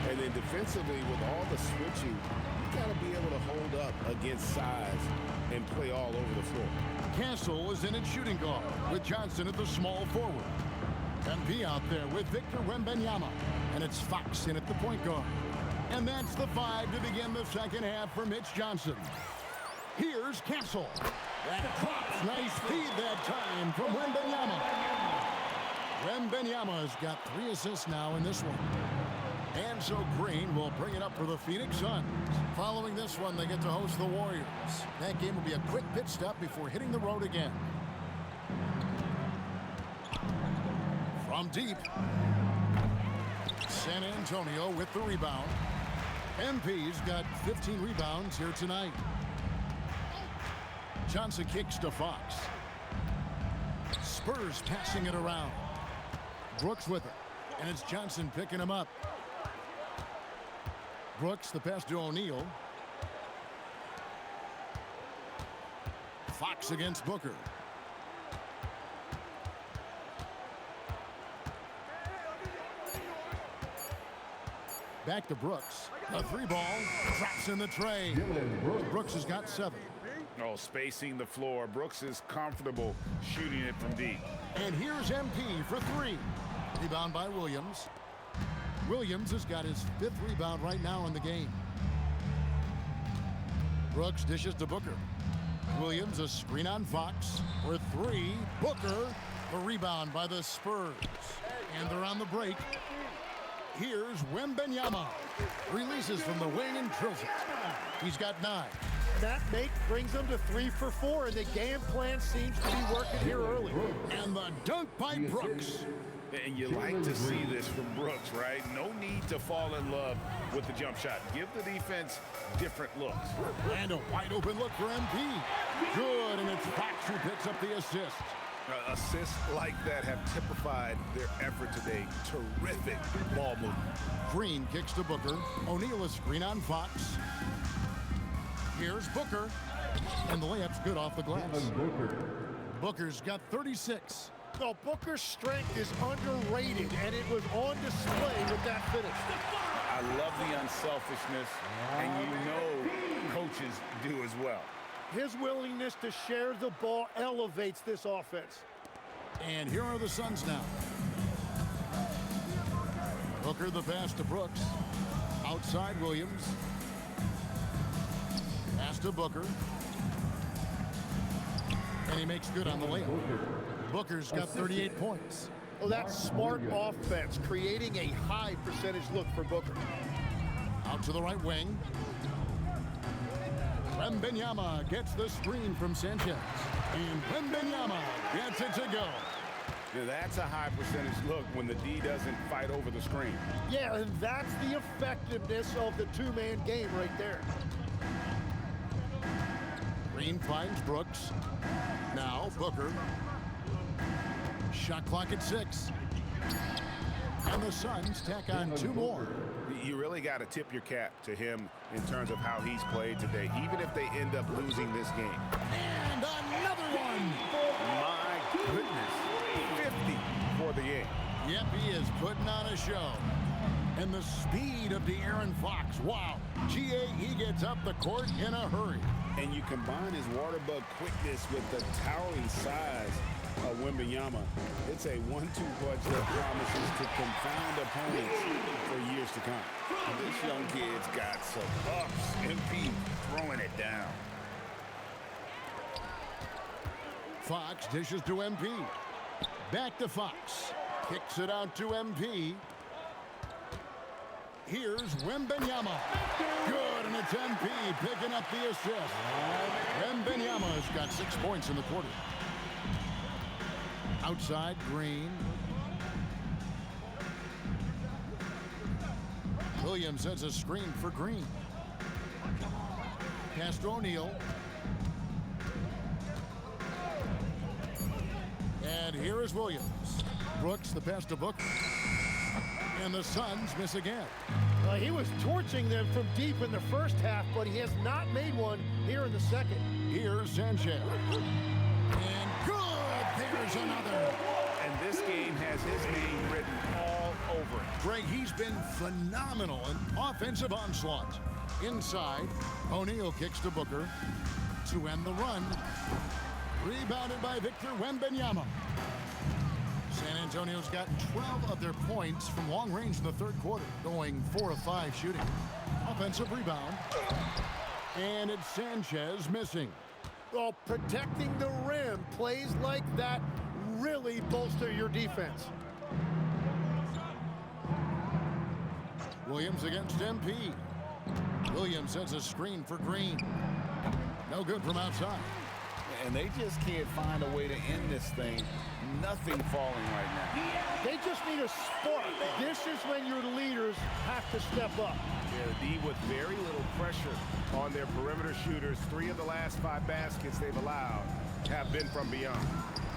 And then defensively, with all the switching, you got to be able to hold up against size and play all over the floor. Castle is in at shooting guard with Johnson at the small forward. MP out there with Victor Wembanyama. And it's Fox in at the point guard. And that's the 5 to begin the second half for Mitch Johnson. Here's Castle. That drops. Nice feed that time from Wembanyama. Wembanyama's got 3 assists now in this one. And so Green will bring it up for the Phoenix Suns. Following this one, they get to host the Warriors. That game will be a quick pit stop before hitting the road again. From deep, San Antonio with the rebound. MP's got 15 rebounds here tonight. Johnson kicks to Fox. Spurs passing it around. Brooks with it. And it's Johnson picking him up. Brooks, the pass to O'Neal. Fox against Booker. Back to Brooks. The 3 ball traps in the tray. Brooks has got 7. Oh, spacing the floor. Brooks is comfortable shooting it from deep. And here's MP for 3. Rebound by Williams. Williams has got his 5th rebound right now in the game. Brooks dishes to Booker. Williams a screen on Fox for 3. Booker, the rebound by the Spurs. And they're on the break. Here's Wembanyama. Releases from the wing and drills it. He's got 9. That make brings them to 3 for 4, and the game plan seems to be working here early. And the dunk by Brooks. And you like to see this from Brooks, right? No need to fall in love with the jump shot. Give the defense different looks. And a wide open look for MP. Good, and it's Fox who picks up the assist. Assists like that have typified their effort today. Terrific ball movement. Green kicks to Booker. O'Neal is screen on Fox. Here's Booker. And the layup's good off the glass. Booker's got 36. No, Booker's strength is underrated, and it was on display with that finish. I love the unselfishness, and you know coaches do as well. His willingness to share the ball elevates this offense. And here are the Suns now. Booker the pass to Brooks. Outside Williams. Pass to Booker. And he makes good on the layup. Booker's got 38 points. Oh, that's smart offense, creating a high percentage look for Booker. Out to the right wing. Wembanyama gets the screen from Sanchez. And Wembanyama gets it to go. Yeah, that's a high percentage look when the D doesn't fight over the screen. Yeah, and that's the effectiveness of the two-man game right there. Green finds Brooks. Now Booker. Shot clock at 6. And the Suns tack on 2 more. You really got to tip your cap to him in terms of how he's played today, even if they end up losing this game. And another one. My goodness. 50 for the game. Yep, he is putting on a show. And the speed of De'Aaron Fox. Wow. He gets up the court in a hurry. And you combine his water bug quickness with the towering size of Wembanyama. It's a 1-2 punch that promises to confound opponents for years to come. This young kid's got some ups. MP throwing it down. Fox dishes to MP. Back to Fox. Kicks it out to MP. Here's Wembanyama. Good, and it's MP picking up the assist. Wembanyama's got 6 points in the quarter. Outside, Green. Williams sends a screen for Green. Pass to O'Neal. And here is Williams. Brooks, the pass to Booker. And the Suns miss again. He was torching them from deep in the first half, but he has not made one here in the second. Here's Sanchez. And good! There's another. And this game has his name written all over it. Greg, he's been phenomenal in offensive onslaught. Inside, O'Neal kicks to Booker to end the run. Rebounded by Victor Wembanyama. San Antonio's gotten 12 of their points from long range in the third quarter, going 4 of 5 shooting. Offensive rebound. And it's Sanchez missing. Well, protecting the rim, plays like that really bolster your defense. Williams against MP. Williams sends a screen for Green. No good from outside. And they just can't find a way to end this thing. Nothing falling right now. They just need a spark. This is when your leaders have to step up. Yeah, D with very little pressure on their perimeter shooters. 3 of the last 5 baskets they've allowed have been from beyond.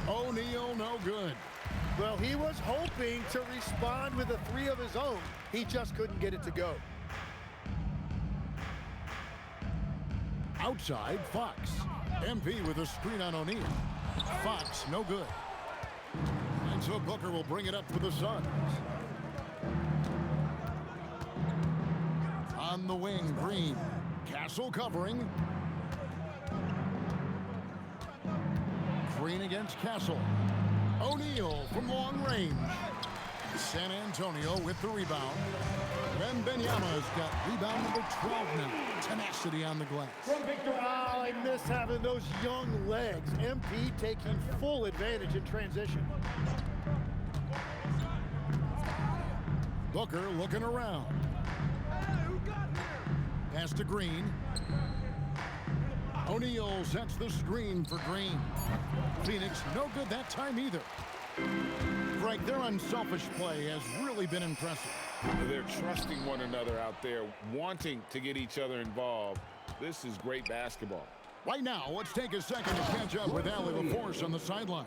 O'Neal, no good. Well, he was hoping to respond with a 3 of his own. He just couldn't get it to go. Outside, Fox. MP with a screen on O'Neal. Fox, no good. And so Booker will bring it up for the Suns. On the wing, Green. Castle covering. Green against Castle. O'Neal from long range. San Antonio with the rebound. Wembanyama's got rebound number 12 now. Tenacity on the glass. Oh, I miss having those young legs. MP taking full advantage in transition. Booker looking around. Pass to Green. O'Neal sets the screen for Green. Phoenix no good that time either. Greg, their unselfish play has really been impressive. They're trusting one another out there, wanting to get each other involved. This is great basketball. Right now, let's take a second to catch up with Allie LaForce on the sideline.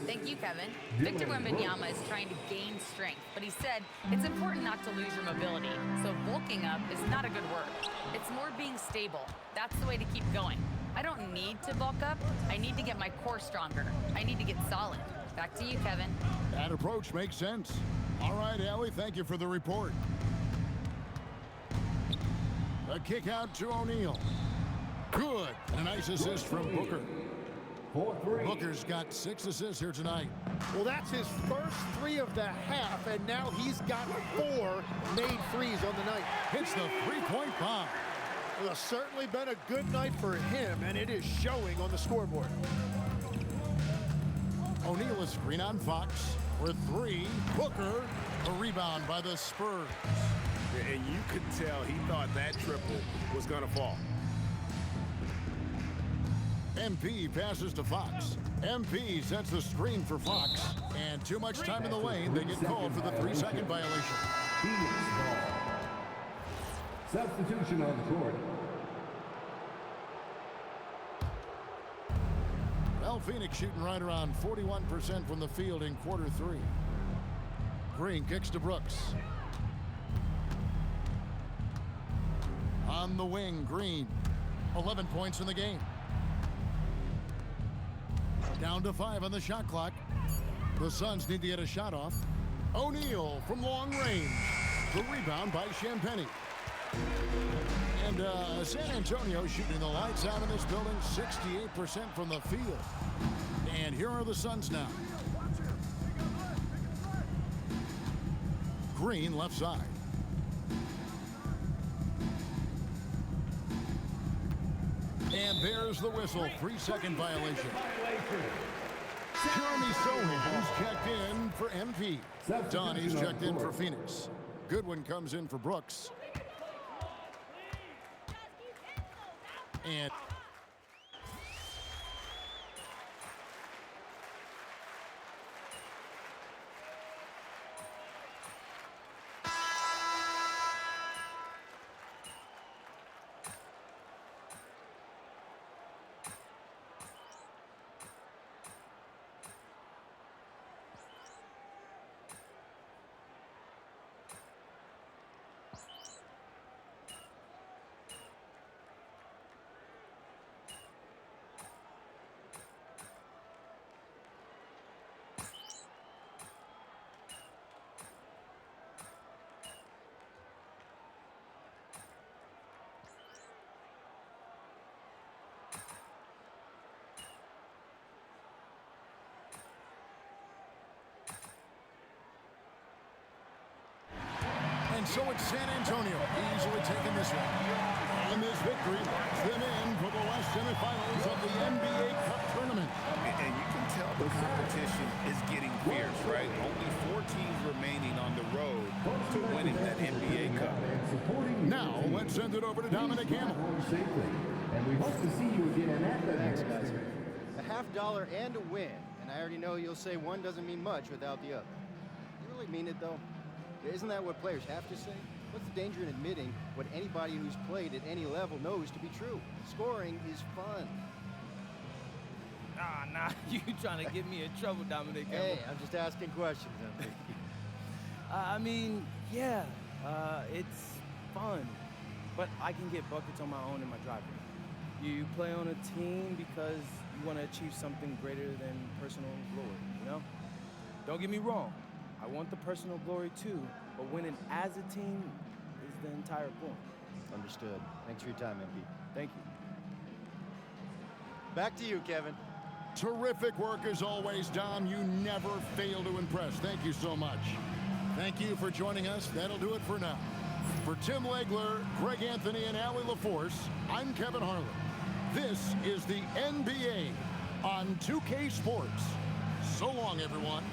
Thank you, Kevin. Victor Wembanyama is trying to gain strength, but he said it's important not to lose your mobility. So bulking up is not a good word. It's more being stable. That's the way to keep going. I don't need to bulk up. I need to get my core stronger. I need to get solid. Back to you, Kevin. That approach makes sense. All right, Allie, thank you for the report. A kick out to O'Neal. Good. And a nice assist from Booker. Booker's got 6 assists here tonight. Well, that's his first 3 of the half, and now he's got 4 made threes on the night. Hits the three-point bomb. Well, it's certainly been a good night for him, and it is showing on the scoreboard. O'Neal is screen on Fox for 3. Booker, a rebound by the Spurs. And you could tell he thought that triple was going to fall. MP passes to Fox. MP sets the screen for Fox. And too much time in the lane. They get called for the 3-second violation. Phoenix ball. Substitution on the court. Well, Phoenix shooting right around 41% from the field in quarter 3. Green kicks to Brooks. On the wing, Green. 11 points in the game. Down to 5 on the shot clock. The Suns need to get a shot off. O'Neal from long range. The rebound by Champagnie. And San Antonio shooting the lights out in this building, 68% from the field. And here are the Suns now. Green left side. And there's the whistle, 3-second violation. Jeremy Sohan's checked in for MP. Donnie's checked in for Phoenix. Goodwin comes in for Brooks. And so it's San Antonio easily taking this one. And this victory locks them in for the last semifinals of the NBA Cup tournament. And you can tell the competition is getting fierce, right? Only 4 teams remaining on the road to winning that NBA Cup. Now, let's send it over to Dominic Hamel. And we hope to see you again at the next game. A $50 and a win. And I already know you'll say one doesn't mean much without the other. You really mean it, though? Isn't that what players have to say? What's the danger in admitting what anybody who's played at any level knows to be true? Scoring is fun. Nah, you trying to get me in trouble, Dominic. Hey, I'm just asking questions, MP. I mean, yeah, it's fun, but I can get buckets on my own in my driveway. You play on a team because you want to achieve something greater than personal glory, you know? Don't get me wrong. I want the personal glory too, but winning as a team is the entire point. Understood. Thanks for your time, MP. Thank you. Back to you, Kevin. Terrific work as always, Dom. You never fail to impress. Thank you so much. Thank you for joining us. That'll do it for now. For Tim Legler, Greg Anthony, and Allie LaForce, I'm Kevin Harlan. This is the NBA on 2K Sports. So long, everyone.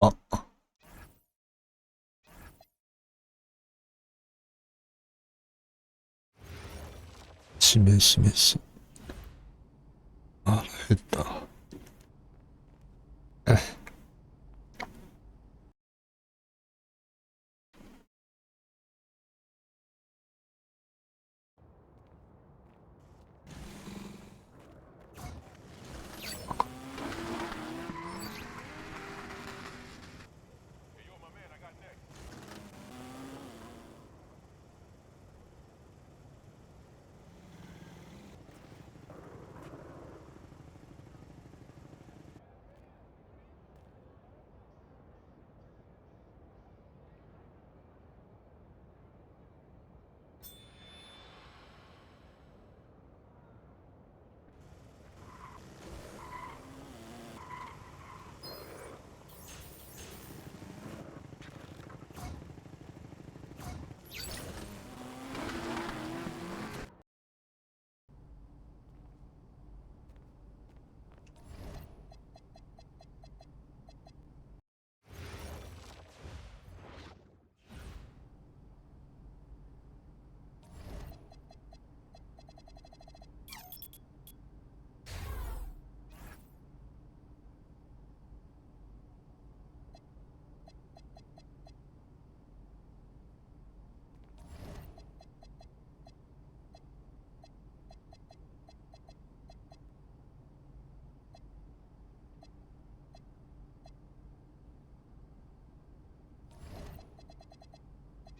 あ、しめしめし。腹減った。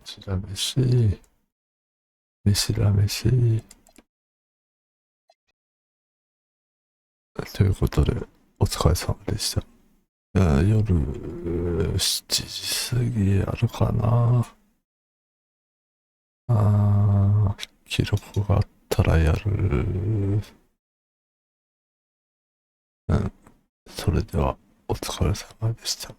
飯ら飯。飯ら飯。ということで、お疲れ様でした。夜7時過ぎやるかな。記録があったらやる。それではお疲れ様でした。